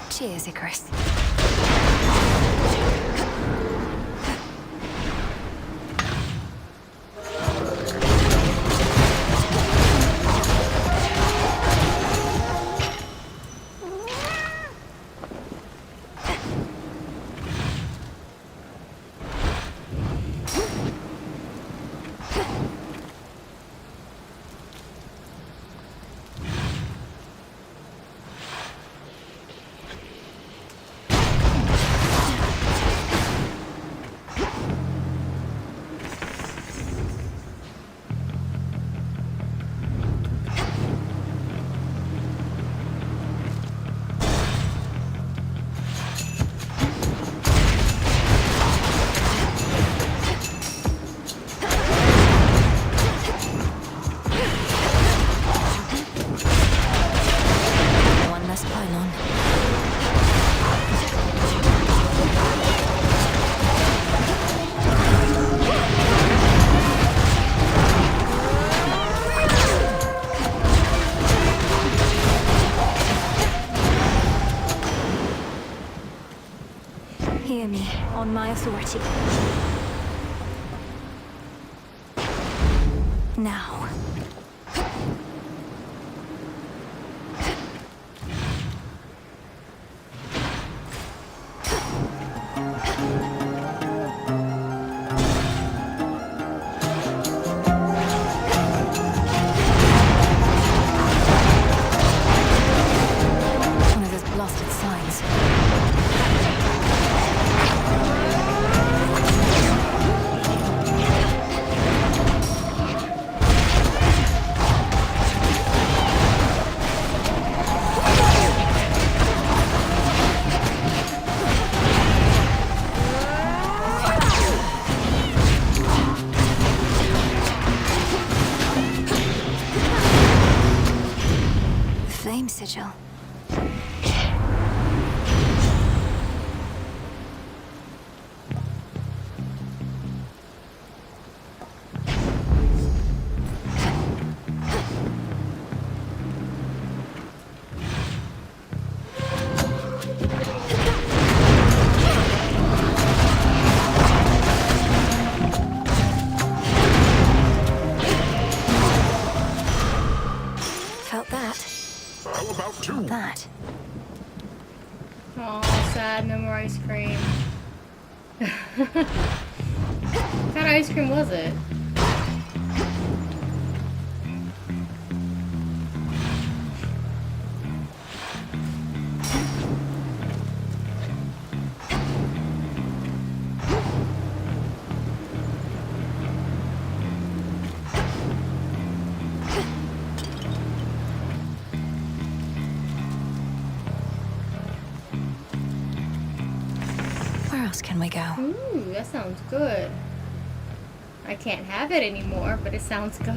Cheers, Icarus. Hear me, on my authority. Now. One of those blasted signs. Flame sigil. Felt that. How about two? That. Oh, sad, no more ice cream. What kind of ice cream was it? Where else can we go? Ooh, that sounds good. I can't have it anymore, but it sounds good.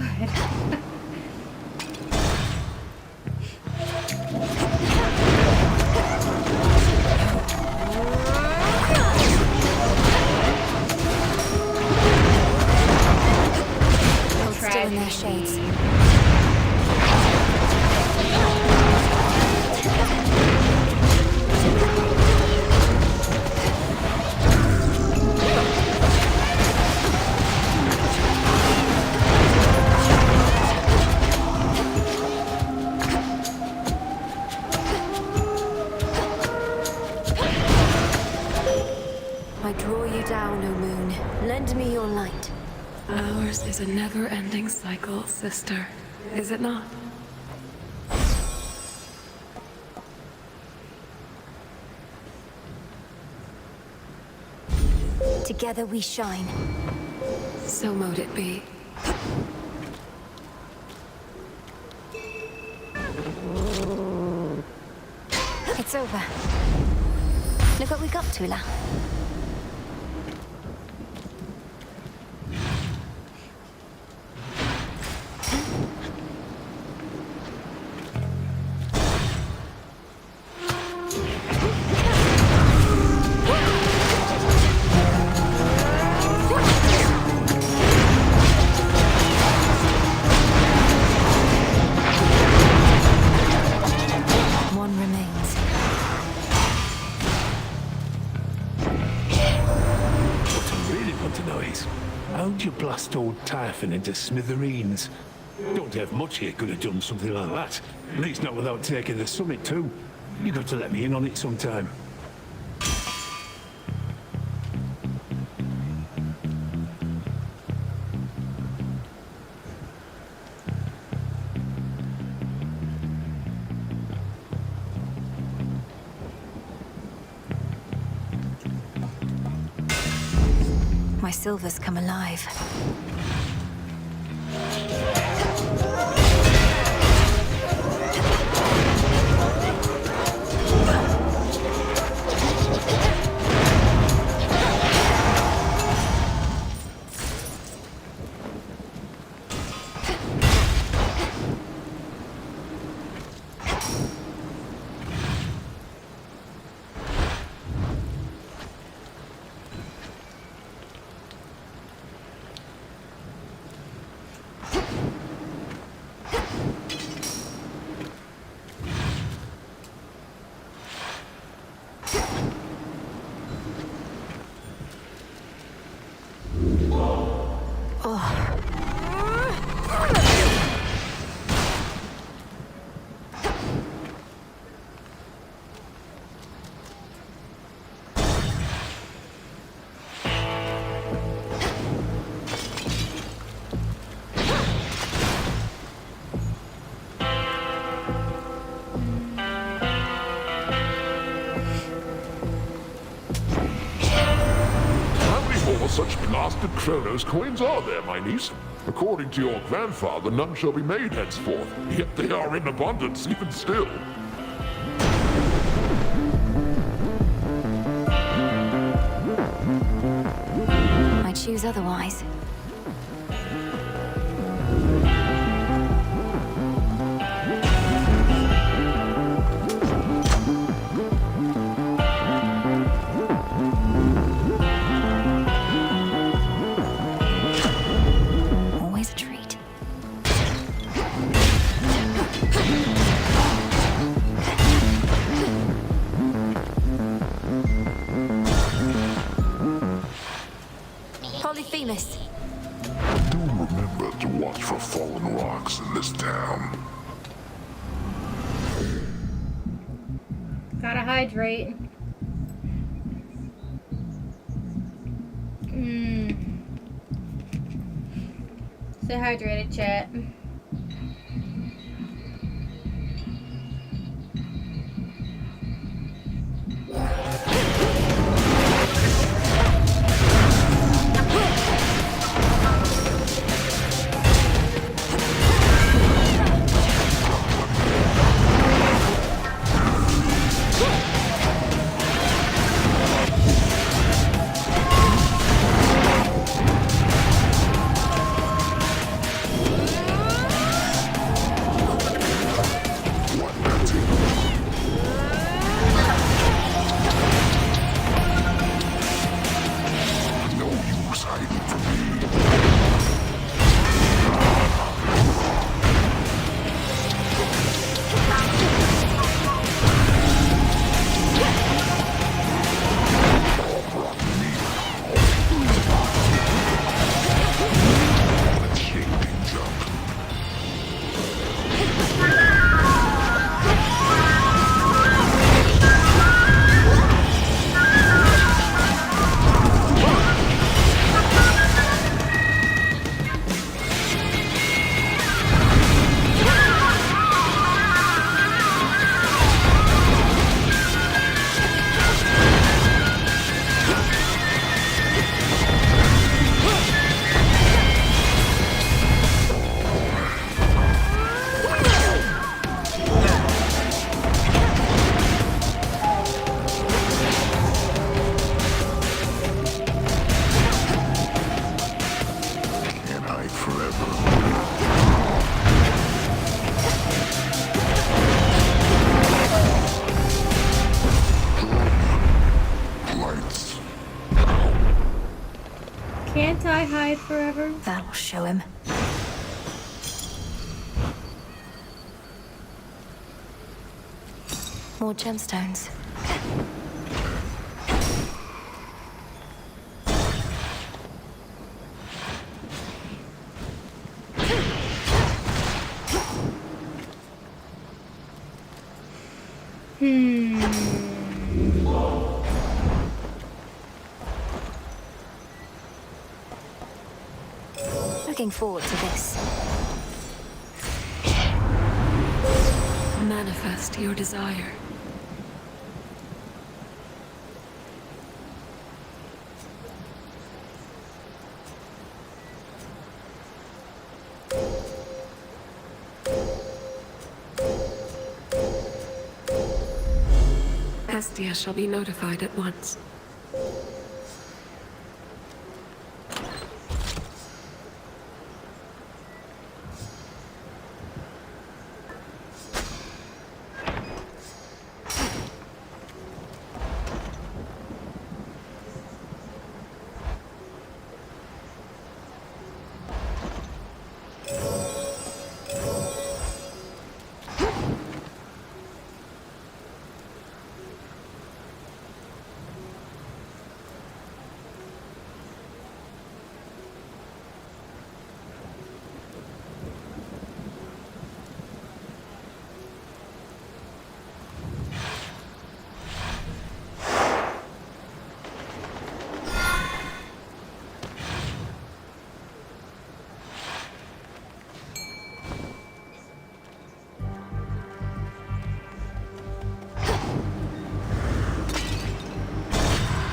Hold still in their shades. I draw you down, O moon. Lend me your light. Ours is a never-ending cycle, sister. Is it not? Together we shine. So mote it be. It's over. Look what we got, Tula. One remains. What I really want to know is, how'd you blast old Typhon into smithereens? Don't have much here could have done something like that. At least not without taking the summit too. You got to let me in on it sometime. My silver's come alive. such blasted Kronos coins are there, my niece? According to your grandfather, none shall be made henceforth, yet they are in abundance even still. I choose otherwise. Always a treat. Polyphemus. Do remember to watch for fallen rocks in this town. Gotta hydrate. Stay hydrated, chat. Can't I hide forever? That'll show him. More gemstones. Looking forward to this. Manifest your desire. Estia shall be notified at once.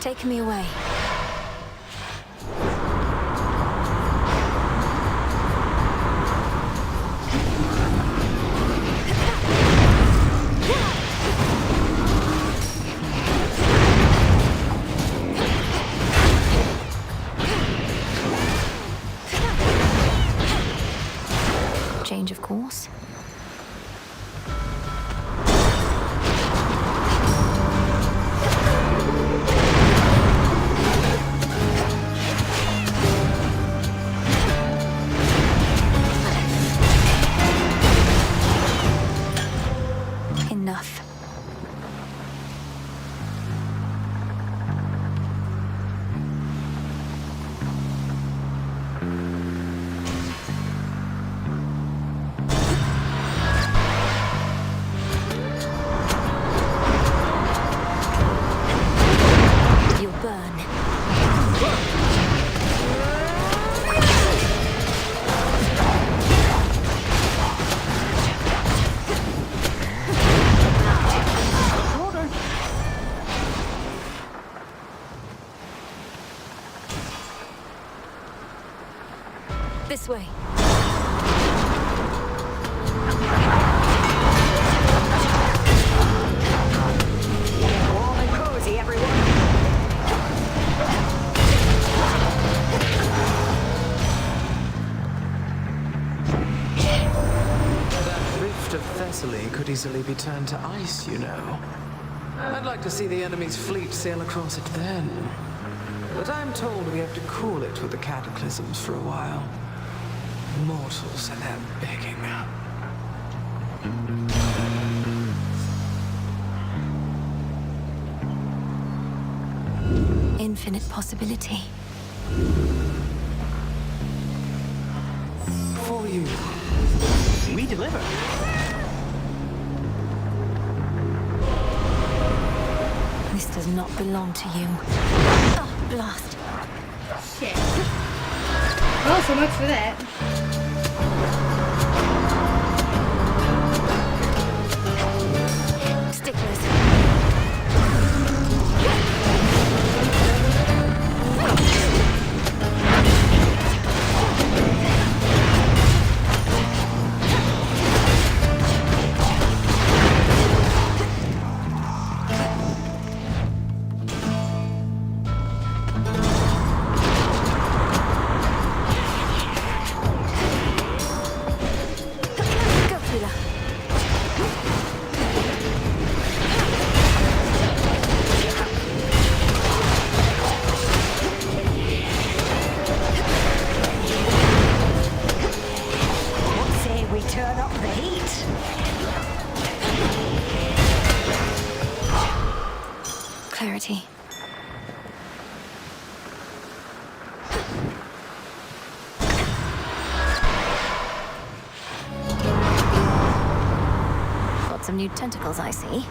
Take me away. This way. Warm and cozy, everyone. That rift of Thessaly could easily be turned to ice, you know. I'd like to see the enemy's fleet sail across it then. But I'm told we have to cool it with the cataclysms for a while. Mortals and their begging. Infinite possibility. For you. We deliver. This does not belong to you. Oh, blast. Shit. Well, so much for that. Sticklers. Clarity. Got some new tentacles, I see.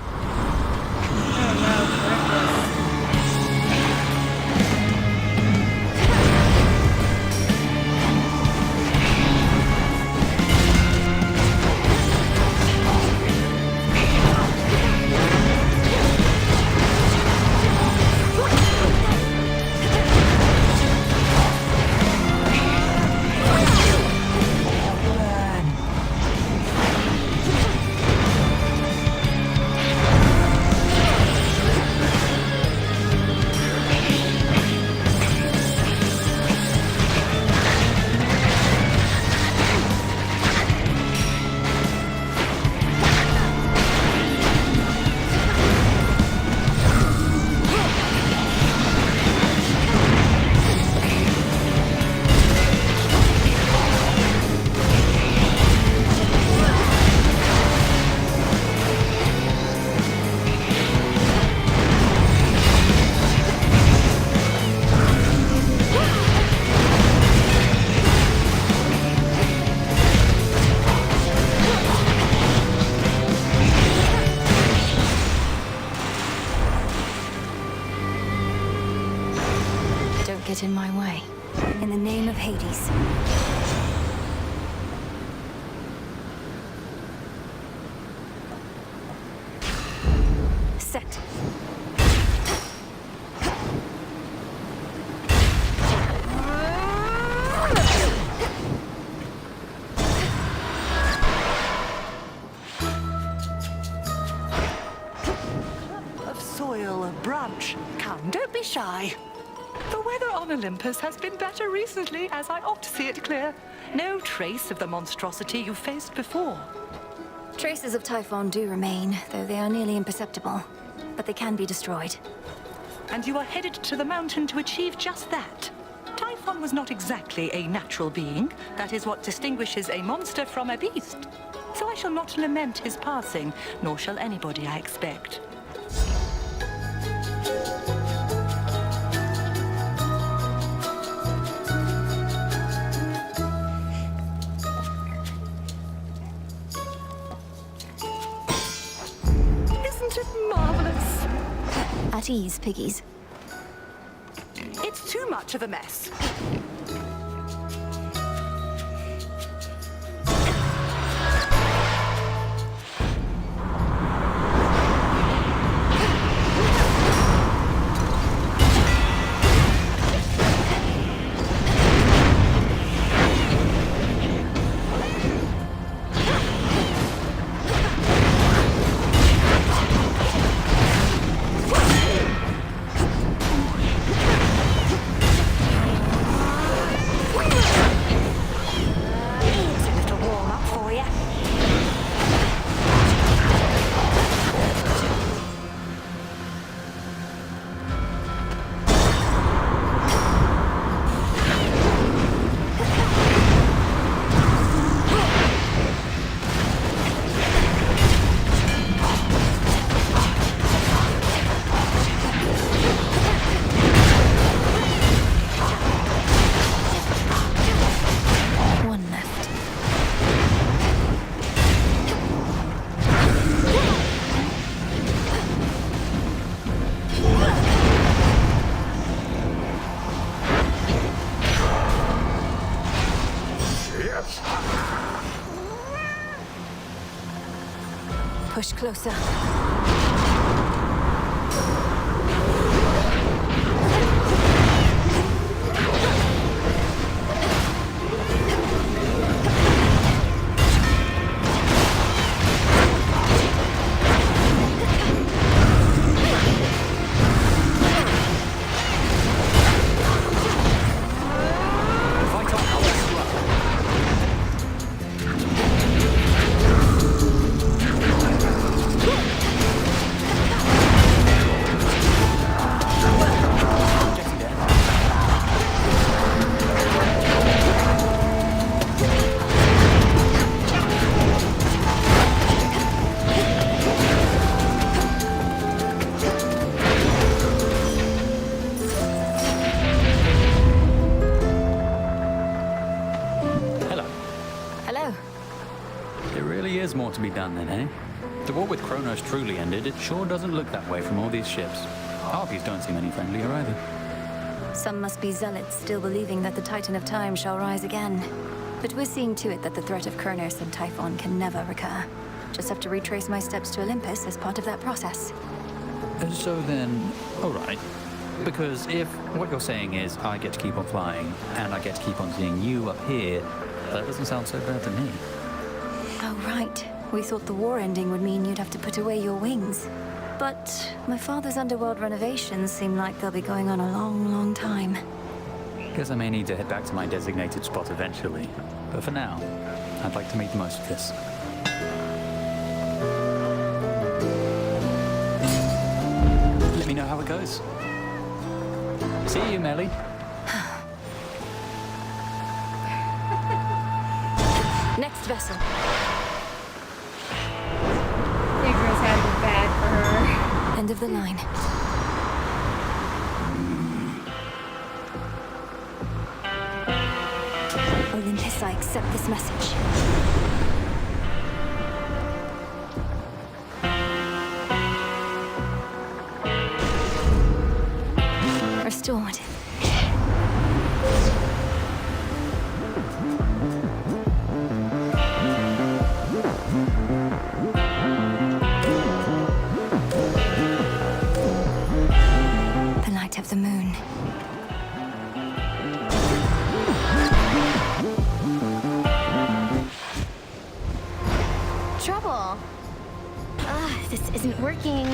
Get in my way. In the name of Hades. Set. Of soil, a branch. Come, don't be shy. The weather on Olympus has been better recently, as I oft see it clear. No trace of the monstrosity you faced before. Traces of Typhon do remain, though they are nearly imperceptible. But they can be destroyed. And you are headed to the mountain to achieve just that. Typhon was not exactly a natural being. That is what distinguishes a monster from a beast. So I shall not lament his passing, nor shall anybody, I expect. Marvelous. At ease, piggies. It's too much of a mess. much closer. More to be done then, eh? The war with Kronos truly ended. It sure doesn't look that way from all these ships. Harpies don't seem any friendlier either. Some must be zealots still believing that the Titan of Time shall rise again. But we're seeing to it that the threat of Kronos and Typhon can never recur. Just have to retrace my steps to Olympus as part of that process. And so then, alright. Because if what you're saying is I get to keep on flying, and I get to keep on seeing you up here, that doesn't sound so bad to me. Oh, right. We thought the war ending would mean you'd have to put away your wings. But my father's underworld renovations seem like they'll be going on a long, long time. Guess I may need to head back to my designated spot eventually. But for now, I'd like to make the most of this. Let me know how it goes. See you, Melly. Next vessel. Igris had it bad for her. End of the line. Olympus, I accept this message. Restored. The light of the moon. Trouble. This isn't working.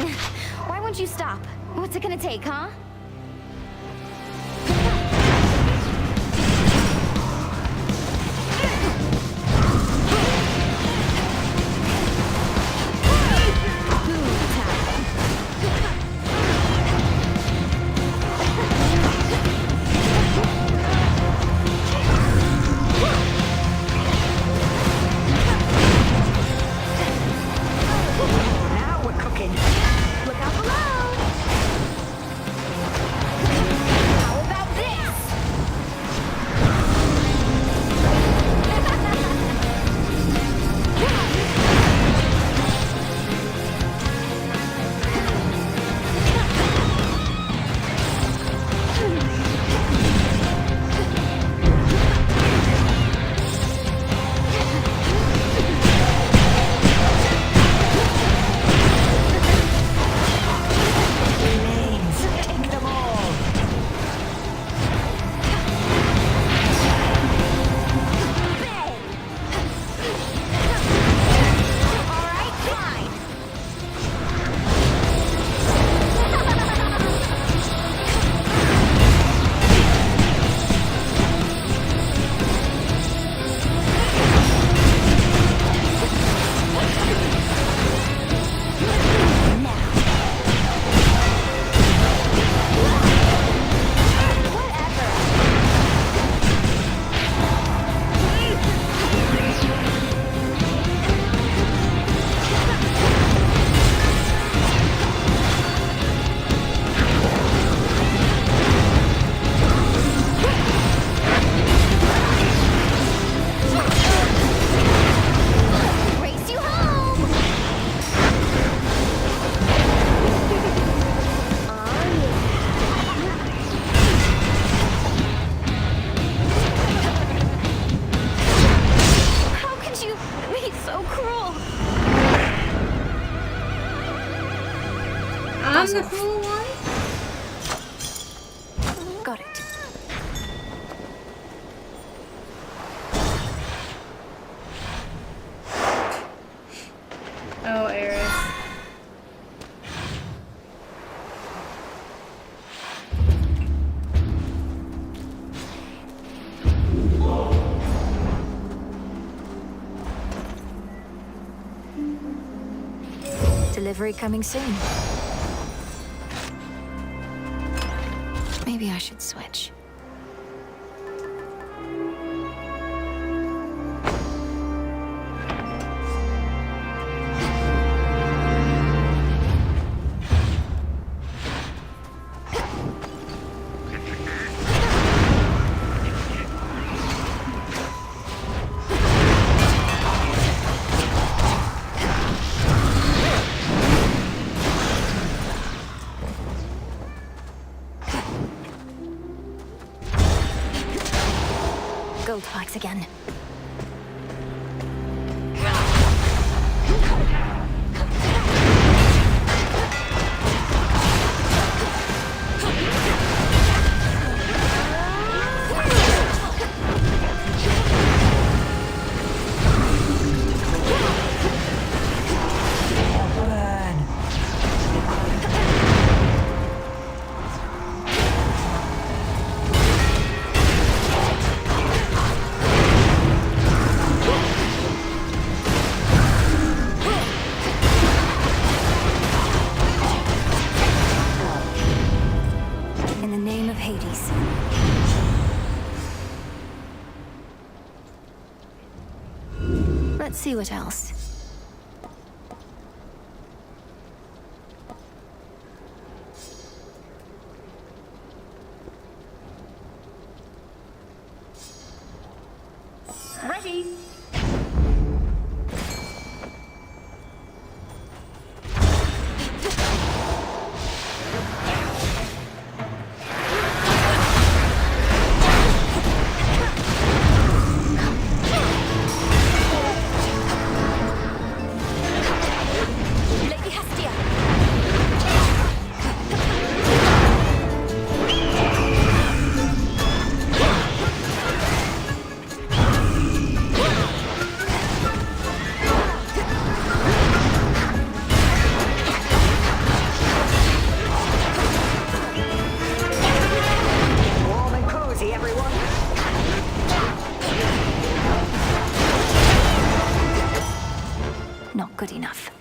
Why won't you stop? What's it gonna take, huh? Now we're cooking. Look out below! off. Cool one. Got it. Oh, Eris. Delivery coming soon. Maybe I should switch. Gold spikes again. In the name of Hades. Let's see what else. Ready. Lady Hestia! Warm and cozy, everyone. Not good enough.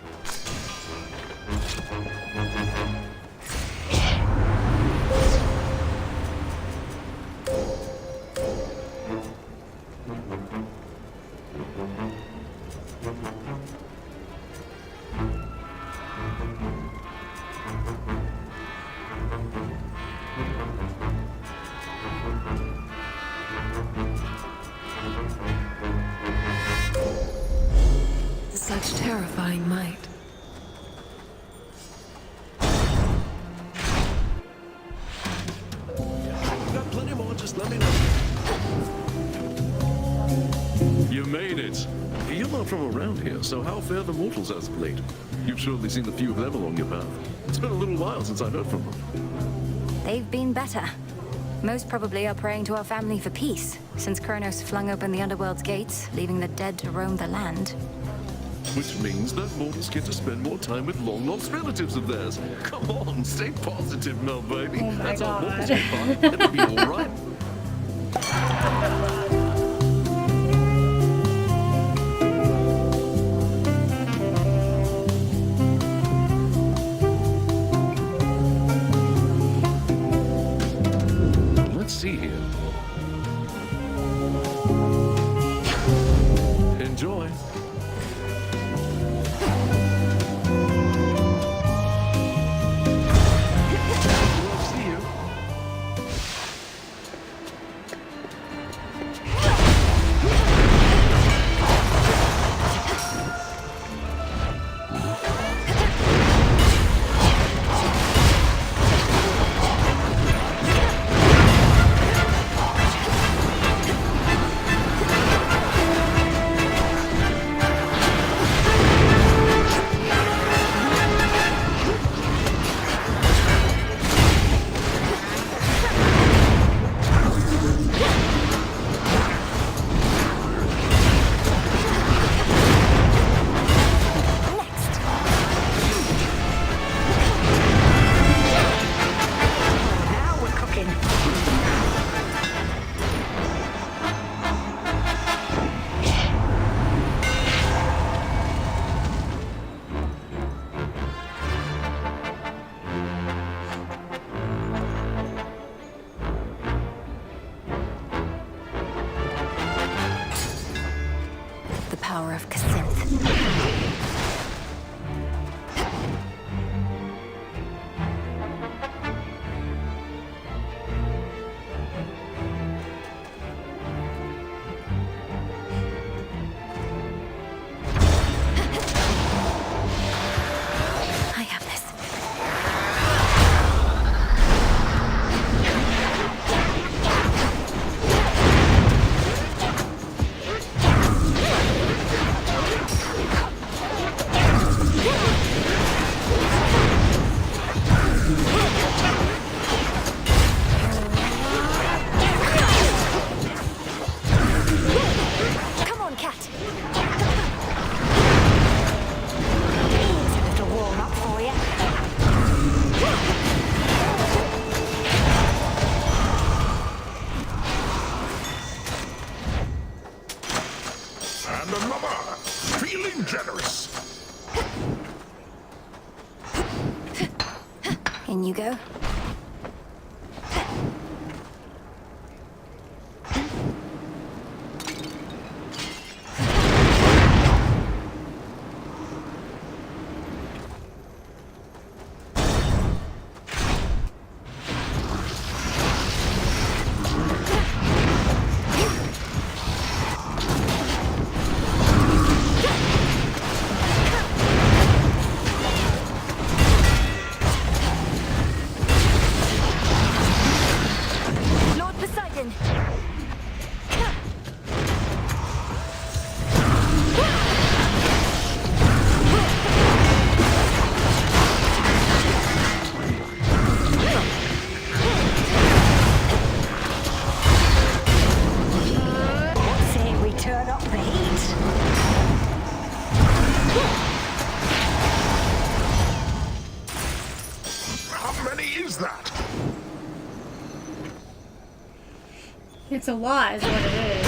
Such terrifying might. Got plenty more, just let me know. You made it. You're not from around here, so how fare the mortals as of late? You've surely seen a few of them along your path. It's been a little while since I heard from them. They've been better. Most probably are praying to our family for peace, since Kronos flung open the underworld's gates, leaving the dead to roam the land. Which means that mortals get to spend more time with long-lost relatives of theirs. Come on, stay positive, Mel, baby. Oh my That's how God. mortals get by. It'll be all right. Let's see here. Enjoy. We'll see you. In you go. It's a lot, is what it is.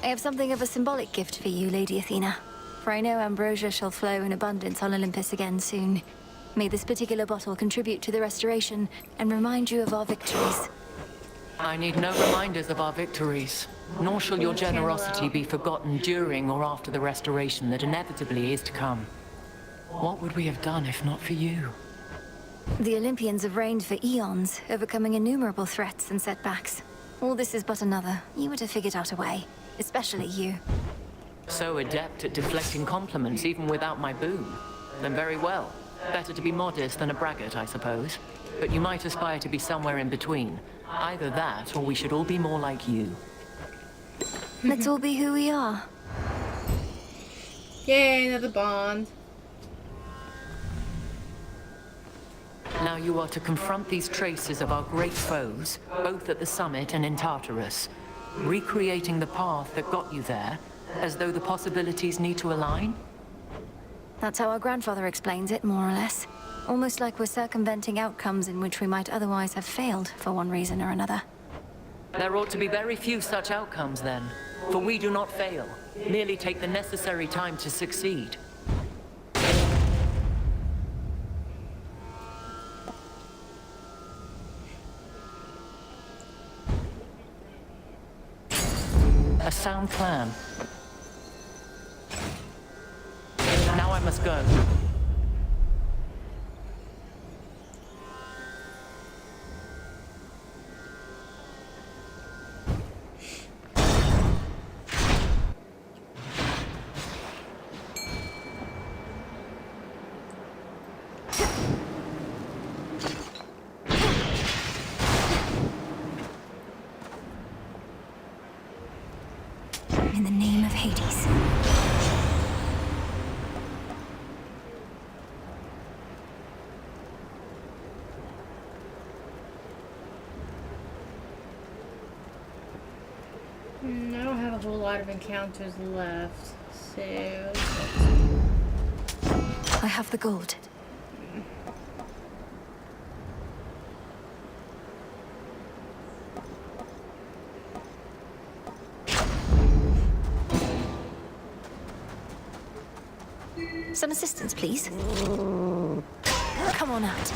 I have something of a symbolic gift for you, Lady Athena. For I know ambrosia shall flow in abundance on Olympus again soon. May this particular bottle contribute to the restoration and remind you of our victories. I need no reminders of our victories, nor shall your generosity be forgotten during or after the restoration that inevitably is to come. What would we have done if not for you? The Olympians have reigned for eons, overcoming innumerable threats and setbacks. All this is but another. You would have figured out a way. Especially you. So adept at deflecting compliments even without my boon. Then very well. Better to be modest than a braggart, I suppose. But you might aspire to be somewhere in between. Either that, or we should all be more like you. Let's all be who we are. Yay, another bond. Now you are to confront these traces of our great foes, both at the summit and in Tartarus, recreating the path that got you there, as though the possibilities need to align? That's how our grandfather explains it, more or less. Almost like we're circumventing outcomes in which we might otherwise have failed for one reason or another. There ought to be very few such outcomes then, for we do not fail, merely take the necessary time to succeed. A sound plan. Now I must go. In the name of Hades. I don't have a whole lot of encounters left, so... I have the gold. Some assistance, please. Come on out.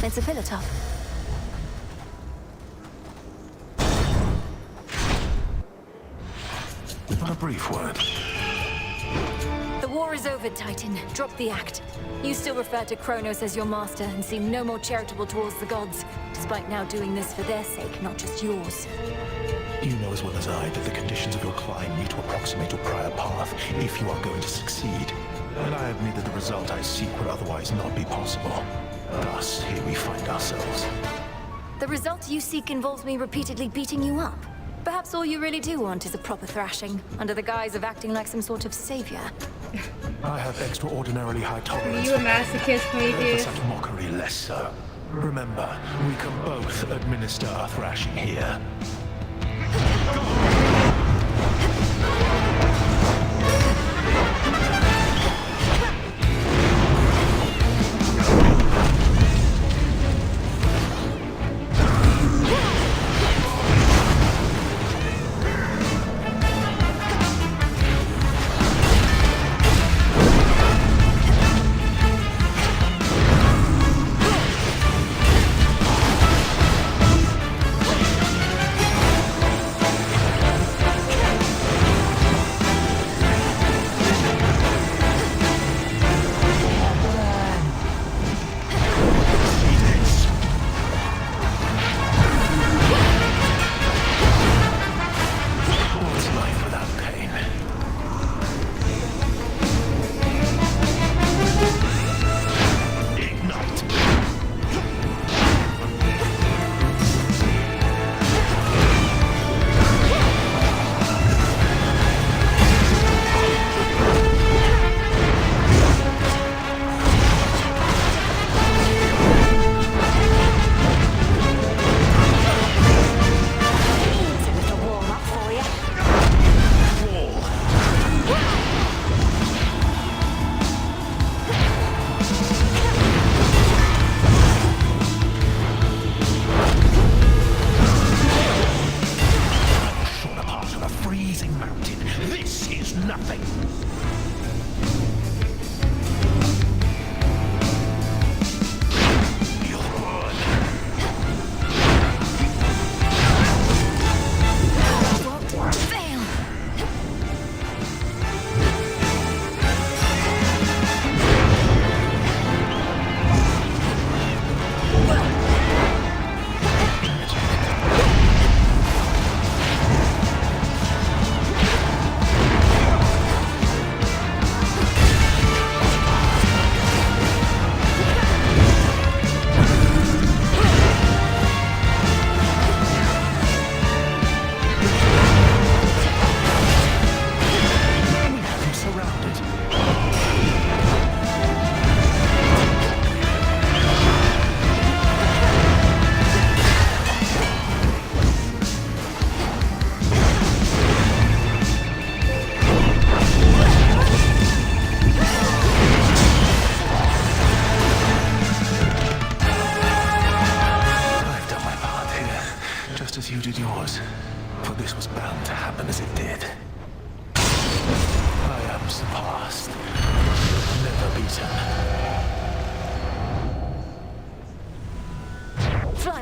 It's a pillar top. Not a brief word. The war is over, Titan. Drop the act. You still refer to Kronos as your master and seem no more charitable towards the gods, despite now doing this for their sake, not just yours. You know as well as I that the conditions of your climb need to approximate your prior path if you are going to succeed. And I admit that the result I seek would otherwise not be possible. Thus, here we find ourselves. The result you seek involves me repeatedly beating you up. Perhaps all you really do want is a proper thrashing, under the guise of acting like some sort of savior. I have extraordinarily high Are tolerance. you a masochist, For Prometheus? such mockery, less so. Remember, we can both administer a thrashing here.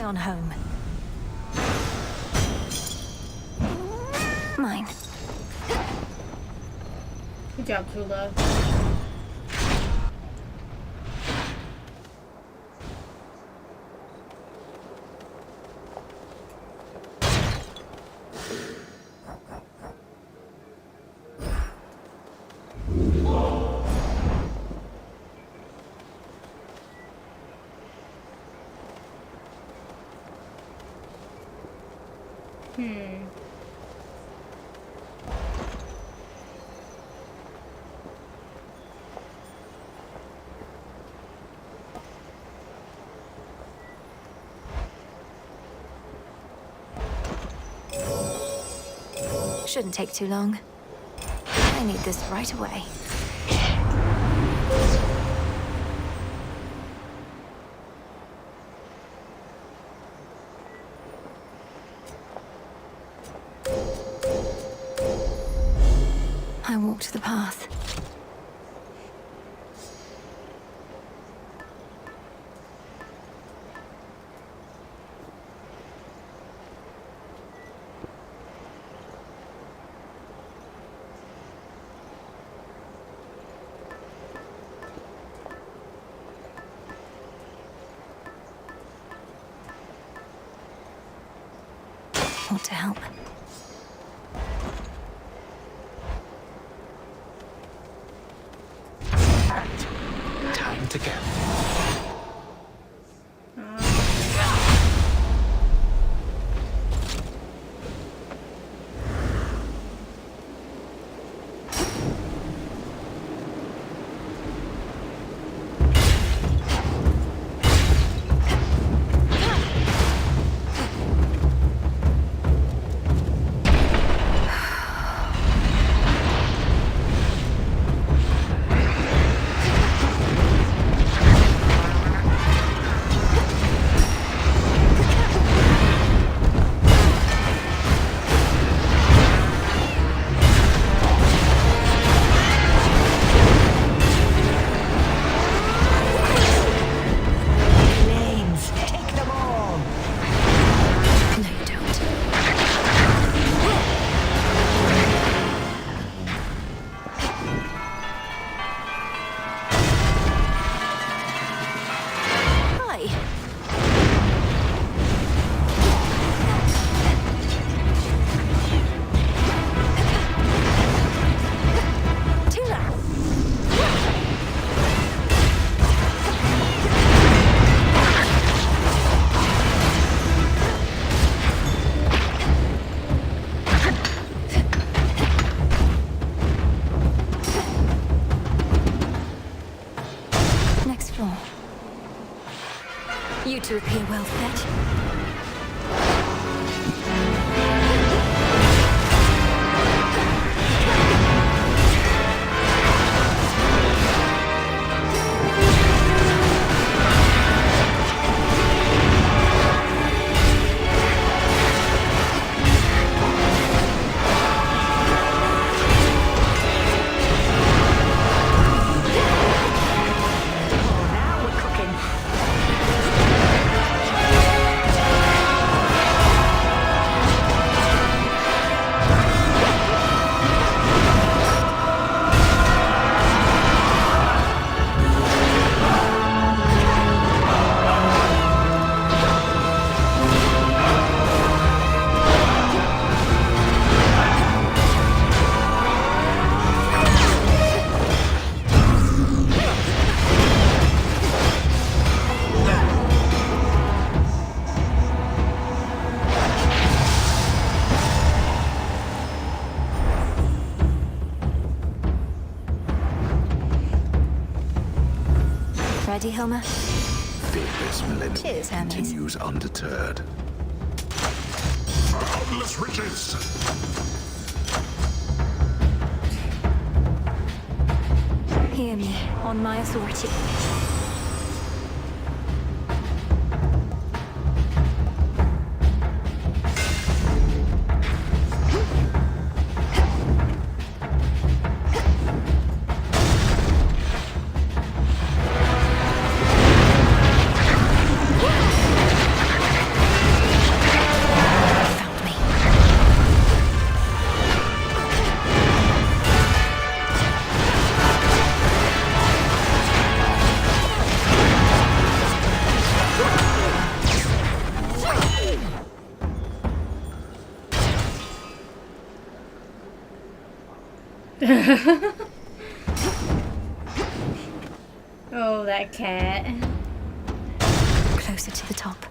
on home. Mine. Good job, true love. Shouldn't take too long. I need this right away. I walked the path. Want to help? Time to go. You two appear well fed. Ready, Homer? Fearless millennium Cheers, Hermes. continues undeterred. Boundless riches! Hear me, on my authority. Oh, that cat. Closer to the top.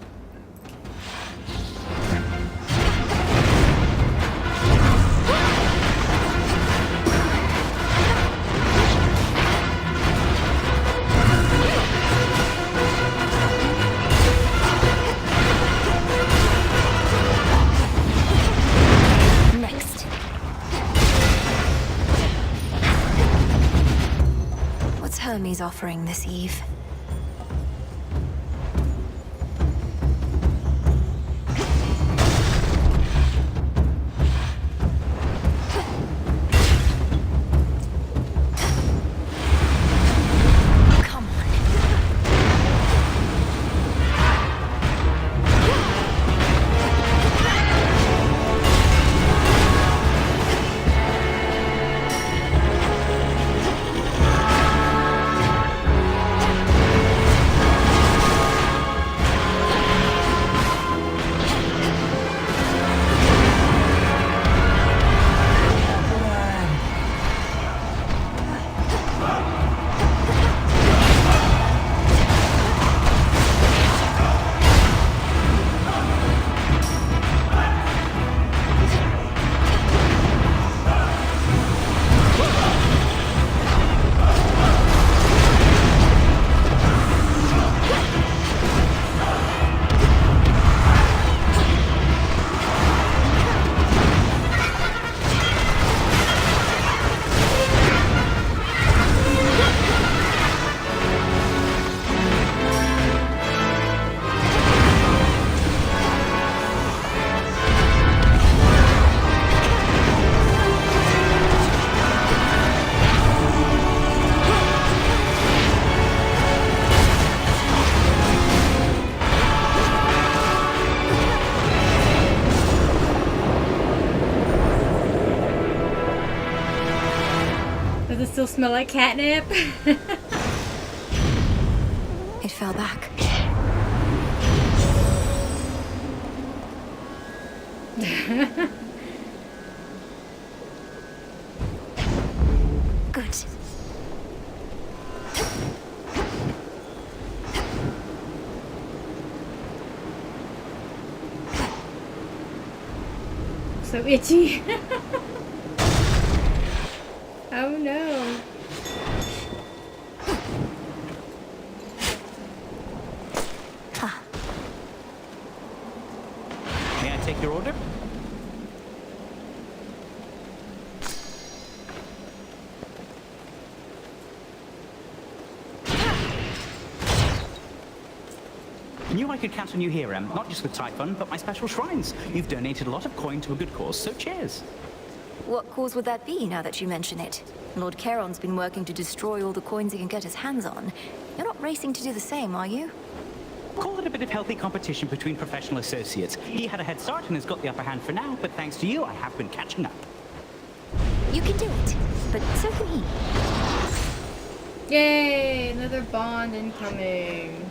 Next. What's Hermes offering this eve? Does it still smell like catnip? It fell back. Good. So itchy. Oh no. May I take your order? Knew I could count on you here, Em. Not just with Typhon, but my special shrines. You've donated a lot of coin to a good cause, so cheers. What cause would that be, now that you mention it? Lord Charon's been working to destroy all the coins he can get his hands on. You're not racing to do the same, are you? Call it a bit of healthy competition between professional associates. He had a head start and has got the upper hand for now, but thanks to you, I have been catching up. You can do it, but so can he. Yay! Another bond incoming.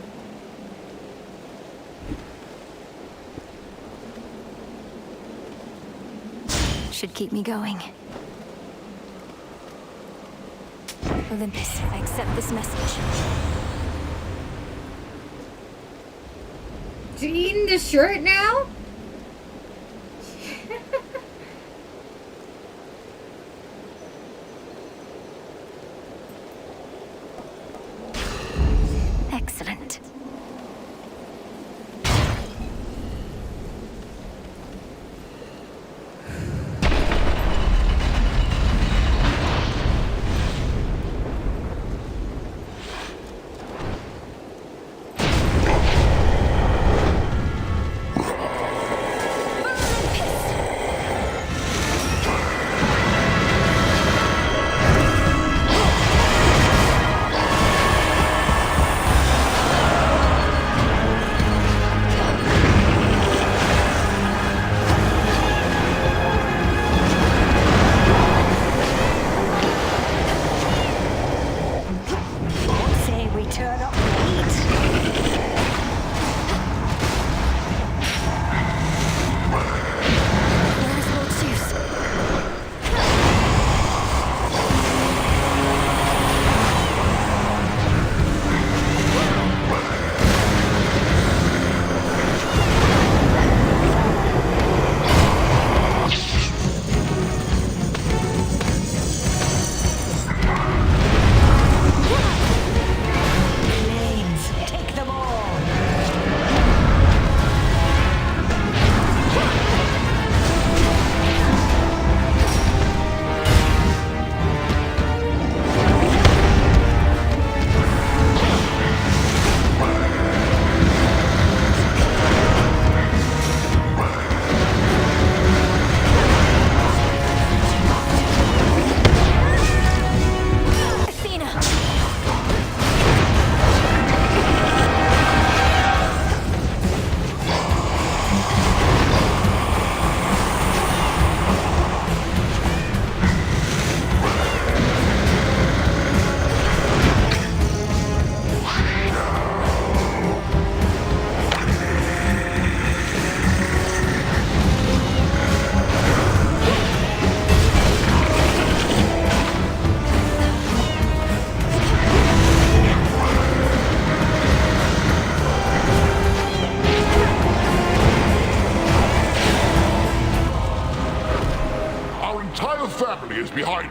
Should keep me going. Olympus, I accept this message. Is he eating the shirt now? Excellent.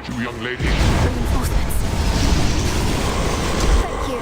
you, young lady. Reinforcements. Thank you.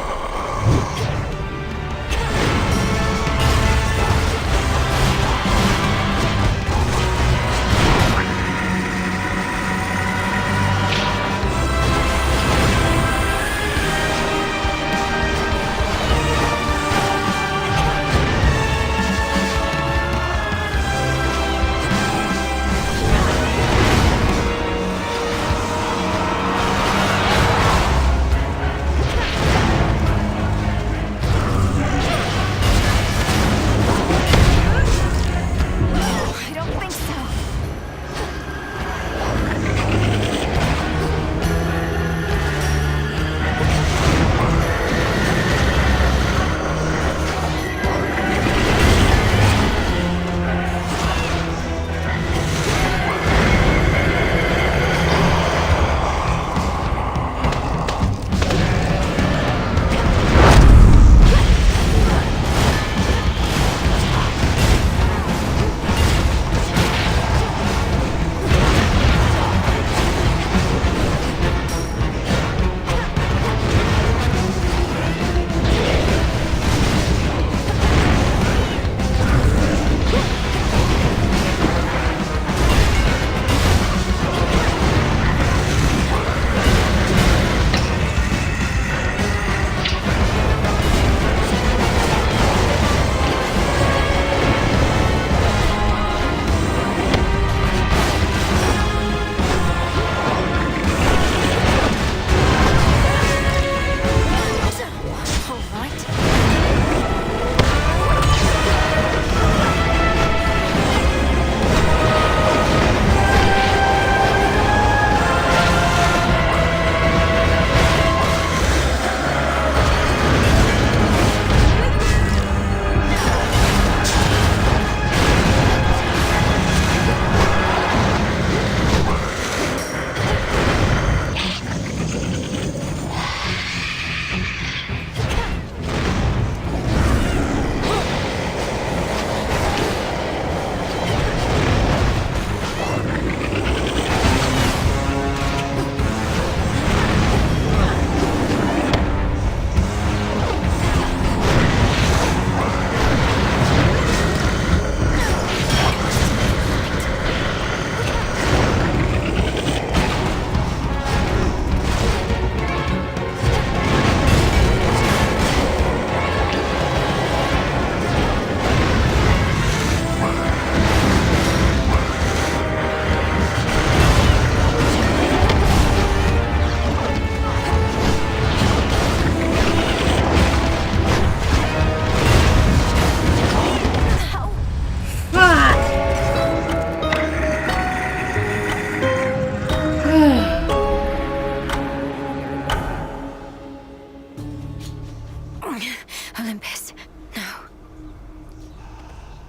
Olympus, no.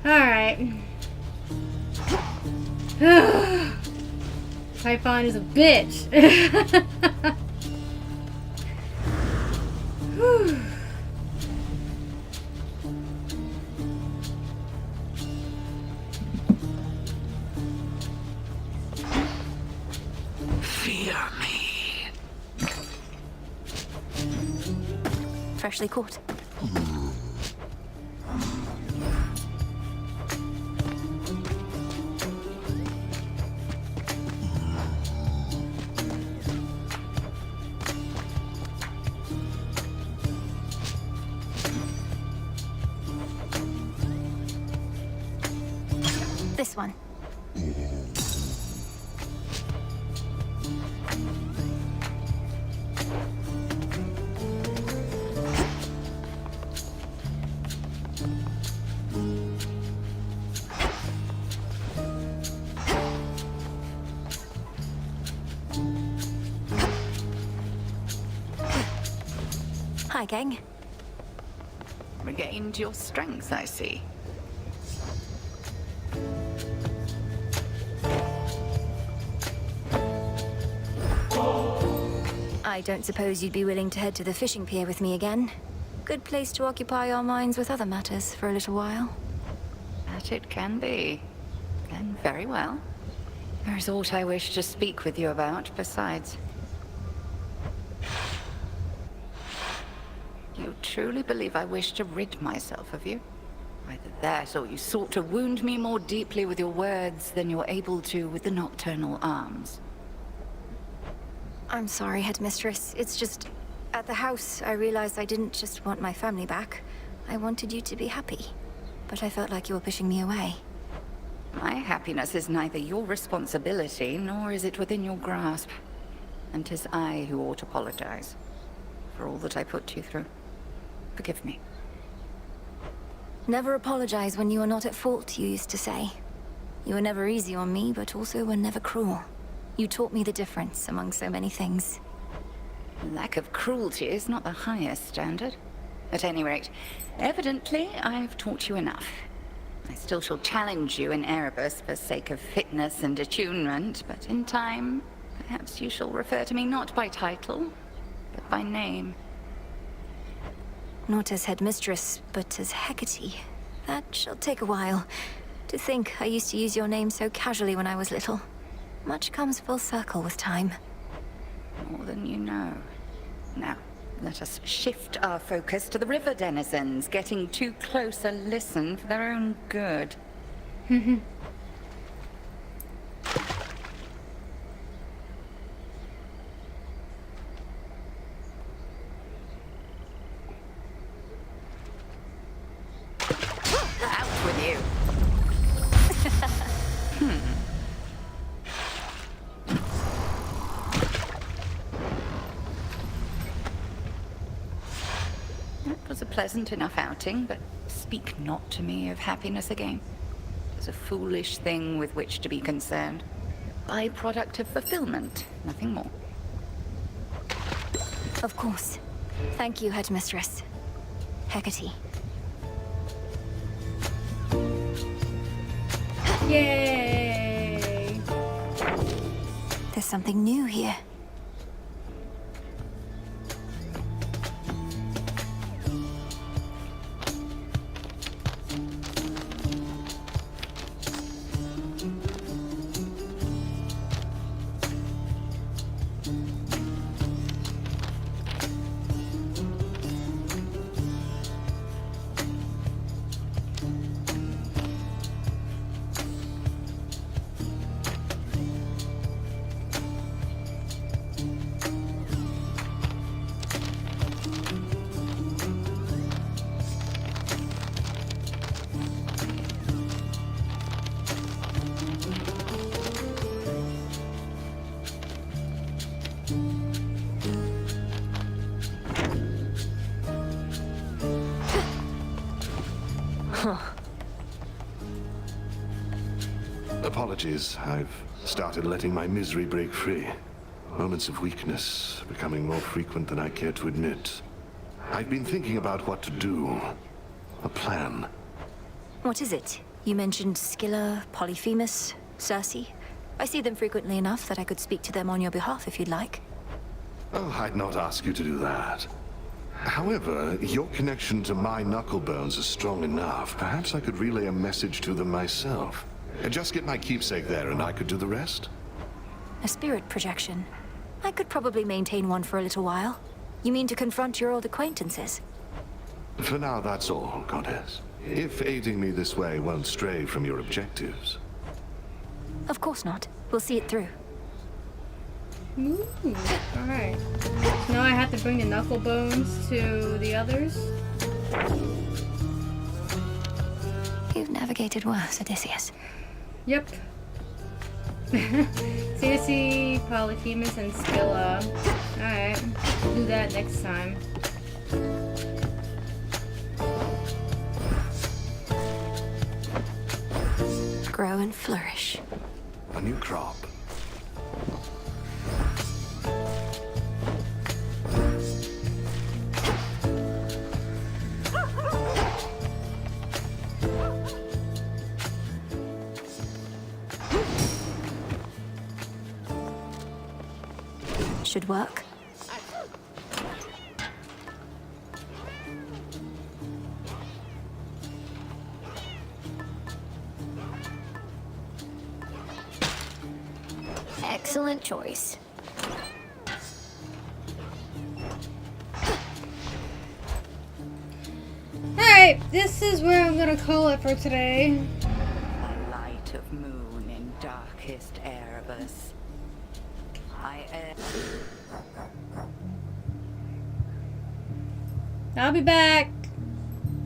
Alright. Typhon is a bitch. Whew. Fear me. Freshly caught. This one. Hi, gang. Regained your strength, I see. I don't suppose you'd be willing to head to the fishing pier with me again. Good place to occupy our minds with other matters for a little while. That it can be. Then very well. There is aught I wish to speak with you about, besides. You truly believe I wish to rid myself of you? Either that, or you sought to wound me more deeply with your words than you're able to with the nocturnal arms. I'm sorry, Headmistress. It's just... At the house, I realized I didn't just want my family back. I wanted you to be happy. But I felt like you were pushing me away. My happiness is neither your responsibility, nor is it within your grasp. And 'tis I who ought to apologize for all that I put you through. Forgive me. Never apologize when you are not at fault, you used to say. You were never easy on me, but also were never cruel. You taught me the difference among so many things. Lack of cruelty is not the highest standard. At any rate, evidently, I've taught you enough. I still shall challenge you in Erebus for sake of fitness and attunement, but in time, perhaps you shall refer to me not by title, but by name. Not as Headmistress, but as Hecate. That shall take a while. To think I used to use your name so casually when I was little. Much comes full circle with time. More than you know. Now, let us shift our focus to the river denizens, getting too close a listen for their own good. Out with you! It was a pleasant enough outing, but speak not to me of happiness again. It was a foolish thing with which to be concerned. Byproduct of fulfillment, nothing more. Of course. Thank you, Headmistress. Hecate. Yay! There's something new here. Apologies, I've started letting my misery break free. Moments of weakness becoming more frequent than I care to admit. I've been thinking about what to do. A plan. What is it? You mentioned Scylla, Polyphemus, Circe. I see them frequently enough that I could speak to them on your behalf if you'd like. Oh, I'd not ask you to do that. However, your connection to my knucklebones is strong enough. Perhaps I could relay a message to them myself. Just get my keepsake there and I could do the rest? A spirit projection. I could probably maintain one for a little while. You mean to confront your old acquaintances? For now, that's all, Goddess. If aiding me this way won't stray from your objectives. Of course not. We'll see it through. Ooh, alright. Now I have to bring the knuckle bones to the others. You've navigated worse, Odysseus. Yep. Circe, Polyphemus, and Scylla. Alright, we'll do that next time. Grow and flourish. A new crop. Should work. Excellent choice. Alright, this is where I'm gonna call it for today. A light of moon in darkest Erebus. I'll be back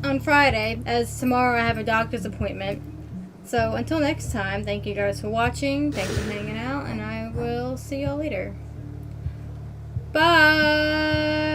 on Friday, as tomorrow I have a doctor's appointment. So until next time, thank you guys for watching, thanks for hanging out, and I will see y'all later. Bye!